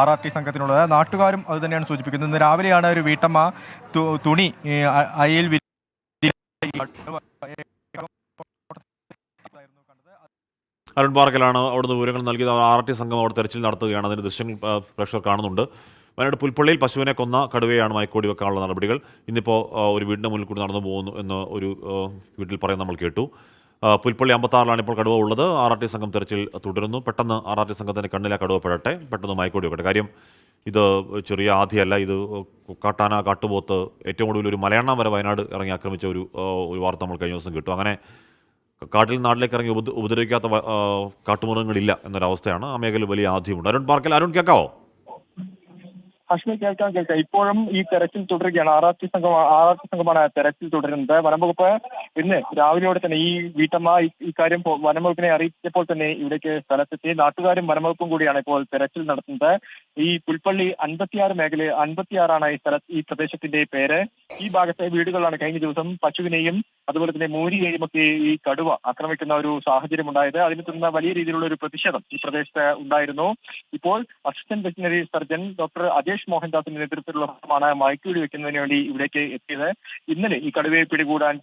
RRT സംഘത്തിനുള്ളത്. നാട്ടുകാരും അത് തന്നെയാണ് സൂചിപ്പിക്കുന്നത്. ഇന്ന് രാവിലെയാണ് ഒരു വീട്ടമ്മ തുണി അയയിൽ അരുൺ പാറക്കലാണ് അവിടുന്ന് വിവരങ്ങൾ നൽകിയത്. RRT സംഘം അവിടെ തെരച്ചിൽ നടത്തുകയാണ്. അതിൻ്റെ ദൃശ്യങ്ങൾ പ്രേക്ഷകർ കാണുന്നുണ്ട്. വയനാട് പുൽപ്പള്ളിയിൽ പശുവിനെ കൊന്ന കടുവയാണ് മയക്കോടി വെക്കാനുള്ള നടപടികൾ. ഇന്നിപ്പോൾ ഒരു വീടിൻ്റെ മുന്നിൽ കൂടി നടന്നു പോകുന്നു എന്ന് ഒരു വീട്ടിൽ പറയുന്നത് നമ്മൾ കേട്ടു. പുൽപ്പള്ളി 56-ലാണ് ഇപ്പോൾ കടുവ ഉള്ളത്. RRT സംഘം തെരച്ചിൽ തുടരുന്നു. പെട്ടെന്ന് RRT സംഘത്തിൻ്റെ കണ്ണിലെ കടുവ പെടട്ടെ, പെട്ടെന്ന് മയക്കോടി വെക്കട്ടെ. കാര്യം ഇത് ചെറിയ ആധിയല്ല. ഇത് കാട്ടാന, കാട്ടുപോത്ത്, ഏറ്റവും കൂടുതൽ ഒരു മലയണ്ണ വരെ വയനാട് ഇറങ്ങി ആക്രമിച്ച ഒരു വാർത്ത നമ്മൾ കഴിഞ്ഞ ദിവസം കിട്ടും. അങ്ങനെ കാട്ടിൽ നാട്ടിലേക്ക് ഇറങ്ങി ഉപദ്രവിക്കാത്ത കാട്ടുമൃഗങ്ങളില്ല എന്നൊരവസ്ഥയാണ്. ആ മേഖല വലിയ ആദ്യമുണ്ട്. അരുൺ പാർക്കൽ, അരുൺ കേൾക്കാവോ? ഹാഷ്മി, കേൾക്കാം. ഇപ്പോഴും ഈ തെരച്ചിൽ തുടരുകയാണ്. RRT സംഘമാണ് തെരച്ചിൽ തുടരുന്നത്. വനംവകുപ്പ് ഇന്ന് രാവിലെയോടെ തന്നെ ഈ വീട്ടമ്മ ഇക്കാര്യം വനംവകുപ്പിനെ അറിയിച്ചപ്പോൾ തന്നെ ഇവിടേക്ക് സ്ഥലത്തെത്തി. നാട്ടുകാരും വനംവകുപ്പും കൂടിയാണ് ഇപ്പോൾ തെരച്ചിൽ നടത്തുന്നത്. ഈ പുൽപ്പള്ളി 56 മേഖല 56-ആണ് ഈ പ്രദേശത്തിന്റെ പേര്. ഈ ഭാഗത്തെ വീടുകളിലാണ് കഴിഞ്ഞ ദിവസം പശുവിനെയും അതുപോലെ തന്നെ മൂരിയെയും ഒക്കെ ഈ കടുവ ആക്രമിക്കുന്ന ഒരു സാഹചര്യം ഉണ്ടായത്. അതിനെ തുടർന്ന് വലിയ രീതിയിലുള്ള ഒരു പ്രതിഷേധം ഈ പ്രദേശത്ത് ഉണ്ടായിരുന്നു. ഇപ്പോൾ assistant veterinary surgeon doctor Ajesh Ganesh മോഹൻദാസിന്റെ നേതൃത്വത്തിലുള്ള സംഘമാണ് മയക്കുവെടി വെക്കുന്നതിന് വേണ്ടി ഇവിടേക്ക് എത്തിയത്. ഇന്നലെ ഈ കടുവയെ പിടികൂടാൻ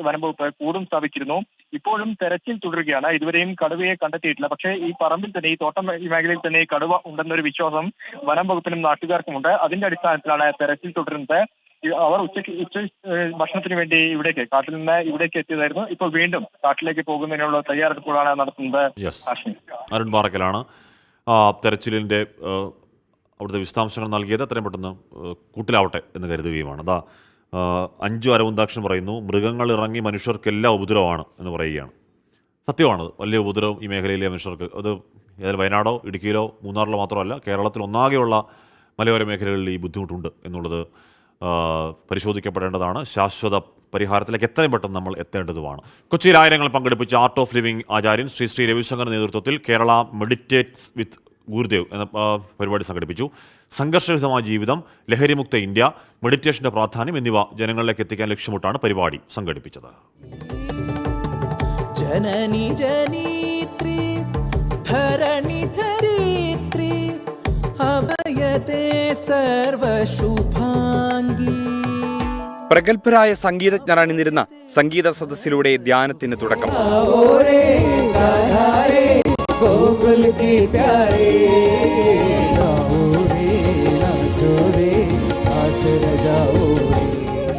വനംവകുപ്പ് കൂടും സ്ഥാപിച്ചിരുന്നു. ഇപ്പോഴും തെരച്ചിൽ തുടരുകയാണ്. ഇതുവരെയും കടുവയെ കണ്ടെത്തിയിട്ടില്ല. പക്ഷേ ഈ പറമ്പിൽ തന്നെ, ഈ തോട്ടം മേഖലയിൽ തന്നെ ഈ കടുവ ഉണ്ടെന്നൊരു വിശ്വാസം വനം വകുപ്പിനും നാട്ടുകാർക്കുമുണ്ട്. അതിന്റെ അടിസ്ഥാനത്തിലാണ് തെരച്ചിൽ തുടരുന്നത്. അവർ ഉച്ച ഭക്ഷണത്തിന് വേണ്ടി കാട്ടിൽ നിന്ന് ഇവിടേക്ക് എത്തിയതായിരുന്നു. ഇപ്പോൾ വീണ്ടും കാട്ടിലേക്ക് പോകുന്നതിനുള്ള തയ്യാറെടുപ്പുകളാണ് നടത്തുന്നത്. അരുൺ പാറക്കലാണ് തെരച്ചിലിന്റെ അവിടുത്തെ വിശദാംശങ്ങൾ നൽകിയത്. എത്രയും പെട്ടെന്ന് കൂട്ടിലാവട്ടെ എന്ന് കരുതുകയുമാണ്. അതാ അഞ്ചു അരവിന്ദാക്ഷൻ പറയുന്നു, മൃഗങ്ങൾ ഇറങ്ങി മനുഷ്യർക്കെല്ലാം ഉപദ്രവമാണ് എന്ന് പറയുകയാണ്. സത്യമാണ്, വലിയ ഉപദ്രവം ഈ മേഖലയിലെ മനുഷ്യർക്ക്. അത് ഏതായാലും വയനാടോ ഇടുക്കിയിലോ മൂന്നാറിലോ മാത്രമല്ല, കേരളത്തിൽ ഒന്നാകെയുള്ള മലയോര മേഖലകളിൽ ഈ ബുദ്ധിമുട്ടുണ്ട് എന്നുള്ളത് പരിശോധിക്കപ്പെടേണ്ടതാണ്. ശാശ്വത പരിഹാരത്തിലേക്ക് എത്രയും പെട്ടെന്ന് നമ്മൾ എത്തേണ്ടതുമാണ്. കൊച്ചിയിൽ ആയിരങ്ങൾ പങ്കെടുപ്പിച്ച ആർട്ട് ഓഫ് ലിവിംഗ് ആചാര്യൻ ശ്രീ രവിശങ്കർ നേതൃത്വത്തിൽ കേരള മെഡിറ്റേറ്റ്സ് വിത്ത് ഗുരുദേവ് എന്ന പരിപാടി സംഘടിപ്പിച്ചു. സംഘർഷരഹിതമായ ജീവിതം, ലഹരിമുക്ത ഇന്ത്യ, മെഡിറ്റേഷന്റെ പ്രാധാന്യം എന്നിവ ജനങ്ങളിലേക്ക് എത്തിക്കാൻ ലക്ഷ്യമിട്ടാണ് പരിപാടി സംഘടിപ്പിച്ചത്. ജനനി ജനീത്രി ധരണി ധരിത്രി അഭയതേ സർവശുഭാംഗി. പ്രഗത്ഭരായ സംഗീതജ്ഞർ അണിനിരുന്ന സംഗീത സദസ്സിലൂടെ ധ്യാനത്തിന് തുടക്കം.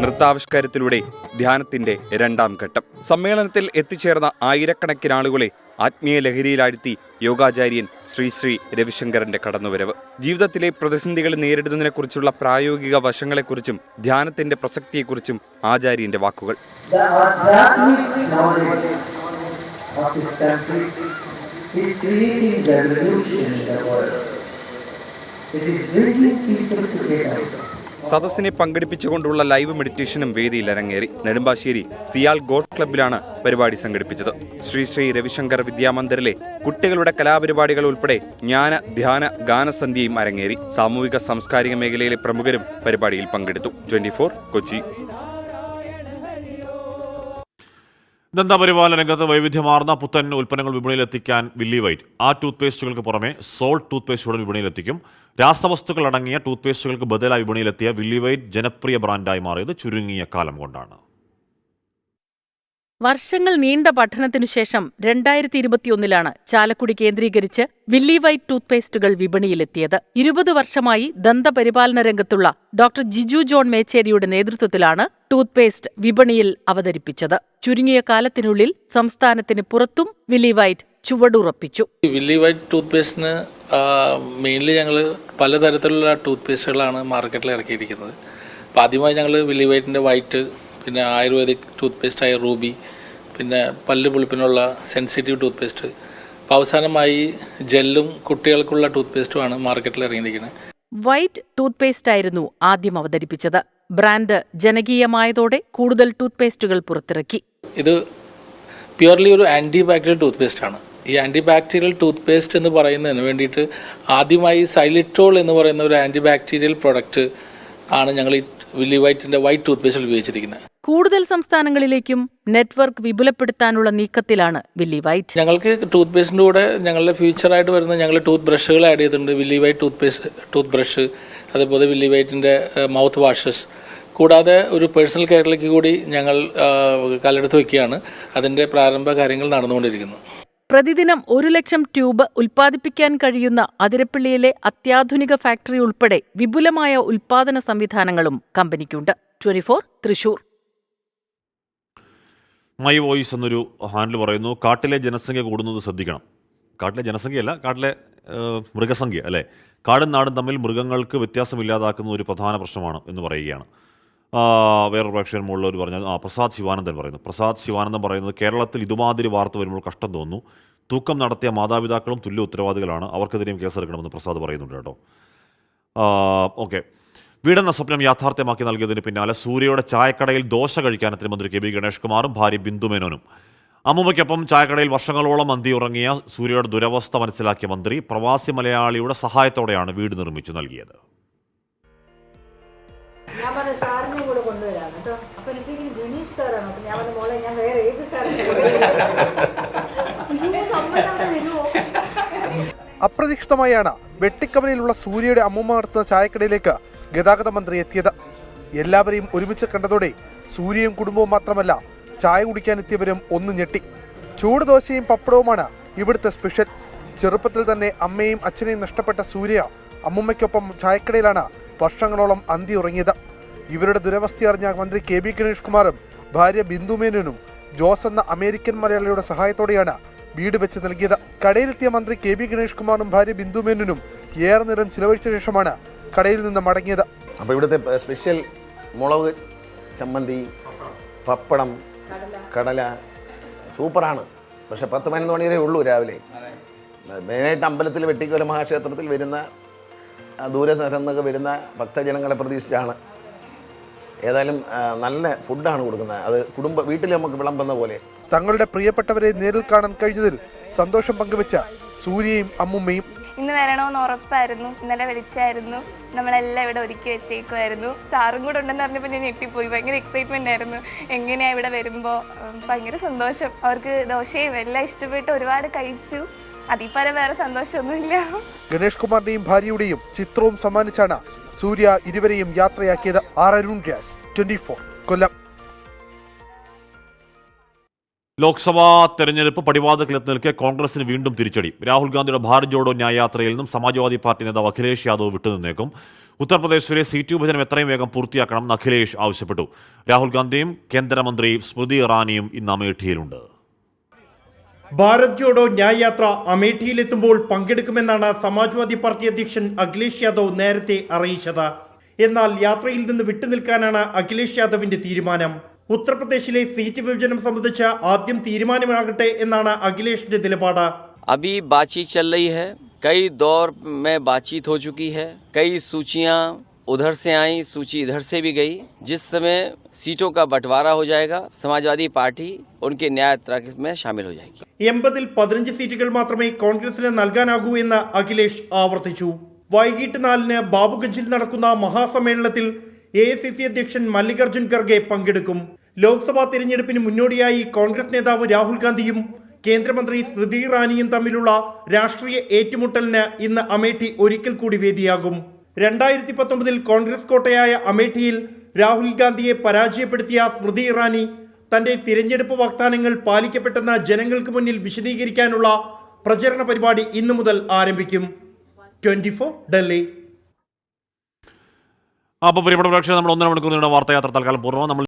നൃത്താവിഷ്കാരത്തിലൂടെ ധ്യാനത്തിന്റെ രണ്ടാം ഘട്ടം. സമ്മേളനത്തിൽ എത്തിച്ചേർന്ന ആയിരക്കണക്കിന് ആളുകളെ ആത്മീയ ലഹരിയിലാഴ്ത്തി യോഗാചാര്യൻ ശ്രീ രവിശങ്കറിന്റെ കടന്നുവരവ്. ജീവിതത്തിലെ പ്രതിസന്ധികൾ നേരിടുന്നതിനെക്കുറിച്ചുള്ള പ്രായോഗിക വശങ്ങളെക്കുറിച്ചും ധ്യാനത്തിന്റെ പ്രസക്തിയെക്കുറിച്ചും ആചാര്യന്റെ വാക്കുകൾ. സദസ്സിനെ പങ്കെടുപ്പിച്ചുകൊണ്ടുള്ള ലൈവ് മെഡിറ്റേഷനും വേദിയിൽ അരങ്ങേറി. നെടുമ്പാശ്ശേരി സിയാൽ ഗോൾഫ് ക്ലബ്ബിലാണ് പരിപാടി സംഘടിപ്പിച്ചത്. ശ്രീ രവിശങ്കർ വിദ്യാമന്ദിറിലെ കുട്ടികളുടെ കലാപരിപാടികൾ ഉൾപ്പെടെ ജ്ഞാന ധ്യാന ഗാനസന്ധ്യയും അരങ്ങേറി. സാമൂഹിക സാംസ്കാരിക മേഖലയിലെ പ്രമുഖരും പരിപാടിയിൽ പങ്കെടുത്തു. 24 കൊച്ചി. ദന്തപരിപാലന രംഗത്ത് വൈവിധ്യമാർന്ന പുത്തൻ ഉൽപ്പന്നങ്ങൾ വിപണിയിലെത്തിക്കാൻ വില്ലി വൈറ്റ് ആ ടൂത്ത് പേസ്റ്റുകൾക്ക് പുറമെ സോൾട്ട് ടൂത്ത് പേസ്റ്റുകളും വിപണിയിലെത്തിക്കും. രാസവസ്തുക്കൾ അടങ്ങിയ ടൂത്ത് പേസ്റ്റുകൾക്ക് ബദലായി വിപണിയിലെത്തിയ വില്ലി വൈറ്റ് ജനപ്രിയ ബ്രാൻഡായി മാറിയത് ചുരുങ്ങിയ കാലം കൊണ്ടാണ്. വർഷങ്ങൾ നീണ്ട പഠനത്തിനു ശേഷം 2021 ചാലക്കുടി കേന്ദ്രീകരിച്ച് വില്ലി വൈറ്റ് ടൂത്ത് പേസ്റ്റുകൾ വിപണിയിലെത്തിയത്. 20 വർഷമായി ദന്തപരിപാലന രംഗത്തുള്ള ഡോക്ടർ ജിജു ജോൺ മേച്ചേരിയുടെ നേതൃത്വത്തിലാണ് ടൂത്ത് പേസ്റ്റ് വിപണിയിൽ അവതരിപ്പിച്ചത്. ചുരുങ്ങിയ കാലത്തിനുള്ളിൽ സംസ്ഥാനത്തിന് പുറത്തും വില്ലി വൈറ്റ് ചുവടുറപ്പിച്ചു. വില്ലി വൈറ്റ് ടൂത്ത് പേസ്റ്റിന് മെയിൻലി ഞങ്ങൾ പലതരത്തിലുള്ള ടൂത്ത് പേസ്റ്റുകളാണ് മാർക്കറ്റിൽ ഇറക്കിയിരിക്കുന്നത്. അപ്പോൾ ആദ്യമായി ഞങ്ങൾ വില്ലി വൈറ്റിൻ്റെ വൈറ്റ്, പിന്നെ ആയുർവേദിക് ടൂത്ത് പേസ്റ്റായ റൂബി, പിന്നെ പല്ല് പുളിപ്പിനുള്ള സെൻസിറ്റീവ് ടൂത്ത് പേസ്റ്റ്, അപ്പോൾ അവസാനമായി ജെല്ലും കുട്ടികൾക്കുള്ള ടൂത്ത് പേസ്റ്റുമാണ് മാർക്കറ്റിൽ ഇറങ്ങിയിരിക്കുന്നത്. വൈറ്റ് ടൂത്ത് പേസ്റ്റ് ആയിരുന്നു ആദ്യം അവതരിപ്പിച്ചത്. ബ്രാൻഡ് ജനകീയമായതോടെ കൂടുതൽ ടൂത്ത് പേസ്റ്റുകൾ പുറത്തിറക്കി. ഇത് പ്യുവർലി ഒരു ആൻറ്റി ബാക്ടീരിയൽ ടൂത്ത് പേസ്റ്റാണ്. ഈ ആൻറ്റി ബാക്ടീരിയൽ ടൂത്ത് പേസ്റ്റ് എന്ന് പറയുന്നതിന് വേണ്ടിയിട്ട് ആദ്യമായി സൈലിട്രോൾ എന്ന് പറയുന്ന ഒരു ആൻറ്റി ബാക്ടീരിയൽ പ്രൊഡക്റ്റ് ആണ് ഞങ്ങൾ ഈ വില്ലി വൈറ്റിന്റെ വൈറ്റ് ടൂത്ത് പേസ്റ്റിൽ ഉപയോഗിച്ചിരിക്കുന്നത്. കൂടുതൽ സംസ്ഥാനങ്ങളിലേക്കും നെറ്റ്വർക്ക് വിപുലപ്പെടുത്താനുള്ള നീക്കത്തിലാണ് വില്ലി വൈറ്റ്. ഞങ്ങൾക്ക് ടൂത്ത് പേസ്റ്റിന്റെ കൂടെ ഞങ്ങളുടെ ഫ്യൂച്ചറായിട്ട് വരുന്ന ഞങ്ങൾ ടൂത്ത് ബ്രഷുകൾ ആഡ് ചെയ്തിട്ടുണ്ട്. വില്ലി വൈറ്റ് ടൂത്ത് ബ്രഷ്, അതേപോലെ വില്ലി വൈറ്റിന്റെ മൗത്ത് വാഷസ്, കൂടാതെ ഒരു പേഴ്സണൽ കെയറിലേക്ക് കൂടി ഞങ്ങൾ കാലെടുത്ത് വയ്ക്കുകയാണ്. അതിന്റെ പ്രാരംഭ കാര്യങ്ങൾ നടന്നുകൊണ്ടിരിക്കുന്നു. പ്രതിദിനം 1 ലക്ഷം ട്യൂബ് ഉൽപ്പാദിപ്പിക്കാൻ കഴിയുന്ന അതിരപ്പള്ളിയിലെ അത്യാധുനിക ഫാക്ടറി ഉൾപ്പെടെ വിപുലമായ ഉൽപ്പാദന സംവിധാനങ്ങളും കമ്പനിക്കുണ്ട്. 24 തൃശൂർ. മൈ വോയിസ് എന്നൊരു ഹാൻഡിൽ പറയുന്നു, കാട്ടിലെ ജനസംഖ്യ കൂടുന്നത് ശ്രദ്ധിക്കണം. കാട്ടിലെ ജനസംഖ്യയല്ല, കാട്ടിലെ മൃഗസംഖ്യ അല്ലേ. കാടും നാടും തമ്മിൽ മൃഗങ്ങൾക്ക് വ്യത്യാസമില്ലാതാക്കുന്ന ഒരു പ്രധാന പ്രശ്നമാണ് എന്ന് പറയുകയാണ്. വേറൊരു പ്രേക്ഷകൻ മുകളിൽ പറഞ്ഞത് പ്രസാദ് ശിവാനന്ദൻ പറയുന്നു. പ്രസാദ് ശിവാനന്ദൻ പറയുന്നത്, കേരളത്തിൽ ഇതുമാതിരി വാർത്ത വരുമ്പോൾ കഷ്ടം തോന്നുന്നു. തൂക്കം നടത്തിയ മാതാപിതാക്കളും തുല്യ ഉത്തരവാദികളാണ്, അവർക്കെതിരെയും കേസെടുക്കണമെന്ന് പ്രസാദ് പറയുന്നുണ്ട് കേട്ടോ. ഓക്കെ. വീടെന്ന സ്വപ്നം യാഥാർത്ഥ്യമാക്കി നൽകിയതിന് പിന്നാലെ സൂര്യയുടെ ചായക്കടയിൽ ദോശ കഴിക്കാനെത്തിയ മന്ത്രി കെ ബി ഗണേഷ് കുമാറും ഭാര്യ ബിന്ദു മേനോനും. അമ്മൂമ്മയ്ക്കൊപ്പം ചായക്കടയിൽ വർഷങ്ങളോളം അന്തി ഉറങ്ങിയ സൂര്യയുടെ ദുരവസ്ഥ മനസ്സിലാക്കിയ മന്ത്രി പ്രവാസി മലയാളിയുടെ സഹായത്തോടെയാണ് വീട് നിർമ്മിച്ചു നൽകിയത്. ഞാൻ പറഞ്ഞ സാറിനെ കൂടെ കൊണ്ടുവരാം കേട്ടോ. അപ്പൊ എനിക്ക് ദിലീപ് സാറാണ്. അപ്പൊ ഞാൻ പറഞ്ഞ മോളെ ഞാൻ വേറെ ഏത് സാറിനെ അപ്രതീക്ഷിതമായാണ് വെട്ടിക്കവലയിലുള്ള സൂര്യയുടെ അമ്മൂമ്മ നടത്തുന്ന ചായക്കടയിലേക്ക് ഗതാഗത മന്ത്രി എത്തിയത്. എല്ലാവരെയും ഒരുമിച്ച് കണ്ടതോടെ സൂര്യയും കുടുംബവും മാത്രമല്ല ചായ കുടിക്കാനെത്തിയവരും ഒന്ന് ഞെട്ടി. ചൂട് ദോശയും പപ്പടവുമാണ് ഇവിടുത്തെ സ്പെഷ്യൽ. ചെറുപ്പത്തിൽ തന്നെ അമ്മയും അച്ഛനെയും നഷ്ടപ്പെട്ട സൂര്യ അമ്മുമ്മയ്ക്കൊപ്പം ചായക്കടയിലാണ് വർഷങ്ങളോളം അന്തി ഉറങ്ങിയത്. ഇവരുടെ ദുരവസ്ഥ അറിഞ്ഞ മന്ത്രി KB ഗണേഷ് കുമാറും ഭാര്യ ബിന്ദു മേനോനും ജോസ് എന്ന അമേരിക്കൻ മലയാളിയുടെ സഹായത്തോടെയാണ് വീട് വെച്ച് നൽകിയത്. കടയിലെത്തിയ മന്ത്രി KB ഗണേഷ് കുമാറും ഭാര്യ ബിന്ദു മേനോനും ഏറെ നേരം ചിലവഴിച്ച ശേഷമാണ് കടയിൽ നിന്ന് മടങ്ങിയത്. അപ്പോൾ ഇവിടുത്തെ സ്പെഷ്യൽ മുളക് ചമ്മന്തി, പപ്പടം, കടല സൂപ്പറാണ്. പക്ഷെ 10-11 മണി വരെ ഉള്ളൂ രാവിലെ. മെയിനായിട്ട് അമ്പലത്തിൽ വെട്ടിക്കോല മഹാക്ഷേത്രത്തിൽ വരുന്ന ദൂരസ്ഥലത്ത് നിന്നൊക്കെ വരുന്ന ഭക്തജനങ്ങളെ പ്രതീക്ഷിച്ചാണ്. ഏതായാലും നല്ല ഫുഡാണ് കൊടുക്കുന്നത്. അത് വീട്ടിൽ നമുക്ക് വിളമ്പുന്ന പോലെ. തങ്ങളുടെ പ്രിയപ്പെട്ടവരെ നേരിൽ കാണാൻ കഴിഞ്ഞതിൽ സന്തോഷം പങ്കുവെച്ച സൂര്യയും അമ്മുമ്മയും. ഇന്ന് വരണമെന്ന് ഉറപ്പായിരുന്നു. ഇന്നലെ വിളിച്ചായിരുന്നു. നമ്മളെല്ലാം ഇവിടെ ഒരുക്കി വെച്ചേക്കുമായിരുന്നു. സാറും കൂടെ ഉണ്ടെന്ന് പറഞ്ഞപ്പോൾ ഞാൻ ഞെട്ടിപ്പോയി. ഭയങ്കര എക്സൈറ്റ്മെൻ്റ് ആയിരുന്നു. എങ്ങനെയാണ് ഇവിടെ വരുമ്പോൾ ഭയങ്കര സന്തോഷം. അവർക്ക് ദോശയും എല്ലാം ഇഷ്ടപ്പെട്ട് ഒരുപാട് കഴിച്ചു. അതിപ്പറ വേറെ സന്തോഷമൊന്നുമില്ല. ഗണേഷ് കുമാറിന്റെയും ഭാര്യയുടെയും ചിത്രവും സമ്മാനിച്ചാണ് സൂര്യ ഇരുവരെയും യാത്രയാക്കിയത്. അരുൺ രാജ്, 24 കൊല്ലം. ലോക്സഭാ തെരഞ്ഞെടുപ്പ് പടിവാതിൽക്കലെത്തി നിൽക്കെ കോൺഗ്രസിന് വീണ്ടും തിരിച്ചടി. രാഹുൽ ഗാന്ധിയുടെ ഭാരത് ജോഡോ ന്യായ യാത്രയിൽ നിന്നും സമാജ്വാദി പാർട്ടി നേതാവ് അഖിലേഷ് യാദവ് വിട്ടുനിന്നേക്കും. ഉത്തർപ്രദേശിലെ സീറ്റ് വിഭജനം എത്രയും വേഗം പൂർത്തിയാക്കണമെന്ന് അഖിലേഷ് ആവശ്യപ്പെട്ടു. രാഹുൽ ഗാന്ധിയും കേന്ദ്രമന്ത്രി സ്മൃതി ഇറാനിയും ഇന്ന് അമേഠിയിലുണ്ട്. ഭാരത് ജോഡോ ന്യായ് യാത്ര അമേഠിയിലെത്തുമ്പോൾ പങ്കെടുക്കുമെന്നാണ് സമാജ്വാദി പാർട്ടി അധ്യക്ഷൻ അഖിലേഷ് യാദവ് നേരത്തെ അറിയിച്ചത്. എന്നാൽ യാത്രയിൽ നിന്ന് വിട്ടുനിൽക്കാനാണ് അഖിലേഷ് യാദവിന്റെ തീരുമാനം. ഉത്തർപ്രദേശിലെ സീറ്റ് വിഭജനം സംബന്ധിച്ച ആദ്യം തീരുമാനമാകട്ടെ എന്നാണ് അഖിലേഷിന്റെ നിലപാട്. अभी बातचीत चल रही है. कई दौर में बातचीत हो चुकी है. कई सूचियां उधर से आई, सूची इधर से भी गई. जिस समय सीटों का बंटवारा हो जाएगा समाजवादी पार्टी उनके न्याय यात्रा में शामिल हो जाएगी. 80-ൽ 15 സീറ്റുകൾ മാത്രമേ കോൺഗ്രസിന് നൽകാനാകൂ എന്ന് അഖിലേഷ് ആവർത്തിച്ചു. വൈകിട്ട് 4-ന് ബാബുഗഞ്ചിൽ നടക്കുന്ന മഹാസമ്മേളനത്തിൽ AICC അധ്യക്ഷൻ മല്ലികാർജുൻ ഖർഗെ പങ്കെടുക്കും. ലോക്സഭാ തിരഞ്ഞെടുപ്പിന് മുന്നോടിയായി കോൺഗ്രസ് നേതാവ് രാഹുൽ ഗാന്ധിയും കേന്ദ്രമന്ത്രി സ്മൃതി ഇറാനിയും തമ്മിലുള്ള രാഷ്ട്രീയ ഏറ്റുമുട്ടലിന് ഇന്ന് അമേഠി ഒരിക്കൽ കൂടി വേദിയാകും. 2019-ൽ കോൺഗ്രസ് കോട്ടയായ അമേഠിയിൽ രാഹുൽ ഗാന്ധിയെ പരാജയപ്പെടുത്തിയ സ്മൃതി ഇറാനി തന്റെ തിരഞ്ഞെടുപ്പ് വാഗ്ദാനങ്ങൾ പാലിക്കപ്പെട്ടെന്ന് ജനങ്ങൾക്ക് മുന്നിൽ വിശദീകരിക്കാനുള്ള പ്രചരണ പരിപാടി ഇന്നു മുതൽ ആരംഭിക്കും. 24 ഡൽഹി. അപ്പോൾ പ്രിയപ്പെട്ട പ്രേക്ഷകർ, നമ്മൾ 1.5 മണിക്കൂർ നീണ്ട വാർത്തായാത്ര തൽക്കാലം പൂർണ്ണമാണ്. നമ്മൾ